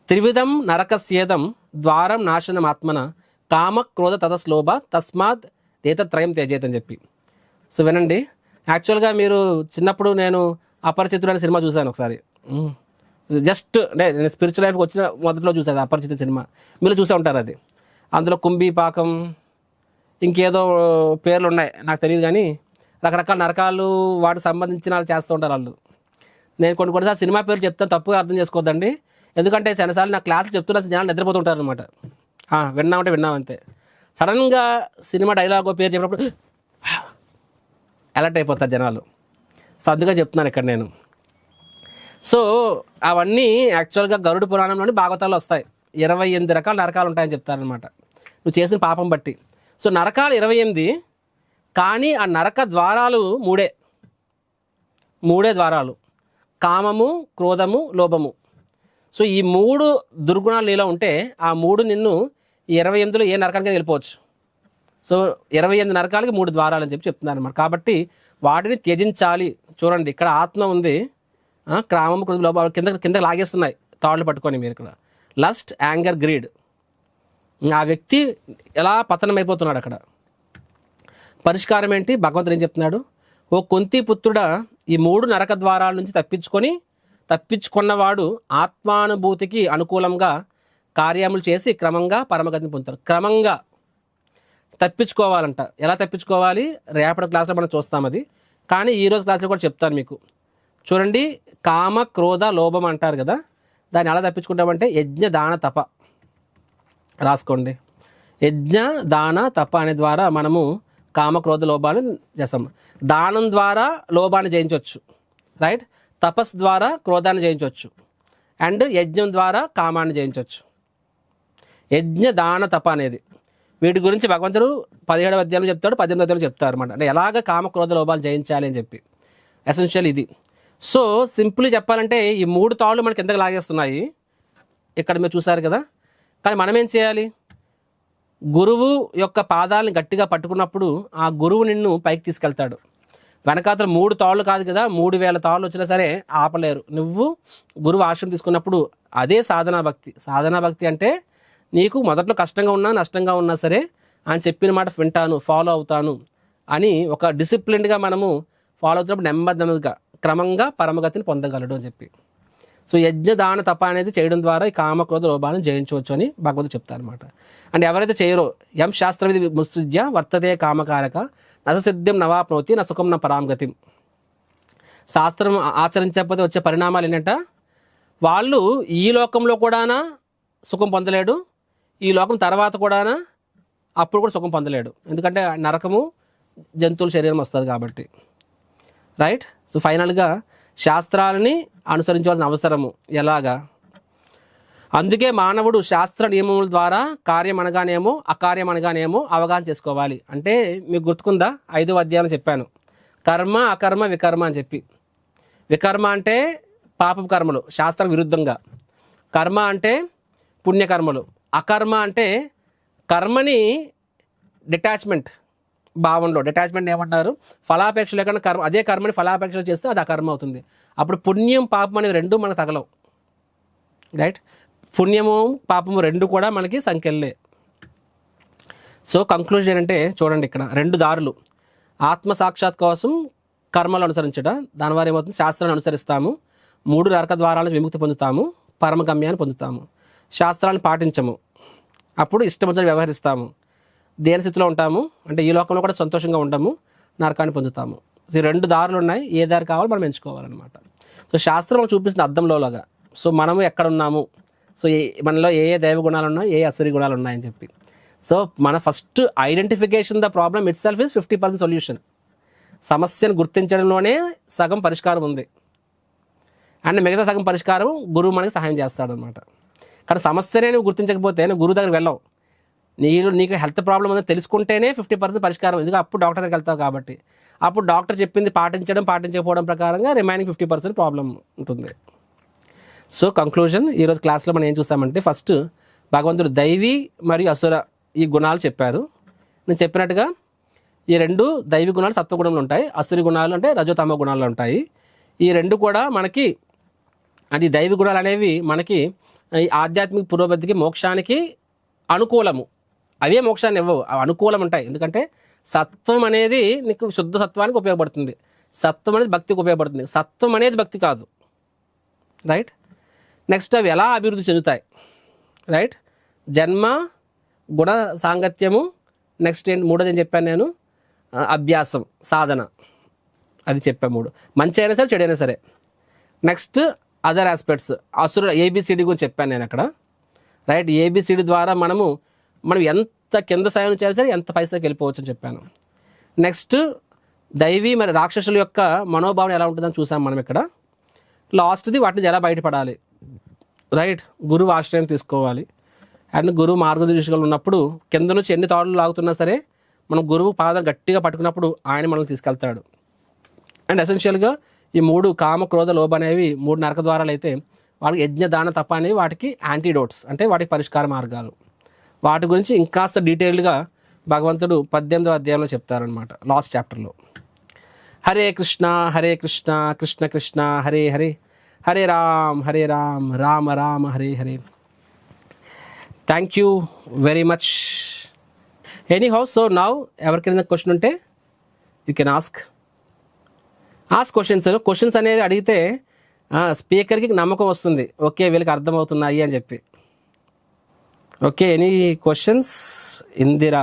త్రివిధం నరకస్యేదం ద్వారం నాశనం ఆత్మన కామ క్రోధ తతస్లోభ తస్మాత్ ఏతత్రయం త్యజేత్ అని చెప్పి. సో వినండి, యాక్చువల్గా మీరు చిన్నప్పుడు నేను అపరిచితుడు అనే సినిమా చూశాను ఒకసారి. జస్ట్ నేను స్పిరిచువల్ లైఫ్కి వచ్చిన మొదట్లో చూసాను అపరిచిత సినిమా, మీరు చూసే ఉంటారు. అది అందులో కుంభీ పాకం ఇంకేదో పేర్లు ఉన్నాయి నాకు తెలియదు, కానీ రకరకాల నరకాలు వాటికి సంబంధించిన వాళ్ళు చేస్తూ ఉంటారు వాళ్ళు. నేను కొన్నిసార్లు సినిమా పేరు చెప్తాను, తప్పుగా అర్థం చేసుకోవద్దండి. ఎందుకంటే చాలాసార్లు నా క్లాసులు చెప్తున్నా జనాలు నిద్రపోతుంటారు అనమాట. విన్నామంటే విన్నామంతే. సడన్గా సినిమా డైలాగ్ పేరు చెప్పినప్పుడు అలర్ట్ అయిపోతారు జనాలు. సో అందుకే చెప్తున్నాను ఇక్కడ నేను. సో అవన్నీ యాక్చువల్గా గరుడ పురాణంలోని భాగవతాల్లో వస్తాయి. 28 రకాల నరకాలు ఉంటాయని చెప్తారనమాట నువ్వు చేసిన పాపం బట్టి. సో నరకాలు 28, కానీ ఆ నరక ద్వారాలు మూడే ద్వారాలు: కామము, క్రోధము, లోభము. సో ఈ 3 దుర్గుణాలు నీలో ఉంటే ఆ 3 నిన్ను 28లో ఏ నరకానికి వెళ్ళిపోవచ్చు. సో 28 నరకాలకి 3 ద్వారాలు అని చెప్తున్నారు అనమాట. కాబట్టి వాటిని త్యజించాలి. చూడండి ఇక్కడ ఆత్మ ఉంది, క్రామము, క్రోధం, లోభం కింద లాగేస్తున్నాయి తాళ్ళు పట్టుకొని. మీరు ఇక్కడ లస్ట్, యాంగర్, గ్రీడ్, ఆ వ్యక్తి ఎలా పతనం అయిపోతున్నాడు. అక్కడ పరిష్కారం ఏంటి? భగవంతుడు ఏం చెప్తున్నాడు? ఓ కుంతి పుత్రుడా, ఈ 3 నరక ద్వారాల నుంచి తప్పించుకున్నవాడు ఆత్మానుభూతికి అనుకూలంగా కార్యములు చేసి క్రమంగా పరమగతిని పొందుతారు. క్రమంగా తప్పించుకోవాలంట. ఎలా తప్పించుకోవాలి? రేపటి క్లాస్లో మనం చూస్తాం అది, కానీ ఈరోజు క్లాస్లో కూడా చెప్తాను మీకు. చూడండి, కామ, క్రోధ, లోభం అంటారు కదా, దాన్ని ఎలా తప్పించుకుంటామంటే యజ్ఞ, దాన, తప. రాసుకోండి. యజ్ఞ, దాన, తప అనే ద్వారా మనము కామ, క్రోధ, లోభాన్ని చేస్తాం. దానం ద్వారా లోభాన్ని జయించవచ్చు, రైట్? తపస్ ద్వారా క్రోధాన్ని జయించవచ్చు, అండ్ యజ్ఞం ద్వారా కామాన్ని జయించవచ్చు. యజ్ఞ, దాన, తప అనేది వీటి గురించి భగవంతుడు 17వ అధ్యాయంలో చెప్తాడు, 18వ అధ్యాయంలో చెప్తారు అనమాట. అంటే ఎలాగ కామ, క్రోధ, లోభాలు జయించాలి అని చెప్పి ఎసెన్షియల్ ఇది. సో సింపుల్లీ చెప్పాలంటే ఈ 3 తాళ్ళు మనకి ఎంతగా లాగేస్తున్నాయి ఇక్కడ మీరు చూసారు కదా. కానీ మనం ఏం చేయాలి? గురువు యొక్క పాదాలను గట్టిగా పట్టుకున్నప్పుడు ఆ గురువు నిన్ను పైకి తీసుకెళ్తాడు. వెనకాతల 3 తాళ్ళు కాదు కదా, 3000 తాళ్ళు వచ్చినా సరే ఆపలేరు. నువ్వు గురువు ఆశ్రయం తీసుకున్నప్పుడు అదే సాధనా భక్తి. సాధనా భక్తి అంటే నీకు మొదట్లో కష్టంగా ఉన్నా నష్టంగా ఉన్నా సరే ఆయన చెప్పిన మాట వింటాను, ఫాలో అవుతాను అని ఒక డిసిప్లిన్డ్గా మనము ఫాలో అవుతున్నప్పుడు నెమ్మదిగా క్రమంగా పరమగతిని పొందగలడు అని చెప్పి. సో యజ్ఞ దాన తప అనేది చేయడం ద్వారా ఈ కామక్రోధ లోభాలను జయించవచ్చు అని భగవంతుడు చెప్తారు అనమాట. అంటే ఎవరైతే చేయరో ఎం శాస్త్రవిధి ముత్సృజ్య వర్తతే కామకారక నససిద్ధ్యం నవాప్నోతి నా సుఖం నా పరాంగతి. శాస్త్రం ఆచరించకపోతే వచ్చే పరిణామాలు ఏంటంట, వాళ్ళు ఈ లోకంలో కూడా సుఖం పొందలేడు, ఈ లోకం తర్వాత కూడా అప్పుడు కూడా సుఖం పొందలేడు. ఎందుకంటే నరకము జంతువుల శరీరం వస్తుంది కాబట్టి. రైట్. సో ఫైనల్గా శాస్త్రాలని అనుసరించవలసిన అవసరము ఎలాగా, అందుకే మానవుడు శాస్త్ర నియమముల ద్వారా కార్యం అనగానేమో అకార్యం అనగానేమో అవగాహన చేసుకోవాలి. అంటే మీకు గుర్తుకుందా, 5వ అధ్యాయం చెప్పాను, కర్మ అకర్మ వికర్మ అని చెప్పి. వికర్మ అంటే పాపపు కర్మలు శాస్త్రం విరుద్ధంగా, కర్మ అంటే పుణ్యకర్మలు, అకర్మ అంటే కర్మని డిటాచ్మెంట్ భావంలో. డిటాచ్మెంట్ ఏమంటారు, ఫలాపేక్ష లేకుండా కర్మ, అదే కర్మని ఫలాపేక్షలు చేస్తే అది అకర్మ అవుతుంది. అప్పుడు పుణ్యం పాపం అనేవి రెండు మనకు తగలవు. రైట్. పుణ్యము పాపము రెండు కూడా మనకి సంఖ్యలే. సో కంక్లూజన్ అంటే చూడండి, ఇక్కడ 2 దారులు. ఆత్మ సాక్షాత్ కోసం కర్మలు అనుసరించట, దాని ద్వారా ఏమవుతుంది, శాస్త్రాన్ని అనుసరిస్తాము, 3 నరక ద్వారాలను విముక్తి పొందుతాము, పరమగమ్యాన్ని పొందుతాము. శాస్త్రాన్ని పాటించము, అప్పుడు ఇష్టముచ్చని వ్యవహరిస్తాము, దేని స్థితిలో ఉంటాము అంటే ఈ లోకంలో కూడా సంతోషంగా ఉంటాము, నరకాన్ని పొందుతాము. ఈ 2 దారులు ఉన్నాయి, ఏ దారి కావాలో మనం ఎంచుకోవాలన్నమాట. సో శాస్త్రం చూపిస్తుంది అద్దంలోలాగా. సో మనము ఎక్కడ ఉన్నాము, సో మనలో ఏ ఏ దైవ గుణాలు ఉన్నాయి, ఏ అసురి గుణాలు ఉన్నాయని చెప్పి. సో మన first identification the problem it self is 50% solution. సమస్యను గుర్తించడంలోనే సగం పరిష్కారం ఉంది, అండ్ మిగతా సగం పరిష్కారం గురువు మనకి సహాయం చేస్తాడనమాట. కానీ సమస్యనే నువ్వు గుర్తించకపోతే నువ్వు గురువు దగ్గరికి వెళ్ళవు. నీకు హెల్త్ ప్రాబ్లం ఉందని తెలుసుకుంటేనే 50% పరిష్కారం, ఎందుకంటే అప్పుడు డాక్టర్ దగ్గరికి వెళ్తావు కాబట్టి. అప్పుడు డాక్టర్ చెప్పింది పాటించకపోవడం ప్రకారంగా రిమైనింగ్ 50% ప్రాబ్లం ఉంటుంది. సో కంక్లూజన్, ఈరోజు క్లాస్లో మనం ఏం చూసామంటే, ఫస్ట్ భగవంతుడు దైవీ మరియు అసుర ఈ గుణాలు చెప్పారు. నేను చెప్పినట్టుగా ఈ 2 దైవీ గుణాలు సత్వగుణంలో ఉంటాయి, అసురి గుణాలు అంటే రజోతమ గుణాల్లో ఉంటాయి. ఈ 2 కూడా మనకి, అంటే దైవీ గుణాలు అనేవి మనకి ఈ ఆధ్యాత్మిక పురోగతికి మోక్షానికి అనుకూలము. అవే మోక్షాన్ని ఇవ్వవు, అవి అనుకూలం ఉంటాయి. ఎందుకంటే సత్వం అనేది నీకు శుద్ధ సత్వానికి ఉపయోగపడుతుంది, సత్వం అనేది భక్తికి ఉపయోగపడుతుంది, సత్వం అనేది భక్తి కాదు. రైట్. నెక్స్ట్ అవి ఎలా అభివృద్ధి చెందుతాయి. రైట్. జన్మ గుణ సాంగత్యము, నెక్స్ట్ మూడోది ఏం చెప్పాను నేను, అభ్యాసం సాధన, అది చెప్పా 3. మంచి అయినా సరే చెడు అయినా సరే. నెక్స్ట్ అదర్ ఆస్పెక్ట్స్, అసుర ఏబిసిడి గురించి చెప్పాను నేను అక్కడ. రైట్. ఏబిసిడి ద్వారా మనం ఎంత కింద స్థాయి చేయాలి సరే ఎంత పైసకి వెళ్ళిపోవచ్చు అని చెప్పాను. నెక్స్ట్ దైవీ మరి రాక్షసుల యొక్క మనోభావన ఎలా ఉంటుందని చూసాం మనం ఇక్కడ. లాస్ట్ది వాటిని ఎలా బయటపడాలి. రైట్. గురువు ఆశ్రయం తీసుకోవాలి, అండ్ గురువు మార్గదర్శకులు ఉన్నప్పుడు కింద నుంచి ఎన్ని తాడులు లాగుతున్నా సరే మనం గురువు పాదం గట్టిగా పట్టుకున్నప్పుడు ఆయన మనల్ని తీసుకెళ్తాడు. అండ్ ఎసెన్షియల్గా ఈ 3 కామ క్రోధ లోభ అనేవి 3 నరక ద్వారాలు అయితే, వాళ్ళకి యజ్ఞ దాన తప అనేవి వాటికి యాంటీడోట్స్, అంటే వాటికి పరిష్కార మార్గాలు. వాటి గురించి ఇంకాస్త డీటెయిల్డ్గా భగవంతుడు 18వ అధ్యాయంలో చెప్తారనమాట, లాస్ట్ చాప్టర్లో. Hare Krishna Krishna Krishna Hare Hare, Hare Ram Rama Rama Hare Hare. Thank you very much. Any how, so now ఎవరికైనా క్వశ్చన్ ఉంటే యూ కెన్ ఆస్క్ క్వశ్చన్స్ అనేది అడిగితే స్పీకర్కి నమ్మకం వస్తుంది, ఓకే వీళ్ళకి అర్థమవుతున్నాయి అని చెప్పి. Okay, any questions? Indira,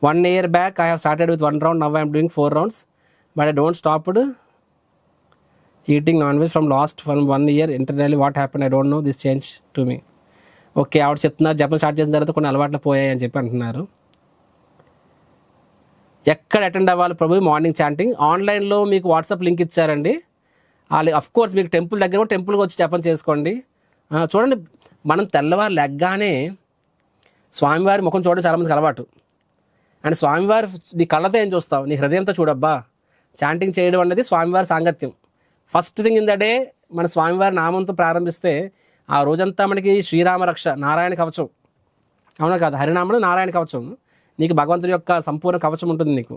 1 year back I have started with 1 round, now I am doing 4 rounds, but I don't stopped eating non-veg from last 1 year. Internally what happened, I don't know, this change to me. Okay, ఆవిడ చెప్తున్నారు జపం start చేసిన తర్వాత కొన్ని అలవాట్లు పోయాయి అని చెప్పి అంటున్నారు. ఎక్కడ అటెండ్ అవ్వాలి ప్రభు మార్నింగ్ చాంటింగ్? ఆన్లైన్లో మీకు వాట్సాప్ లింక్ ఇచ్చారండి. వాళ్ళు అఫ్ కోర్స్ మీకు టెంపుల్ దగ్గర టెంపుల్కి వచ్చి జపం చేసుకోండి. చూడండి, మనం తెల్లవారు లెగ్గానే స్వామివారి ముఖం చూడడం చాలామందికి అలవాటు. అండ్ స్వామివారి నీ కళ్ళతో ఏం చూస్తావు, నీ హృదయంతో చూడబ్బా. చాంటింగ్ చేయడం అనేది స్వామివారి సాంగత్యం. First thing in the day మన స్వామివారి నామంతో ప్రారంభిస్తే ఆ రోజంతా మనకి శ్రీరామ రక్ష, నారాయణ కవచం, అవునా కాదు? హరినామం నారాయణ కవచం, నీకు భగవంతుడి యొక్క సంపూర్ణ కవచం ఉంటుంది నీకు.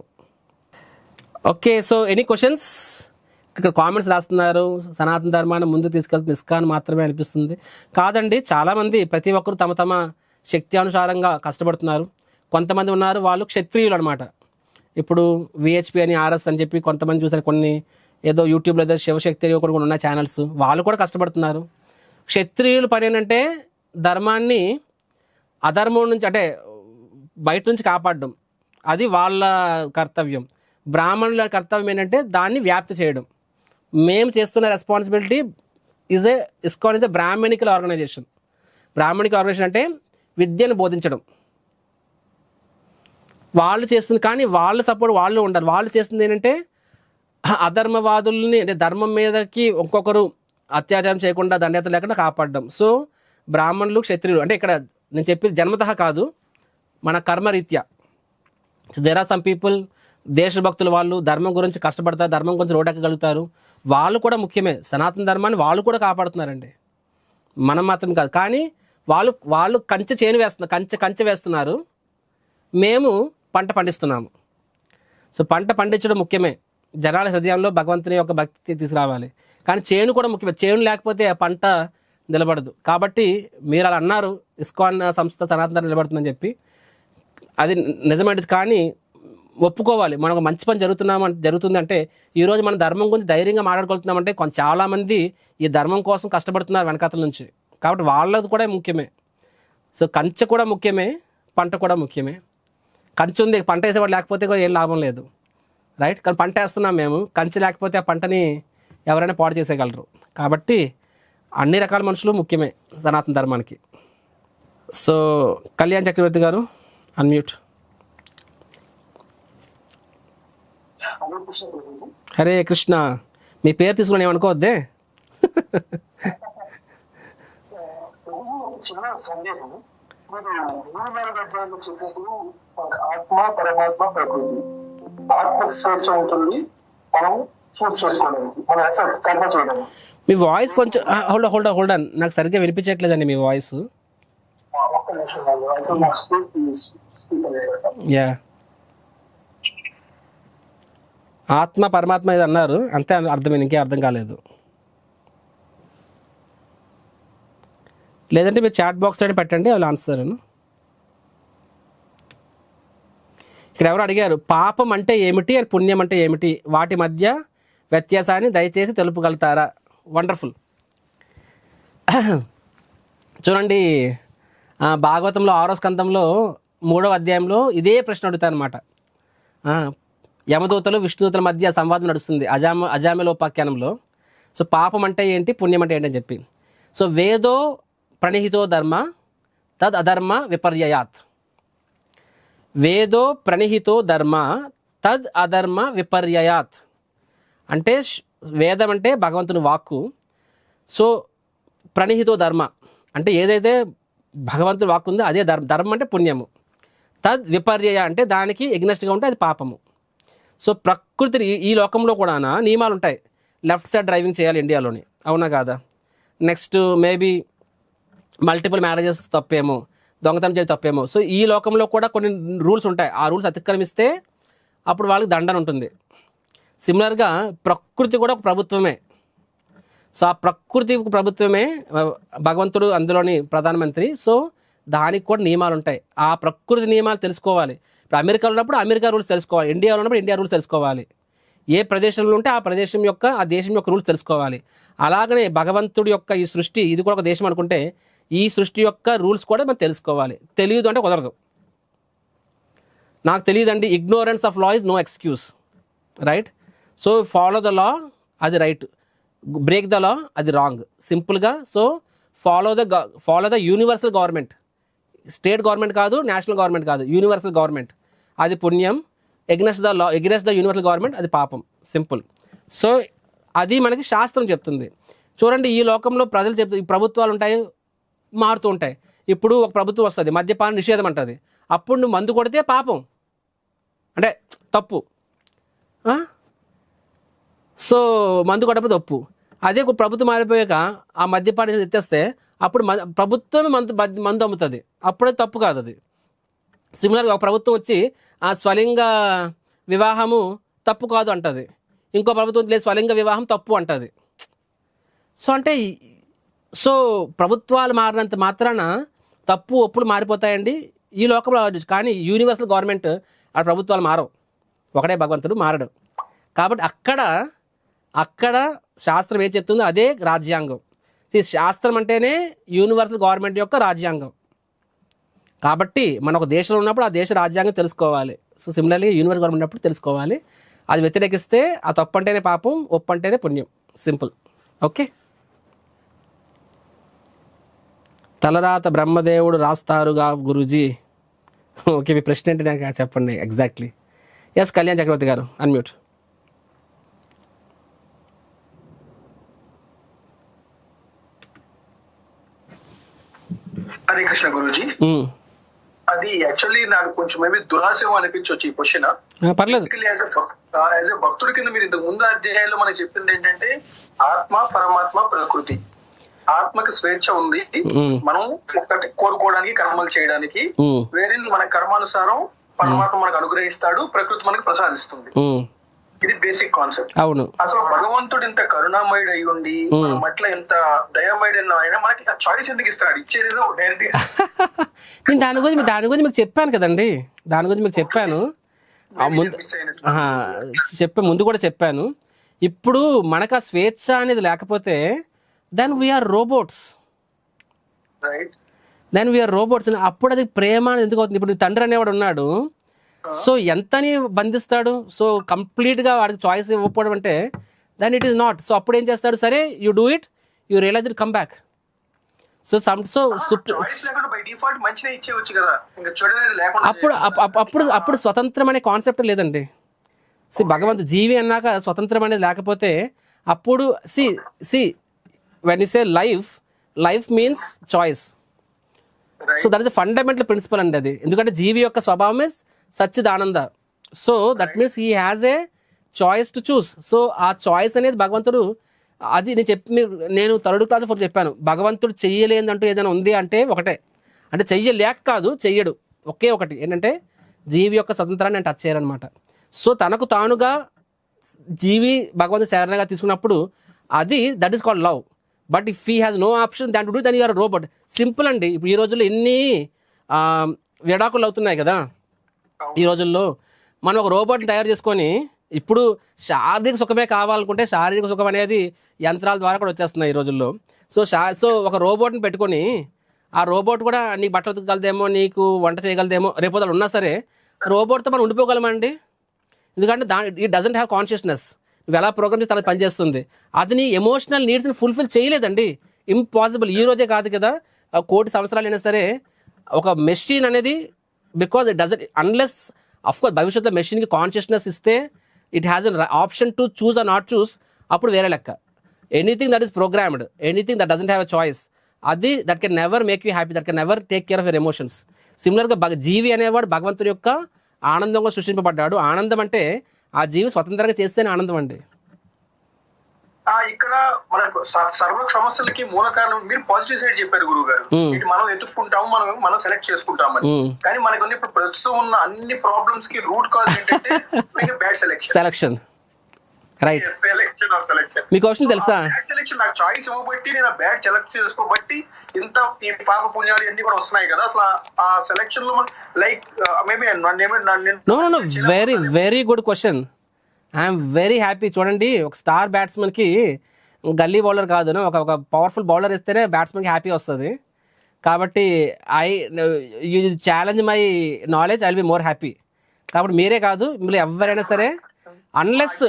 Okay, so any questions? ఇక్కడ కామెంట్స్ రాస్తున్నారు, సనాతన ధర్మాన్ని ముందుకు తీసుకెళ్తున్న ఇస్కాన్ మాత్రమే అనిపిస్తుంది. కాదండి, చాలామంది ప్రతి ఒక్కరు తమ తమ శక్తి అనుసారంగా కష్టపడుతున్నారు. కొంతమంది ఉన్నారు వాళ్ళు క్షత్రియులు అనమాట. ఇప్పుడు విహెచ్పి అని, ఆర్ఎస్ అని చెప్పి కొంతమంది చూసారు, కొన్ని ఏదో యూట్యూబ్లో ఏదో శివశక్తి అని కొన్ని ఉన్న ఛానల్స్, వాళ్ళు కూడా కష్టపడుతున్నారు. క్షత్రియుల పని ఏంటంటే ధర్మాన్ని అధర్మం నుంచి, అంటే బయట నుంచి కాపాడడం, అది వాళ్ళ కర్తవ్యం. బ్రాహ్మణుల కర్తవ్యం ఏంటంటే దాన్ని వ్యాప్తి చేయడం. మేము చేస్తున్న responsibility ISKCON is a brahminical organisation. Brahminical organisation అంటే విద్యను బోధించడం. వాళ్ళు చేస్తుంది, కానీ వాళ్ళ సపోర్ట్ వాళ్ళు ఉండాలి. వాళ్ళు చేస్తుంది ఏంటంటే అధర్మవాదుల్ని, అంటే ధర్మం మీదకి ఇంకొకరు అత్యాచారం చేయకుండా, దండెత్త లేకుండా కాపాడడం. సో బ్రాహ్మణులు, క్షత్రియులు అంటే ఇక్కడ నేను చెప్పేది జన్మతః కాదు, మన కర్మరీత్యా. So there are some people, దేశభక్తులు, వాళ్ళు ధర్మం గురించి కష్టపడతారు, ధర్మం గురించి రోడ్డెక్కగలుగుతారు. వాళ్ళు కూడా ముఖ్యమే, సనాతన ధర్మాన్ని వాళ్ళు కూడా కాపాడుతున్నారండి, మనం మాత్రం కాదు. కానీ వాళ్ళు కంచె వేస్తున్నారు, మేము పంట పండిస్తున్నాము. సో పంట పండించడం ముఖ్యమే, జనాల హృదయంలో భగవంతుని యొక్క భక్తి తీసుకురావాలి. కానీ చేను కూడా ముఖ్యమే, చేను లేకపోతే పంట నిలబడదు. కాబట్టి మీరు అలా అన్నారు, ఇస్కాన్ సంస్థ సనాతన నిలబడుతుందని చెప్పి, అది నిజమైనది. కానీ ఒప్పుకోవాలి, మనం ఒక మంచి పని జరుగుతుందంటే ఈరోజు మన ధర్మం గురించి ధైర్యంగా మాట్లాడుకుంటున్నామంటే చాలామంది ఈ ధర్మం కోసం కష్టపడుతున్నారు వెనకాతల నుంచి. కాబట్టి వాళ్ళది కూడా ముఖ్యమే. సో కంచె కూడా ముఖ్యమే, పంట కూడా ముఖ్యమే. కంచె ఉంది, పంట వేసేవాడు లేకపోతే కూడా ఏం లాభం లేదు, రైట్? కానీ పంట వేస్తున్నాం మేము, కంచె లేకపోతే ఆ పంటని ఎవరైనా పాడు చేసేయగలరు. కాబట్టి అన్ని రకాల మనుషులు ముఖ్యమే సనాతన ధర్మానికి. సో కళ్యాణ్ చక్రవర్తి గారు అన్మ్యూట్. హరే కృష్ణ, మీ పేరు తీసుకుని ఏమనుకోవద్దే. చిన్న సందేహం, ఆత్మ, పరమాత్మ, ప్రకృతి. ఆత్మ స్వేచ్ఛ ఉంటుంది, మనం చూస్ చేసుకోవడానికి, మన కర్మ చేయడం. మీ వాయిస్ కొంచెం హోల్డ్ ఆన్, నాకు సరిగ్గా వినిపించట్లేదండి మీ వాయిస్. ఒక్క నిమిషం. యా, ఆత్మ పరమాత్మ ఇది అన్నారు, అంతే అర్థమైంది, ఇంకే అర్థం కాలేదు. లేదంటే మీరు చాట్ బాక్స్ అని పెట్టండి, వాళ్ళు ఆన్సర్. ఇక్కడ ఎవరు అడిగారు, పాపం అంటే ఏమిటి అని పుణ్యం అంటే ఏమిటి, వాటి మధ్య వ్యత్యాసాన్ని దయచేసి తెలుపగలుగుతారా? వండర్ఫుల్. చూడండి, భాగవతంలో 6వ స్కందంలో 3వ అధ్యాయంలో ఇదే ప్రశ్న అడుగుతారు అనమాట. యమదూతలు, విష్ణుదూతల మధ్య సంవాదం నడుస్తుంది అజామిలోపాఖ్యానంలో. సో పాపం అంటే ఏంటి, పుణ్యం అంటే ఏంటి అని చెప్పి. సో వేదో ప్రణిహితో ధర్మ తద్ అధర్మ విపర్యయాత్. వేదో ప్రణిహితో ధర్మ తద్ అధర్మ విపర్యయాత్ అంటే వేదం అంటే భగవంతుని వాక్కు. సో ప్రణిహితో ధర్మ అంటే ఏదైతే భగవంతుని వాక్కు ఉందో అదే ధర్మం అంటే పుణ్యము. తద్ విపర్యయ అంటే దానికి ఎగ్నెస్ట్గా ఉంటే అది పాపము. సో ప్రకృతి ఈ లోకంలో కూడా నియమాలు ఉంటాయి. లెఫ్ట్ సైడ్ డ్రైవింగ్ చేయాలి ఇండియాలోని, అవునా కాదా? నెక్స్ట్ మేబీ మల్టిపుల్ మ్యారేజెస్ తప్పేమో, దొంగతనం చేయడం తప్పేమో. సో ఈ లోకంలో కూడా కొన్ని రూల్స్ ఉంటాయి. ఆ రూల్స్ అతిక్రమిస్తే అప్పుడు వాళ్ళకి దండన ఉంటుంది. సిమిలర్గా ప్రకృతి కూడా ఒక ప్రభుత్వమే. సో ఆ ప్రకృతి ప్రభుత్వమే భగవంతుడు అందులోని ప్రధానమంత్రి. సో దానికి కూడా నియమాలు ఉంటాయి. ఆ ప్రకృతి నియమాలు తెలుసుకోవాలి. ఇప్పుడు అమెరికాలో ఉన్నప్పుడు అమెరికా రూల్స్ తెలుసుకోవాలి, ఇండియాలో ఉన్నప్పుడు ఇండియా రూల్స్ తెలుసుకోవాలి. ఏ ప్రదేశంలో ఉంటే ఆ ప్రదేశం యొక్క, ఆ దేశం యొక్క రూల్స్ తెలుసుకోవాలి. అలాగనే భగవంతుడి యొక్క ఈ సృష్టి, ఇది కూడా ఒక దేశం అనుకుంటే ఈ సృష్టి యొక్క రూల్స్ కూడా మనం తెలుసుకోవాలి. తెలియదు అంటే కుదరదు. నాకు తెలియదండి, ignorance of law is no excuse, right? So follow the law, అది రైట్. బ్రేక్ ద లా, అది రాంగ్. సింపుల్గా so follow the universal government. State government కాదు, నేషనల్ గవర్నమెంట్ కాదు, యూనివర్సల్ గవర్నమెంట్, అది పుణ్యం. Against the law, against the universal government, అది పాపం. Simple. So అది మనకి శాస్త్రం చెప్తుంది. చూడండి, ఈ లోకంలో ప్రజలు ఈ ప్రభుత్వాలు ఉంటాయి, మారుతూ ఉంటాయి. ఇప్పుడు ఒక ప్రభుత్వం వస్తుంది, మద్యపాన నిషేధం అంటుంది. అప్పుడు నువ్వు మందు కొడితే పాపం, అంటే తప్పు. సో మందు కొట్టకపోతే తప్పు. అదే ప్రభుత్వం మారిపోయాక ఆ మద్యపాన ఎత్తేస్తే అప్పుడు ప్రభుత్వమే మందు అమ్ముతుంది, అప్పుడే తప్పు కాదు అది. సిమిలర్గా ఒక ప్రభుత్వం వచ్చి ఆ స్వలింగ వివాహము తప్పు కాదు అంటది, ఇంకో ప్రభుత్వం లేదు స్వలింగ వివాహం తప్పు అంటది. సో అంటే సో ప్రభుత్వాలు మారినంత మాత్రాన తప్పు ఒప్పుడు మారిపోతాయండి ఈ లోకంలో. కానీ యూనివర్సల్ గవర్నమెంట్ ఆ ప్రభుత్వాలు మారవు, ఒకడే భగవంతుడు మారడు. కాబట్టి అక్కడ శాస్త్రం ఏం చెప్తుందో అదే రాజ్యాంగం. శాస్త్రం అంటేనే యూనివర్సల్ గవర్నమెంట్ యొక్క రాజ్యాంగం. కాబట్టి మన ఒక దేశంలో ఉన్నప్పుడు ఆ దేశ రాజ్యాంగం తెలుసుకోవాలి. సో సిమిలర్లీ యూనివర్సల్ గవర్నమెంట్ ఉన్నప్పుడు తెలుసుకోవాలి. అది వ్యతిరేకిస్తే ఆ తప్పు అంటేనే పాపం, ఒప్పు అంటేనే పుణ్యం. సింపుల్. ఓకే. తలరాత బ్రహ్మదేవుడు రాస్తారుగా గురూజీ. ఓకే, మీ ప్రశ్న ఏంటి నాకు చెప్పండి ఎగ్జాక్ట్లీ. ఎస్ కళ్యాణ్ చక్రవర్తి గారు అన్మ్యూట్. హరే కృష్ణ గురూజీ. అది యాక్చువల్లీ నాకు కొంచెం మేబీ దురాశయం అనిపించవచ్చు ఈ క్వశ్చన్. పర్లేదు. యాజ్ ఎ భక్తుడి కింద మీరు ఇంతకు ముందు అధ్యాయంలో మనకి చెప్పింది ఏంటంటే ఆత్మ, పరమాత్మ, ప్రకృతి. ఆత్మకి స్వేచ్ఛ ఉంది, మనం ఒకటి కోరుకోవడానికి, కర్మలు చేయడానికి. వేరే మన కర్మానుసారం పరమాత్మ మనకు అనుగ్రహిస్తాడు, ప్రకృతి మనకు ప్రసాదిస్తుంది. ఇది బేసిక్ కాన్సెప్ట్. అవును. అసలు భగవంతుడు ఇంత కరుణామయుడు అయి ఉండి మట్ల ఇంత దయామయుడు ఆయన మనకి ఆ చాయిస్ ఎందుకు ఇస్తాడు? ఇచ్చేదేదో డైరెక్ట్. నేను దాని గురించి మీకు చెప్పాను కదండి, దాని గురించి మీకు చెప్పాను ముందు కూడా చెప్పాను. ఇప్పుడు మనకు ఆ స్వేచ్ఛ అనేది లేకపోతే దెన్ వీఆర్ రోబోట్స్. అప్పుడు అది ప్రేమ అనేది ఎందుకు అవుతుంది? ఇప్పుడు తండ్రి అనేవాడు ఉన్నాడు, సో ఎంతని బంధిస్తాడు? సో కంప్లీట్గా వాడికి చాయిస్ ఇవ్వకపోవడం అంటే then it is not. So అప్పుడు ఏం చేస్తాడు? సరే you do it, you realise it, come back. So అప్పుడు స్వతంత్రం అనే కాన్సెప్ట్ లేదండి. భగవంతుడు జీవి అన్నాక స్వతంత్రం అనేది లేకపోతే అప్పుడు when you say life means choice. So that is the fundamental principle అండి అది. ఎందుకంటే జీవి యొక్క స్వభావమే సచ్చిదానంద. So that means he has a choice to choose. So ఆ చాయిస్ అనేది భగవంతుడు, అది నేను థర్డ్ క్లాస్ ఫోర్ చెప్పాను, భగవంతుడు చెయ్యలేదంటూ ఏదైనా ఉంది అంటే ఒకటే, అంటే చెయ్యలేక కాదు, చెయ్యడు. ఒకే ఒకటి ఏంటంటే జీవి యొక్క స్వతంత్రాన్ని నేను టచ్ చేయాలన్నమాట. సో తనకు తానుగా జీవి భగవంతుడు శరణగా తీసుకున్నప్పుడు అది that is called love. But if he has no option than to do then you are robot. Simple అండి. ఇప్పుడు ఈ రోజుల్లో ఎన్ని విడాకులు అవుతున్నాయి కదా. ఈ రోజుల్లో మనం ఒక రోబోట్ని తయారు చేసుకొని, ఇప్పుడు శారీరక సుఖమే కావాలనుకుంటే శారీరక సుఖం అనేది యంత్రాల ద్వారా కూడా వచ్చేస్తున్నాయి ఈ రోజుల్లో. సో ఒక రోబోట్ని పెట్టుకొని ఆ రోబోట్ కూడా నీకు బట్టలు ఉతకగలదేమో, నీకు వంట చేయగలదేమో, రేపు ఉన్నా సరే రోబోట్తో మనం ఉండిపోగలమండి. ఎందుకంటే ఇట్ డజంట్ హ్యావ్ కాన్షియస్నెస్. నువ్వు ఎలా ప్రోగ్రామ్ చేస్తే అలా పనిచేస్తుంది. అది నీ ఎమోషనల్ నీడ్స్ని ఫుల్ఫిల్ చేయలేదండి. ఇంపాసిబుల్. ఈ రోజే కాదు కదా, 1,000 కోటి సంవత్సరాలు అయినా సరే ఒక మెషిన్ అనేది, because it doesn't unless of course భవిష్యత్తులో మెషిన్కి కాన్షియస్నెస్ ఇస్తే it has an option to choose or not choose, అప్పుడు వేరే లెక్క. Anything that is programmed, anything that doesn't have a choice, అది that can never make you happy, that can never take care of your emotions. సిమిలర్గా జీవి అనేవాడు భగవంతుడి యొక్క ఆనందంగా సృష్టింపబడ్డాడు. ఆనందం అంటే ఆ జీవి స్వతంత్రంగా చేస్తేనే ఆనందం అండి. ఇక్కడ మనకు సర్వ సమస్యలకి మూల కారణం మీరు పాజిటివ్ సైడ్ చెప్పారు గురువు గారు. ఇది మనం ఎత్తుక్కుంటాము, మనం సెలెక్ట్ చేసుకుంటామని. కానీ మనకు ఇప్పుడు ప్రస్తుతం ఉన్న అన్ని ప్రాబ్లమ్స్ కి రూట్ కాజ్ ఏంటంటే బ్యాడ్ సెలెక్షన్. రైట్. మీ క్వశ్చన్ తెలుసా? సెలెక్షన్ నాకు చాయిస్ ఇవ్వబట్టి నేను బ్యాడ్ సెలెక్ట్ చేసుకోబట్టి ఇంత ఈ పాప పుణ్యాలు అన్ని కూడా వస్తున్నాయి కదా. అసలు ఆ సెలెక్షన్ లో like maybe no very very good question. I'm very happy. చూడండి, ఒక స్టార్ బ్యాట్స్మెన్కి గల్లీ బౌలర్ కాదు, ఒక పవర్ఫుల్ బౌలర్ ఇస్తేనే బ్యాట్స్మెన్కి హ్యాపీ వస్తుంది. కాబట్టి you challenge my knowledge, I will be more happy. కాబట్టి మీరే కాదు, మీరు ఎవరైనా సరే అన్లెస్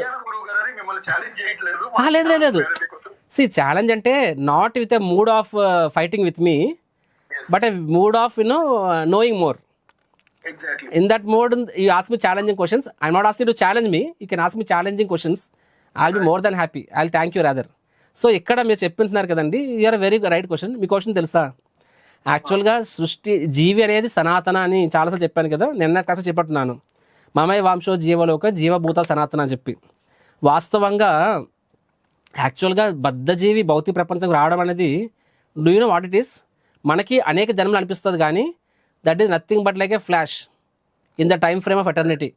లేదు ఛాలెంజ్ అంటే not with a mood of fighting with me, but a mood of knowing more. Exactly. In that mode, you ask me challenging questions. I'm not asking you to challenge me. You can ask me challenging questions. I'll be more than happy. I'll thank you rather. So ఇక్కడ మీరు చెప్తున్నారు కదండి, you're very right question. మీ question తెలుసా? యాక్చువల్గా జీవి అనేది సనాతన అని చాలాసార్లు చెప్పాను కదా, నిన్న క్లాస్ చెప్పట్టున్నాను. మమై వాంశో జీవలోక జీవభూత సనాతన అని చెప్పి. వాస్తవంగా యాక్చువల్గా బద్ధజీవి భౌతిక ప్రపంచం రావడం అనేది, do you know what it is? మనకి అనేక జన్మలు అనిపిస్తుంది, కానీ that is nothing but like A flash in the time frame of eternity.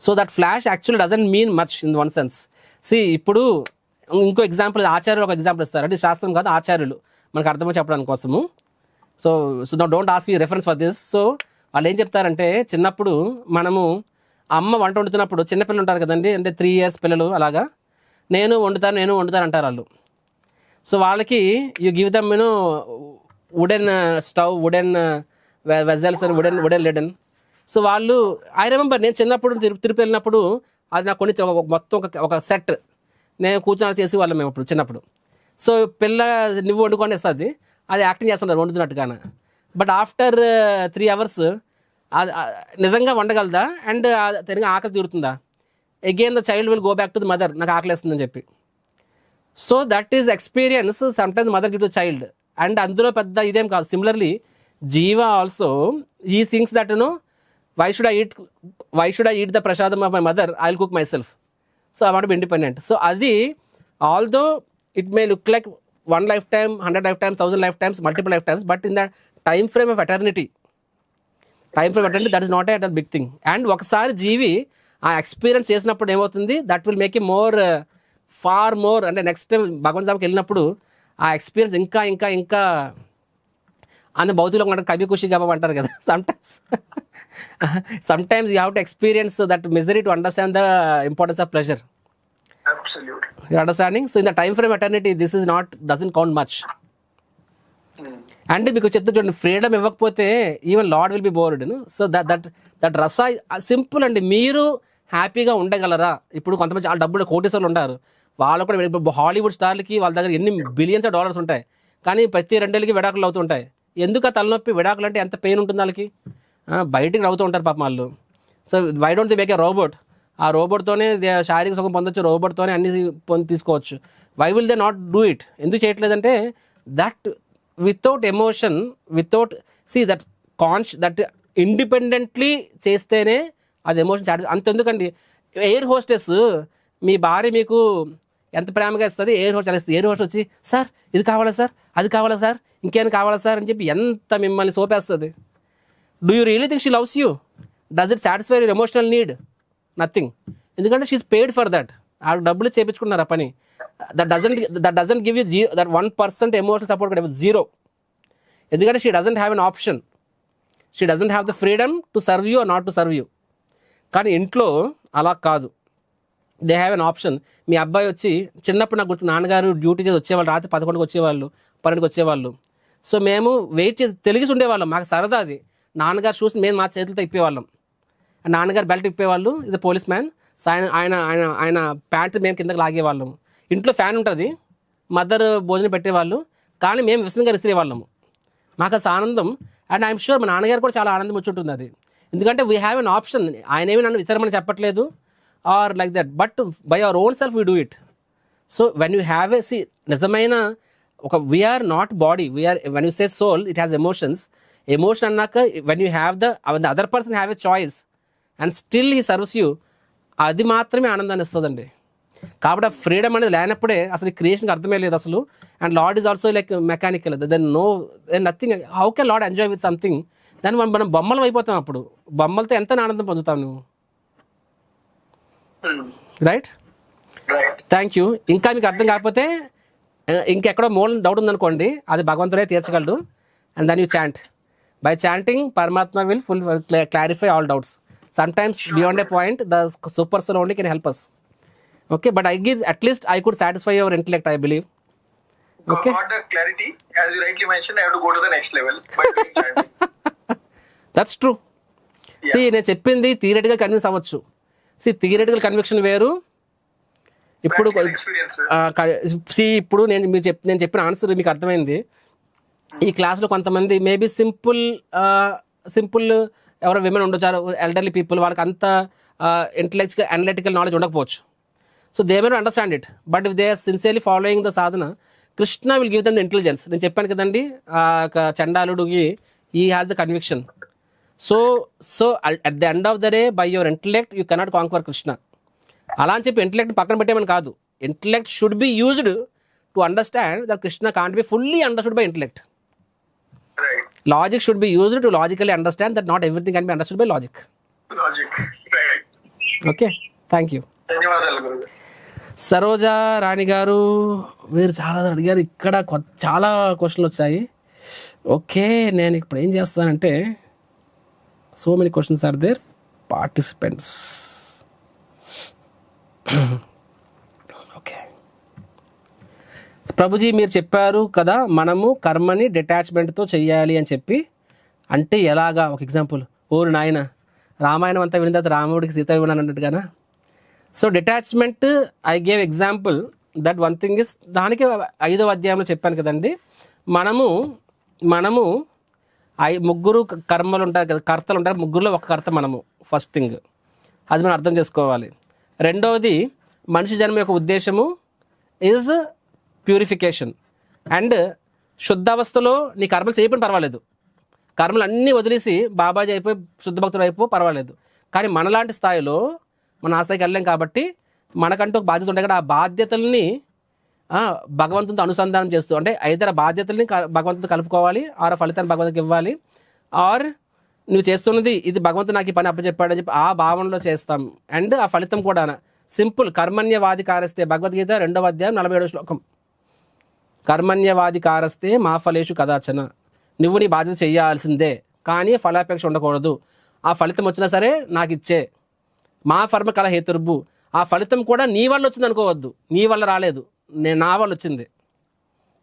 So that flash actually doesn't mean much in one sense. ఇప్పుడు ఇంకో ఎగ్జాంపుల్, ఆచార్యులు ఒక ఎగ్జాంపుల్ ఇస్తారు, అంటే శాస్త్రం కాదు, ఆచార్యులు మనకు అర్థమై చెప్పడానికి కోసము. So don't ask me reference for this. So వాళ్ళు ఏం చెప్తారంటే, చిన్నప్పుడు మనము అమ్మ వంట వండుతున్నప్పుడు చిన్నపిల్లలు ఉంటారు కదండి, అంటే 3 years పిల్లలు, అలాగా నేను వండుతాను అంటారు వాళ్ళు. సో వాళ్ళకి you give them wooden stove, wooden vessels and wooden lidden. So వాళ్ళు, ఐ రిమెంబర్ నేను చిన్నప్పుడు తిరుపతి వెళ్ళినప్పుడు అది నాకు కొన్ని మొత్తం ఒక సెట్ నేను కూర్చొని చేసి వాళ్ళం మేము అప్పుడు చిన్నప్పుడు. సో పిల్ల నువ్వు వండుకొని ఇస్తుంది, అది యాక్టింగ్ చేస్తుంటారు వండుతున్నట్టుగానే. బట్ ఆఫ్టర్ 3 hours నిజంగా వండగలదా అండ్ తిరిగి ఆకలి తీరుతుందా? Again the child will go back to the mother, నాకు ఆకలి వేస్తుందని చెప్పి. So that is experience sometimes mother give to child. And అందులో పెద్ద ఇదేం కాదు. సిమిలర్లీ జీవ ఆల్సో ఈ things that why should I eat the prasadam of my mother, I will cook myself. So I want be independent. So అది although it may look like 1 lifetime, 100 lifetimes, 1000 lifetimes, multiple lifetimes, but in the time frame of eternity, that is not a big thing. And ఒకసారి జీవి ఆ experience చేసినప్పుడు ఏమవుతుంది, that will make a far more, అంటే next time భగవంత్ సభకి వెళ్ళినప్పుడు ఆ experience ఇంకా ఇంకా ఇంకా అని భౌతిలో ఉంటారు, కవి ఖుషి గబం అంటారు కదా. Sometimes you have to experience that misery to understand the importance of pleasure. Absolutely. You're understanding? So in the time frame eternity, this is doesn't count much. అంటే మీకు చెప్తే చూడండి, ఫ్రీడమ్ ఇవ్వకపోతే even lord will be board. So that రస simple అండి. మీరు హ్యాపీగా ఉండగలరా? ఇప్పుడు కొంతమంది చాలా డబ్బులు కోటీశ్వరులు ఉంటారు, వాళ్ళు కూడా ఇప్పుడు హాలీవుడ్ స్టార్లకి వాళ్ళ దగ్గర ఎన్ని బిలియన్స్ ఆఫ్ డాలర్స్ ఉంటాయి, కానీ ప్రతి 2 ఏళ్ళకి విడాకులు అవుతుంటాయి. ఎందుకు ఆ తలనొప్పి? విడాకులు అంటే ఎంత పెయిన్ ఉంటుంది వాళ్ళకి, బయటికి నవ్వుతూ ఉంటారు పాపం వాళ్ళు. So why don't they make a robot? ఆ రోబోట్తోనే శారీరక సుఖం పొందొచ్చు, రోబోట్తోనే అన్ని తీసుకోవచ్చు. Why will they not do it? ఎందుకు చేయట్లేదంటే that without emotion, without that independently చేస్తేనే అది ఎమోషన్ అంతెందుకండి. ఎయిర్ హోస్టెస్, మీ భార్య మీకు ఎంత ప్రేమగా ఇస్తుంది, ఎయిర్ హోస్ట్ ఇస్తుంది. ఎయిర్ హోస్ట్ వచ్చి సార్ ఇది కావాలా సార్, అది కావాలా సార్, ఇంకేమైనా కావాలా సార్ అని చెప్పి ఎంత మిమ్మల్ని సోపేస్తుంది. Do you really think she loves you? Does it satisfy your emotional need? Nothing. ఎందుకంటే షీఈస్ పెయిడ్ ఫర్ దట్. ఆ డబ్బులు చేయించుకున్నారు ఆ పని. That doesn't give you that 1% emotional support కూడా 0. ఎందుకంటే she doesn't have an option. She doesn't have the freedom to serve you or not to serve you. కానీ ఇంట్లో అలా కాదు, దే హ్యావ్ ఎన్ ఆప్షన్. మీ అబ్బాయి వచ్చి, చిన్నప్పుడు నాకు గుర్తు, నాన్నగారు డ్యూటీ చేసి వచ్చేవాళ్ళు, రాత్రి 11కి వచ్చేవాళ్ళు, 12కి వచ్చేవాళ్ళు. సో మేము వెయిట్ చేసి తెలిసి ఉండేవాళ్ళం, మాకు సరదా అది. నాన్నగారు షూస్ మేము మా చేతులతో ఇప్పేవాళ్ళం, నాన్నగారు బెల్ట్ ఇప్పేవాళ్ళు, ఇది పోలీస్ మ్యాన్. సో ఆయన ప్యాంటు మేము కిందకి లాగేవాళ్ళం. ఇంట్లో ఫ్యాన్ ఉంటుంది, మదర్ భోజనం పెట్టేవాళ్ళు, కానీ మేము విసనంగా విసిరేవాళ్ళము. మాకు అది ఆనందం. అండ్ ఐఎమ్ షూర్ మా నాన్నగారు కూడా చాలా ఆనందం వచ్చి ఉంటుంది అది. ఎందుకంటే వీ హ్యావ్ ఎన్ ఆప్షన్. ఆయన ఏమి నన్ను విసరమని చెప్పట్లేదు or like that, but by our own self we do it. So when you have నిజమైన we are not body, we are when you say soul, it has emotions. Emotion అన్నాక when you have the other person have a choice and still he serves you, అది మాత్రమే ఆనందాన్ని ఇస్తుందండి. కాబట్టి ఆ freedom అనేది లేనప్పుడే అసలు ఈ క్రియేషన్కి అర్థమే లేదు అసలు. And lord is also like mechanical, then nothing. How can lord enjoy with something? దాన్ని మనం బొమ్మలం అయిపోతాం. అప్పుడు బొమ్మలతో ఎంత ఆనందం పొందుతావు నువ్వు, రైట్? Thank you. ఇంకా మీకు అర్థం కాకపోతే ఇంకెక్కడో మూలం డౌట్ ఉందనుకోండి, అది భగవంతుడే తీర్చగలడు. And then you chant. By chanting పరమాత్మ will clarify all doubts. Sometimes beyond a point, the super soul only can help us. Okay, but at least I could satisfy your intellect, I believe. Okay. Got the clarity. As you rightly mentioned, I have to go to the next level by doing chanting. That's true. Yeah. See, నేను చెప్పింది theoretical convince అవ్వచ్చు. Theoretical conviction వేరు. ఇప్పుడు ఇప్పుడు నేను చెప్పిన answer మీకు అర్థమైంది. ఈ క్లాస్లో కొంతమంది మేబీ సింపుల్ ఎవరో విమెన్ ఉండొచ్చారు, ఎల్డర్లీ పీపుల్, వాళ్ళకి అంత ఇంటలెక్చువల్ అనలిటికల్ నాలెడ్జ్ ఉండకపోవచ్చు. So they may not understand it, but if they are sincerely following the sadhana, Krishna will give them the intelligence. నేను చెప్పాను కదండి, చండాలుడికి ఈ has the conviction. So at the end of the day by your intellect you cannot conquer Krishna. అలా అని చెప్పి intellect పక్కన పెట్టేమని కాదు. Intellect should be used to understand that Krishna can't be fully understood by intellect. Logic should be used to logically understand that not everything can be understood by logic. Right. Okay, thank you. ధన్యవాదాలు గురుగారు. సరోజా రాణి గారు, మీరు చాలా అడిగారు, ఇక్కడ చాలా క్వశ్చన్లు వచ్చాయి. ఓకే, నేను ఇప్పుడు ఏం చేస్తానంటే, so many questions are there, participants. Okay, Prabhuji మీరు చెప్పారు కదా మనము కర్మని డిటాచ్మెంట్తో చెయ్యాలి అని చెప్పి, అంటే ఎలాగా? ఒక ఎగ్జాంపుల్. ఓరు నాయన, రామాయణం అంతా విన్న తర్వాత రాముడికి సీత విన్నాను అన్నట్టుగానా? So detachment, I gave example that one thing is, దానికి 5వ అధ్యాయంలో చెప్పాను కదండి, మనము ముగ్గురు కర్మలు ఉంటారు కదా, కర్తలు ఉంటారు, ముగ్గురులో ఒక కర్త మనము. ఫస్ట్ థింగ్ అది మనం అర్థం చేసుకోవాలి. రెండవది, మనిషి జన్మ యొక్క ఉద్దేశము ఈజ్ ప్యూరిఫికేషన్. అండ్ శుద్ధావస్థలో నీ కర్మలు చేయకపోయినా పర్వాలేదు, కర్మలు అన్నీ వదిలేసి బాబాజీ అయిపోయి శుద్ధ భక్తులు అయిపో పర్వాలేదు. కానీ మనలాంటి స్థాయిలో మనం ఆ స్థాయికి వెళ్ళలేం కాబట్టి మనకంటూ ఒక బాధ్యత ఉంటాయి కదా, ఆ బాధ్యతల్ని భగవంతునితో అనుసంధానం చేస్తూ, అంటే అయితే ఆ బాధ్యతల్ని భగవంతునితో కలుపుకోవాలి, ఆర్ ఫలితాన్ని భగవంతునికి ఇవ్వాలి, ఆర్ నువ్వు చేస్తున్నది ఇది భగవంతుడు నాకు ఈ పని అప్పచెప్పాడని చెప్పి ఆ భావనలో చేస్తాం. అండ్ ఆ ఫలితం కూడా సింపుల్, కర్మణ్యవాది కారస్తే, భగవద్గీత 2వ అధ్యాయం 47వ శ్లోకం. కర్మణ్యవాది కారస్తే మా ఫలేషు కదాచన, నువ్వు నీ బాధ్యత చేయాల్సిందే కానీ ఫలాపేక్ష ఉండకూడదు. ఆ ఫలితం వచ్చినా సరే నాకు ఇచ్చే, మా ఫర్మ కల హేతుర్భు, ఆ ఫలితం కూడా నీ వల్ల వచ్చింది అనుకోవద్దు, నీ వల్ల రాలేదు, నా వల్ల వచ్చింది,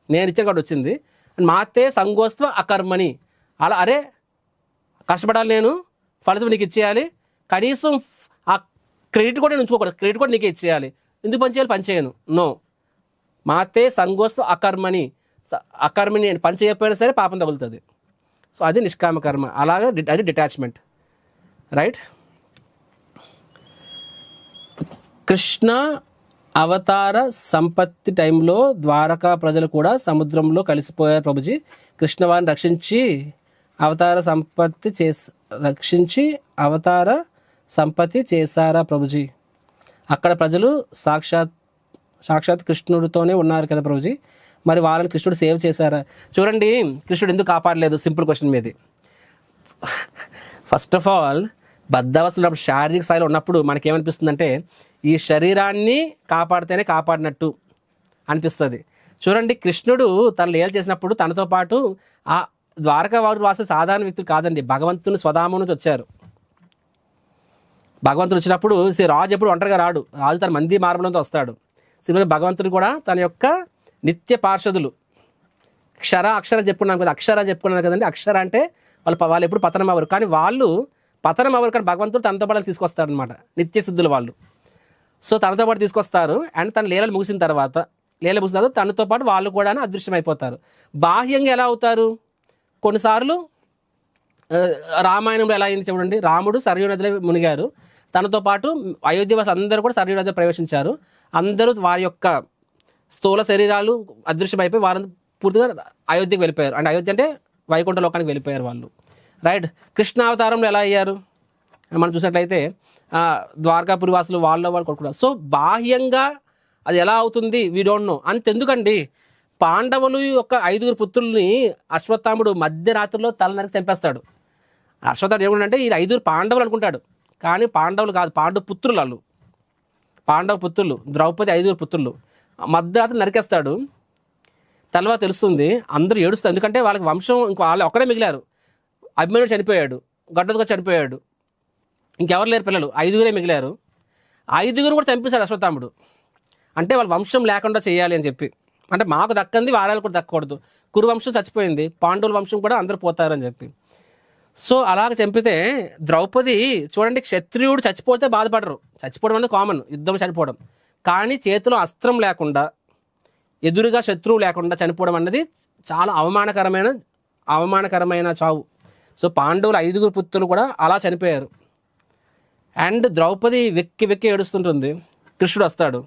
నేను ఇచ్చిన కూడా వచ్చింది. మాతే సంగోస్త్వ అకర్మని, అలా అరే కష్టపడాలి నేను, ఫలితం నీకు ఇచ్చేయాలి, కనీసం ఆ క్రెడిట్ కూడా నేను ఉంచుకోకూడదు, క్రెడిట్ కూడా నీకే ఇచ్చేయాలి, ఎందుకు పని చేయాలి, పని చేయను, నో. మాతే సంగోస్త్వ అకర్మని, అకర్మని పని చేయకపోయినా సరే పాపం తగులుతుంది. సో అది నిష్కామ కర్మ, అలాగే అది డిటాచ్మెంట్, రైట్. కృష్ణ అవతార సంపత్తి టైంలో ద్వారకా ప్రజలు కూడా సముద్రంలో కలిసిపోయారు ప్రభుజీ. కృష్ణవారిని రక్షించి అవతార సంపత్తి చేశారా ప్రభుజీ? అక్కడ ప్రజలు సాక్షాత్ కృష్ణుడితోనే ఉన్నారు కదా ప్రభుజీ, మరి వాళ్ళని కృష్ణుడు సేవ్ చేశారా? చూడండి, కృష్ణుడు ఎందుకు కాపాడలేదు? సింపుల్ క్వశ్చన్ మీది. ఫస్ట్ ఆఫ్ ఆల్, బద్ధావస్థలో శారీరక స్థాయిలో ఉన్నప్పుడు మనకేమనిపిస్తుందంటే ఈ శరీరాన్ని కాపాడితేనే కాపాడినట్టు అనిపిస్తుంది. చూడండి, కృష్ణుడు తన లీల చేసినప్పుడు తనతో పాటు ఆ ద్వారకా వారు వాసే సాధారణ వ్యక్తులు కాదండి, భగవంతుని స్వధామం నుంచి వచ్చారు. భగవంతుడు వచ్చినప్పుడు రాజు ఎప్పుడు ఒంటరిగా రాడు, రాజు తన మంది మార్బలంతో వస్తాడు. సింపుల్గా భగవంతుడు కూడా తన యొక్క నిత్య పార్షదులు, అక్షర చెప్పుకున్నాను కదా, చెప్పుకున్నాను కదండి. అక్షర అంటే వాళ్ళు ఎప్పుడు పతనం అవ్వరు, కానీ వాళ్ళు పతనం అవ్వరు, కానీ భగవంతుడు తనతో పాటు తీసుకొస్తాడు అనమాట, నిత్య సిద్ధులు వాళ్ళు. సో తనతో పాటు తీసుకొస్తారు. అండ్ తన లీలలు ముగిసిన తర్వాత తనతో పాటు వాళ్ళు కూడా అదృశ్యం అయిపోతారు. బాహ్యంగా ఎలా అవుతారు? కొన్నిసార్లు రామాయణంలో ఎలా అయింది చూడండి, రాముడు సరయూ నదిలో మునిగారు, తనతో పాటు అయోధ్యవాసులు అందరూ కూడా సరయూ నదిలో ప్రవేశించారు. అందరూ వారి యొక్క స్థూల శరీరాలు అదృశ్యమైపోయి వారంతా పూర్తిగా అయోధ్యకు వెళ్ళిపోయారు. అంటే అయోధ్య అంటే వైకుంఠ లోకానికి వెళ్ళిపోయారు వాళ్ళు, రైట్. కృష్ణావతారంలో ఎలా అయ్యారు మనం చూసినట్లయితే ద్వారకాపురి వాసులు వాళ్ళు కొడుకున్నారు. సో బాహ్యంగా అది ఎలా అవుతుంది వీ డోంట్ నో. అంతెందుకండి, పాండవులు యొక్క 5 పుత్రుల్ని అశ్వత్థాముడు మధ్యరాత్రిలో తల నరికి చంపేస్తాడు. అశ్వత్థాముడు ఏమంటే ఈ 5 పాండవులు అనుకుంటాడు, కానీ పాండవులు కాదు, పాండవ పుత్రులు వాళ్ళు, పాండవ పుత్రులు, ద్రౌపది 5 పుత్రులు. మధ్యరాత్రి నరికేస్తాడు. తర్వాత తెలుస్తుంది, అందరూ ఏడుస్తారు, ఎందుకంటే వాళ్ళకి వంశం ఇంకో వాళ్ళు ఒక్కడే మిగిలారు. అభిమన్యుడు చనిపోయాడు, గడ్డదుగా చనిపోయాడు, ఇంకెవరు లేరు పిల్లలు, 5 మిగిలారు. 5 కూడా చంపేశాడు అశ్వత్థాముడు. అంటే వాళ్ళ వంశం లేకుండా చేయాలి అని చెప్పి, అంటే మాకు దక్కంది వారాలు కూడా దక్కకూడదు, కురువంశం చచ్చిపోయింది, పాండవుల వంశం కూడా అందరూ పోతారని చెప్పి. సో అలాగ చంపితే ద్రౌపది చూడండి, క్షత్రియుడు చచ్చిపోతే బాధపడరు, చచ్చిపోవడం అనేది కామన్, యుద్ధం చనిపోవడం, కానీ చేతిలో అస్త్రం లేకుండా ఎదురుగా శత్రువు లేకుండా చనిపోవడం అన్నది చాలా అవమానకరమైన చావు. సో పాండవుల 5 పుత్రులు కూడా అలా చనిపోయారు. అండ్ ద్రౌపది వెక్కి ఏడుస్తుంటుంది, కృష్ణుడు వస్తాడు.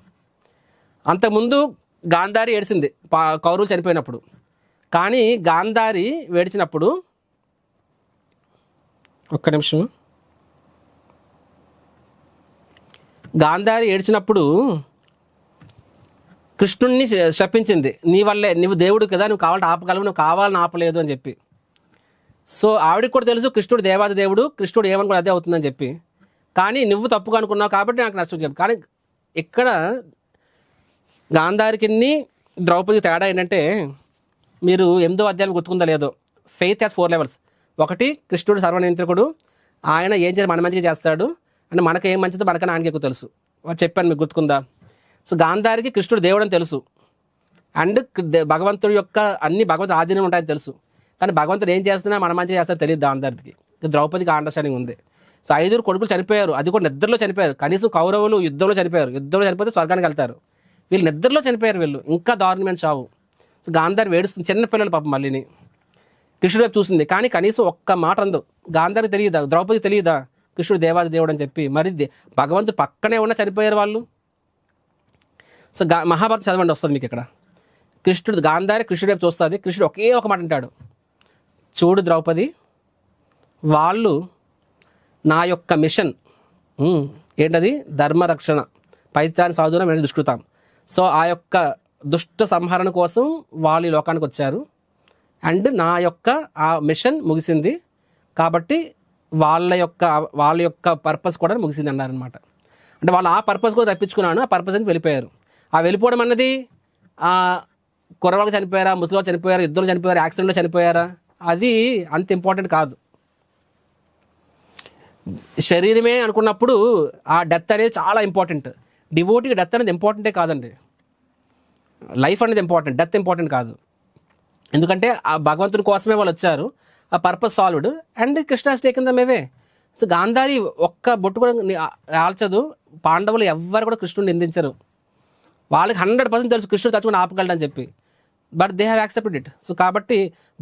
అంతకుముందు గాంధారి ఏడిసింది కౌరవులు చనిపోయినప్పుడు, కానీ గాంధారి ఏడ్చినప్పుడు, ఒక్క నిమిషం, గాంధారి ఏడ్చినప్పుడు కృష్ణుణ్ణి శపించింది, నీ వల్లే, నువ్వు దేవుడు కదా, నువ్వు కావాలంటే ఆపగలవు, నువ్వు కావాలని ఆపలేదు అని చెప్పి. సో ఆవిడకి కూడా తెలుసు కృష్ణుడు దేవాది దేవుడు, కృష్ణుడు ఏమని కూడా అదే అవుతుందని చెప్పి. కానీ నువ్వు తప్పుగా అనుకున్నావు కాబట్టి నాకు నష్టం చెప్పు. కానీ ఇక్కడ గాంధారికి ద్రౌపది తేడా ఏంటంటే, మీరు 8వ అధ్యాయం గుర్తుకుందా లేదో, ఫెయిత్ హ్యాస్ 4 లెవెల్స్. ఒకటి, కృష్ణుడు సర్వనియంత్రకుడు, ఆయన ఏం చేయాలి మన మంచిగా చేస్తాడు, అంటే మనకు ఏం మంచిదో మనకన్నా ఆయనకి ఎక్కువ తెలుసు. చెప్పాను మీకు గుర్తుకుందా. సో గాంధారికి కృష్ణుడు దేవుడు అని తెలుసు, అండ్ భగవంతుడి యొక్క అన్ని భగవంతుడు ఆధీనం ఉంటాయని తెలుసు. కానీ భగవంతుడు ఏం చేస్తున్నా మన మంచిగా చేస్తారో తెలియదు గాంధారికి. ద్రౌపదికి అండర్స్టాండింగ్ ఉంది. సో 5 కొడుకులు చనిపోయారు, అది కూడా నిద్రలో చనిపోయారు. కనీసం కౌరవులు యుద్ధంలో చనిపోయారు, యుద్ధంలో చనిపోతే స్వర్గానికి వెళ్తారు. వీళ్ళు నిద్రలో చనిపోయారు, వీళ్ళు ఇంకా దారుణమైన చావు. సో గాంధారి వేడుస్తుంది, చిన్న పిల్లలు పాపం. మళ్ళీని కృష్ణుడు వైపు చూసింది, కానీ కనీసం ఒక్క మాట అందు. గాంధారికి తెలియదా, ద్రౌపదికి తెలియదా కృష్ణుడు దేవాది దేవుడు అని చెప్పి? మరి భగవంతుడు పక్కనే ఉన్న చనిపోయారు వాళ్ళు. సో మహాభారతం చదవండి, వస్తుంది మీకు ఇక్కడ. గాంధారి కృష్ణుడు వైపు చూస్తుంది, కృష్ణుడు ఒకే ఒక మాట అంటాడు, చూడు ద్రౌపది, వాళ్ళు నా యొక్క మిషన్ ఏంటది, ధర్మరక్షణ, పైత్రాన్ని సాధువున మేము దుష్కృతాం. సో ఆ యొక్క దుష్ట సంహరణ కోసం వాళ్ళు ఈ లోకానికి వచ్చారు, అండ్ నా యొక్క ఆ మిషన్ ముగిసింది, కాబట్టి వాళ్ళ యొక్క పర్పస్ కూడా ముగిసింది అన్నారనమాట. అంటే వాళ్ళు ఆ పర్పస్ కూడా తప్పించుకున్నాను, ఆ పర్పస్ అని వెళ్ళిపోయారు. ఆ వెళ్ళిపోవడం అన్నది కుర్రవాళ్ళకి చనిపోయారా, ముసలివాళ్ళు చనిపోయారా, యుద్ధంలో చనిపోయారా, యాక్సిడెంట్లో చనిపోయారా, అది అంత ఇంపార్టెంట్ కాదు. శరీరమే అనుకున్నప్పుడు ఆ డెత్ అనేది చాలా ఇంపార్టెంట్. డివోటీకి డెత్ అనేది ఇంపార్టెంటే కాదండి. లైఫ్ అనేది ఇంపార్టెంట్, డెత్ ఇంపార్టెంట్ కాదు. ఎందుకంటే ఆ భగవంతుడి కోసమే వాళ్ళు వచ్చారు, ఆ purpose solved, and Krishna taken them away. So Gandhari ఒక్క బొట్టు కూడా ఆల్చదు. పాండవులు ఎవ్వరు కూడా కృష్ణుని నిందించరు. వాళ్ళకి 100% తెలుసు కృష్ణుడు తచ్చుకుని ఆపగలడని చెప్పి, but they have accepted it. So కాబట్టి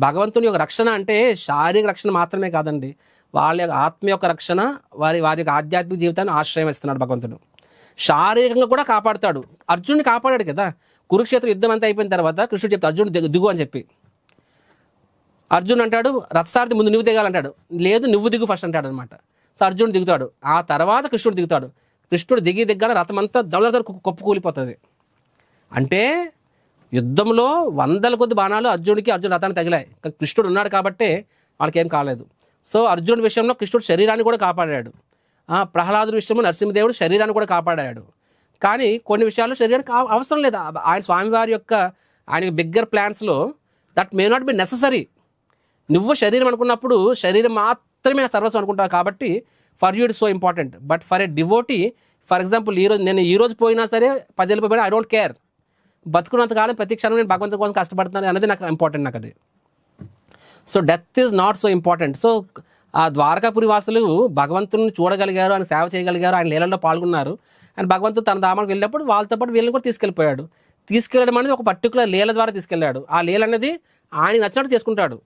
భగవంతుని యొక్క రక్షణ అంటే శారీరక రక్షణ మాత్రమే కాదండి, వాళ్ళ యొక్క ఆత్మ యొక్క రక్షణ, వారి యొక్క ఆధ్యాత్మిక జీవితాన్ని ఆశ్రయం ఇస్తున్నాడు భగవంతుడు. శారీరకంగా కూడా కాపాడుతాడు. అర్జునుడిని కాపాడాడు కదా. కురుక్షేత్ర యుద్ధం అంతా అయిపోయిన తర్వాత కృష్ణుడు చెప్తాడు, అర్జునుడు దిగు అని చెప్పి. అర్జున్ అంటాడు, రథసారథి ముందు నువ్వు దిగాలంటాడు, లేదు నువ్వు దిగు ఫస్ట్ అంటాడు అనమాట. సో అర్జునుడు దిగుతాడు, ఆ తర్వాత కృష్ణుడు దిగుతాడు. కృష్ణుడు దిగ్గానే రథం అంతా దళదళ కొప్పు కూలిపోతుంది. అంటే యుద్ధంలో 100 కొద్ది బాణాలు అర్జున్ రథాన్ని తగిలాయి, కానీ కృష్ణుడు ఉన్నాడు కాబట్టి వాళ్ళకేం కాలేదు. సో అర్జునుడి విషయంలో కృష్ణుడు శరీరాన్ని కూడా కాపాడాడు. ప్రహ్లాదుడి విషయంలో నరసింహదేవుడు శరీరాన్ని కూడా కాపాడాడు. కానీ కొన్ని విషయాల్లో శరీరానికి అవసరం లేదు. ఆయన స్వామివారి యొక్క ఆయన బిగ్గర్ ప్లాన్స్లో that may not be necessary. నువ్వు శరీరం అనుకున్నప్పుడు శరీరం మాత్రమే సర్వస్వం అనుకుంటావు కాబట్టి for you it so important. But for a devotee, for example నేను ఈ రోజు పోయినా సరే 10 ఏళ్ళు పోయినా ఐ డోంట్ కేర్. బతుకున్నంతకాలం ప్రతి క్షణం నేను భగవంతుని కోసం కష్టపడుతున్నాను అనేది నాకు ఇంపార్టెంట్, నాకు అది. So death is not so important. So ఆ ద్వారకాపురి వాసులు భగవంతుని చూడగలిగారు, ఆయన సేవ చేయగలిగారు, ఆయన లీలల్లో పాల్గొన్నారు. అండ్ భగవంతుడు తన ధామానికి వెళ్ళినప్పుడు వాళ్ళతో పాటు వీళ్ళని కూడా తీసుకెళ్ళిపోయాడు. తీసుకెళ్ళడం అనేది ఒక పర్టికులర్ లీల ద్వారా తీసుకెళ్ళాడు. ఆ లీల అనేది ఆయన నచ్చినట్టు చేసుకుంటాడు,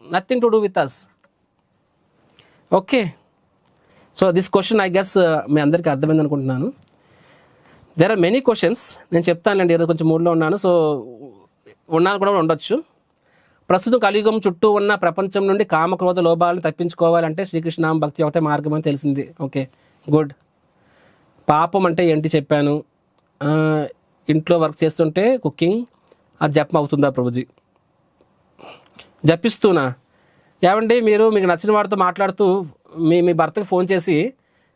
nothing to do with us. Okay, so this question I guess మీ అందరికీ అర్థమైంది అనుకుంటున్నాను. దేర్ ఆర్ మెనీ క్వశ్చన్స్, నేను చెప్తానండి. ఈరోజు కొంచెం మూడ్లో ఉన్నాను, సో ఉన్నాను కూడా ఉండొచ్చు. ప్రస్తుతం కలియుగం చుట్టూ ఉన్న ప్రపంచం నుండి కామక్రోధ లోభాలను తప్పించుకోవాలంటే శ్రీకృష్ణనామ భక్తి ఒకటే మార్గం అని తెలిసింది. Okay, good. పాపం అంటే ఏంటి చెప్పాను. ఇంట్లో వర్క్ చేస్తుంటే కుకింగ్, అది జపం అవుతుందా ప్రభుజీ? జపిస్తూనా? ఏమండి మీరు మీకు నచ్చిన వాడితో మాట్లాడుతూ మీ భర్తకి ఫోన్ చేసి,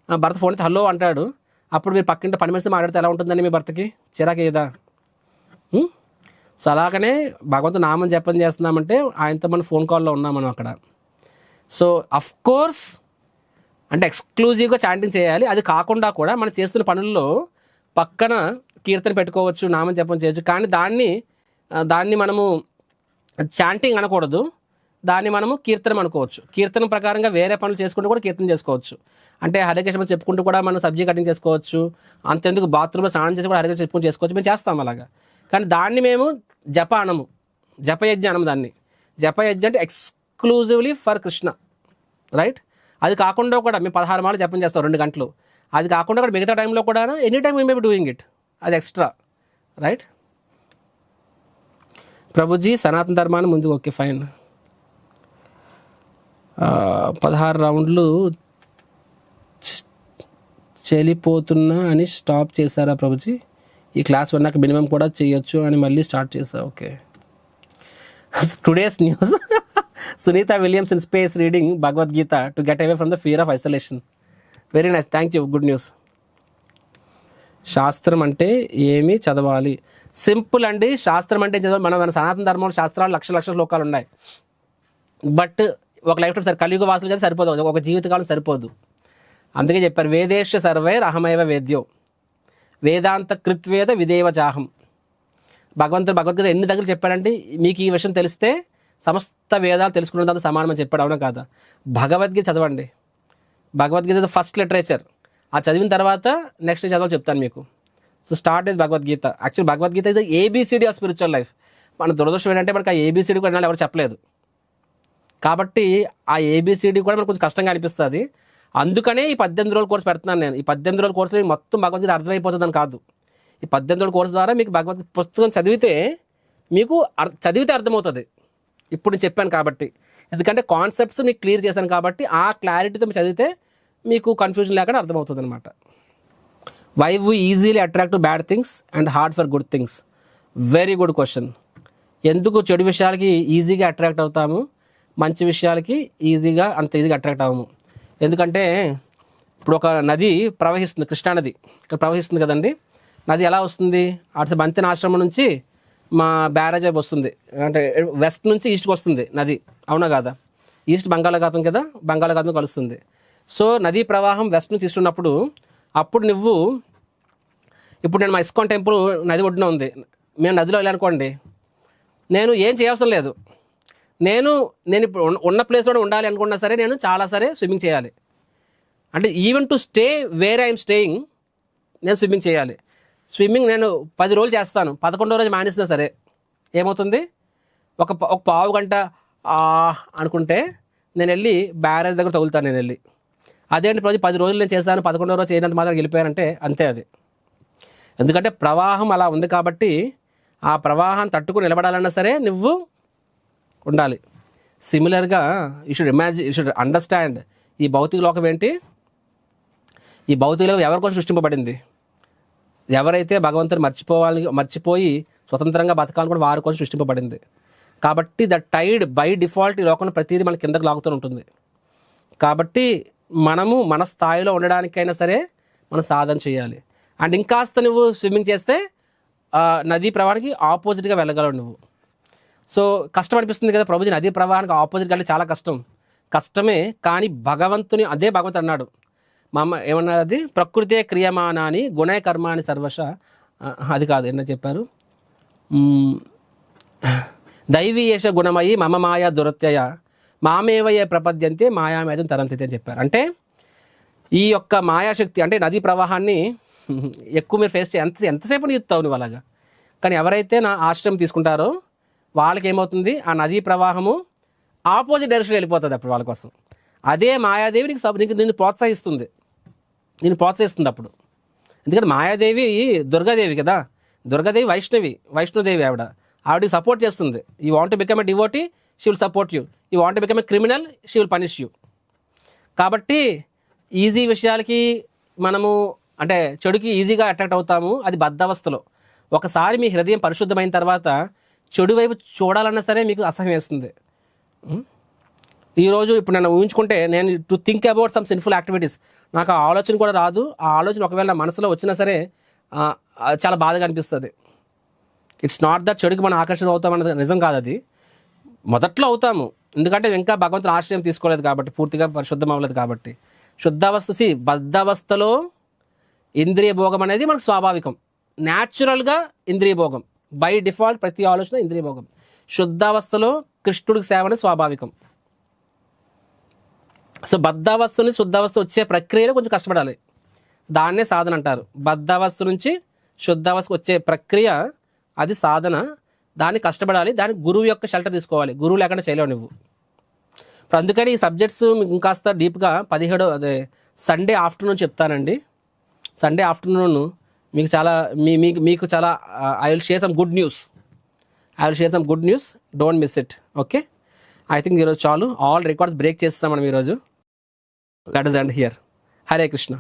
భర్త ఫోన్ అయితే హలో అంటాడు, అప్పుడు మీరు పక్కింటి పని మనిషితో మాట్లాడితే ఎలా ఉంటుందని మీ భర్తకి చిరాకేదా? సో అలాగనే భగవంతుడు నామం జపం చేస్తున్నామంటే ఆయనతో మనం ఫోన్ కాల్లో ఉన్నాం మనం అక్కడ. సో అఫ్ కోర్స్ అంటే ఎక్స్క్లూజివ్గా చాంటింగ్ చేయాలి. అది కాకుండా కూడా మనం చేస్తున్న పనుల్లో పక్కన కీర్తన పెట్టుకోవచ్చు, నామం జపం చేయొచ్చు. కానీ దాన్ని మనము చాంటింగ్ అనకూడదు, దాన్ని మనము కీర్తనం అనుకోవచ్చు. కీర్తనం ప్రకారంగా వేరే పనులు చేసుకుంటూ కూడా కీర్తన చేసుకోవచ్చు. అంటే హరే కృష్ణ చెప్పుకుంటూ కూడా మనం సబ్జీ కటింగ్ చేసుకోవచ్చు. అంతెందుకు బాత్రూంలో స్నానం చేసి కూడా హరే కృష్ణ చెప్పుకుంటూ చేసుకోవచ్చు, మేము చేస్తాం అలాగా. కానీ దాన్ని మేము జప అనము, జపయజ్ఞ అనము. దాన్ని జపయజ్ఞ అంటే ఎక్స్క్లూజివ్లీ ఫర్ కృష్ణ, రైట్? అది కాకుండా కూడా మేము 16 మాలు జపం చేస్తాం 2 గంటలు. అది కాకుండా కూడా మిగతా టైంలో కూడా any time we may be doing it, అది ఎక్స్ట్రా, రైట్? ప్రభుజీ సనాతన ధర్మాన్ని ముందు, ఓకే ఫైన్. 16 రౌండ్లు చెలిపోతున్నా అని స్టాప్ చేశారా ప్రభుజీ? ఈ క్లాస్ విన్నాక మినిమం కూడా చేయొచ్చు అని మళ్ళీ స్టార్ట్ చేశా. Okay, today's news. Sunita Williams in space reading Bhagavad Gita to get away from the fear of isolation. Very nice, thank you, good news. శాస్త్రం అంటే ఏమి చదవాలి? సింపుల్ అండి. శాస్త్రం అంటే చదవాలి. మన సనాతన ధర్మంలో శాస్త్రాలు లక్షల శ్లోకాలు ఉన్నాయి. బట్ ఒక లైఫ్ టైం కలియుగ వాసులు కదా సరిపోదు, ఒక జీవితకాలం సరిపోదు. అందుకే చెప్పారు వేదేశ సర్వైర్ అహమైవ వేద్యో వేదాంత కృత్వేద విదేవ చాహం. భగవద్గీత ఎన్ని దగ్గర చెప్పాడంటే మీకు ఈ విషయం తెలిస్తే సమస్త వేదాలు తెలుసుకున్న దాంతో సమానమని చెప్పాడు. అవునా కాదా? భగవద్గీత చదవండి. Bhagavad Gita first literature. ఆ చదివిన తర్వాత నెక్స్ట్ చదవాలి చెప్తాను మీకు. So start with Bhagavad Gita. Actual Bhagavad Gita ఇది ఏబిసిడి ఆఫ్ స్పిరిచువల్ లైఫ్. మన దురదృష్టం ఏంటంటే మనకు ఆ ఏబిసిడి కూడా ఎవరు చెప్పలేదు. కాబట్టి ఆ ఏబిసిడి కూడా మనకు కొంచెం కష్టంగా అనిపిస్తుంది. అందుకనే ఈ 18 రోజుల కోర్సు పెడుతున్నాను నేను. ఈ 18 రోజుల కోర్సులో మొత్తం భగవద్గీత అర్థమైపోతుందని కాదు. ఈ 18 రోజుల కోర్సు ద్వారా మీకు భగవద్గీత పుస్తకం చదివితే మీకు చదివితే అర్థమవుతుంది. ఇప్పుడు నేను చెప్పాను కాబట్టి, ఎందుకంటే కాన్సెప్ట్స్ మీకు క్లియర్ చేశాను కాబట్టి ఆ క్లారిటీతో మీరు చదివితే మీకు కన్ఫ్యూజన్ లేకుండా అర్థమవుతుంది అనమాట. Why we easily attract to bad things and hard for good things? Very good question. ఎందుకు చెడు విషయాలకి ఈజీగా అట్రాక్ట్ అవుతాము, మంచి విషయాలకి అంత ఈజీగా అట్రాక్ట్ అవ్వము? ఎందుకంటే ఇప్పుడు ఒక నది ప్రవహిస్తుంది, కృష్ణానది ఇక్కడ ప్రవహిస్తుంది కదండి. నది ఎలా వస్తుంది? అటు బంతిన ఆశ్రమం నుంచి మా బ్యారేజ్ వైపు వస్తుంది, అంటే వెస్ట్ నుంచి ఈస్ట్కి వస్తుంది నది. అవునా కాదా? ఈస్ట్ బంగాళాఖాతం కదా, బంగాళాఖాతం కలుస్తుంది. సో నదీ ప్రవాహం వెస్ట్ నుంచి ఈస్ట్ ఉన్నప్పుడు అప్పుడు ఇప్పుడు నేను మా ఇస్కాన్ టెంపుల్ నది ఒడ్డున ఉంది, మేము నదిలో వెళ్ళానుకోండి, నేను ఏం చేయవసరం లేదు. నేను ఇప్పుడు ఉన్న ప్లేస్లోనే ఉండాలి అనుకున్నా సరే నేను చాలా స్విమ్మింగ్ చేయాలి. అంటే even to stay where I'm staying నేను స్విమ్మింగ్ చేయాలి. స్విమ్మింగ్ నేను 10 రోజులు చేస్తాను, 11వ రోజు మానేసినా సరే ఏమవుతుంది? ఒక పావు గంట అనుకుంటే నేను వెళ్ళి బ్యారేజ్ దగ్గర తగులుతాను నేను వెళ్ళి. అదేంటి 10 రోజులు నేను చేశాను, 11వ రోజు చేయనంత మాత్రం వెళ్ళిపోయానంటే అంతే అది. ఎందుకంటే ప్రవాహం అలా ఉంది కాబట్టి ఆ ప్రవాహాన్ని తట్టుకుని నిలబడాలన్నా సరే నువ్వు ఉండాలి. సిమిలర్గా యూ షుడ్ అండర్స్టాండ్ ఈ భౌతిక లోకం ఏంటి? ఈ భౌతిక లోకం ఎవరి కోసం సృష్టింపబడింది? ఎవరైతే భగవంతుని మర్చిపోయి స్వతంత్రంగా బతకాలనుకుని వారి కోసం సృష్టింపబడింది. కాబట్టి ద టైడ్ బై డిఫాల్ట్ ఈ లోకంలో ప్రతిదీ మన కిందకు లాగుతూ ఉంటుంది. కాబట్టి మనము మన స్థాయిలో ఉండడానికైనా సరే మనం సాధన చేయాలి. అండ్ ఇంకాస్త నువ్వు స్విమ్మింగ్ చేస్తే నదీ ప్రవాహానికి ఆపోజిట్గా వెళ్ళగలవు నువ్వు. సో కష్టం అనిపిస్తుంది కదా ప్రభుజీ, నదీ ప్రవాహానికి ఆపోజిట్గా అంటే చాలా కష్టమే. కానీ భగవంతుడు అన్నాడు, మా అమ్మ ఏమన్నారు, అది ప్రకృతే క్రియమానాని గుణయ కర్మాని సర్వశ, అది కాదు ఏమన్నా చెప్పారు, దైవీయేష గుణమయి మమ మాయా దురత్యయ మామేవయే ప్రపద్యంతే మాయామేజం తరంతితే అని చెప్పారు. అంటే ఈ యొక్క మాయాశక్తి అంటే నదీ ప్రవాహాన్ని ఎక్కువ మీరు ఫేస్ ఎంతసేపు చూస్తావు నువ్వు అలాగా. కానీ ఎవరైతే నా ఆశ్రమం తీసుకుంటారో వాళ్ళకి ఏమవుతుంది, ఆ నదీ ప్రవాహము ఆపోజిట్ డైరెక్షన్ వెళ్ళిపోతుంది అప్పుడు వాళ్ళ కోసం. అదే మాయాదేవి నీకు నిన్ను ప్రోత్సహిస్తుంది అప్పుడు. ఎందుకంటే మాయాదేవి దుర్గాదేవి కదా, దుర్గాదేవి వైష్ణోదేవి ఆవిడకి సపోర్ట్ చేస్తుంది. You want to become a devotee, she will support you. You want to become a criminal, she will punish you. కాబట్టి ఈజీ విషయాలకి మనము అంటే చెడుకి ఈజీగా అట్రాక్ట్ అవుతాము, అది బద్ధవస్థలో. ఒకసారి మీ హృదయం పరిశుద్ధమైన తర్వాత చెడు వైపు చూడాలన్నా సరే మీకు అసహ్యం వేస్తుంది. ఈరోజు ఇప్పుడు నన్ను ఊహించుకుంటే నేను to think about some sinful activities, నాకు ఆ ఆలోచన కూడా రాదు. ఆ ఆలోచన ఒకవేళ నా మనసులో వచ్చినా సరే చాలా బాధగా అనిపిస్తుంది. ఇట్స్ నాట్ దట్ చెడుకి మనం ఆకర్షణ అవుతామన్నది నిజం కాదు. అది మొదట్లో అవుతాము, ఎందుకంటే ఇంకా భగవంతుని ఆశ్రయం తీసుకోలేదు కాబట్టి, పూర్తిగా పరిశుద్ధం అవ్వలేదు కాబట్టి. శుద్ధావస్థ బద్ధావస్థలో ఇంద్రియ భోగం అనేది మనకు స్వాభావికం, న్యాచురల్గా ఇంద్రియ భోగం. బై డిఫాల్ట్ ప్రతి ఆలోచన ఇంద్రియ భోగం. శుద్ధావస్థలో కృష్ణుడికి సేవ అనేది స్వాభావికం. సో బద్ధావస్థ నుంచి శుద్ధావస్థ వచ్చే ప్రక్రియలో కొంచెం కష్టపడాలి, దాన్నే సాధన అంటారు. బద్ధావస్థ నుంచి శుద్ధావస్థకు వచ్చే ప్రక్రియ అది సాధన, దాన్ని కష్టపడాలి, దానికి గురువు యొక్క షెల్టర్ తీసుకోవాలి. గురువు లేకుండా చేయలేవు నువ్వు. ఇప్పుడు అందుకని ఈ సబ్జెక్ట్స్ ఇంకాస్త డీప్గా 17 సండే ఆఫ్టర్నూన్ చెప్తానండి. సండే ఆఫ్టర్నూన్ మీకు చాలా I will share some good news, don't miss it. Okay, I think ఈరోజు చాలు, ఆల్ రికార్డ్స్ బ్రేక్ చేస్తాం మనం ఈరోజు. That is and here. Hare Krishna.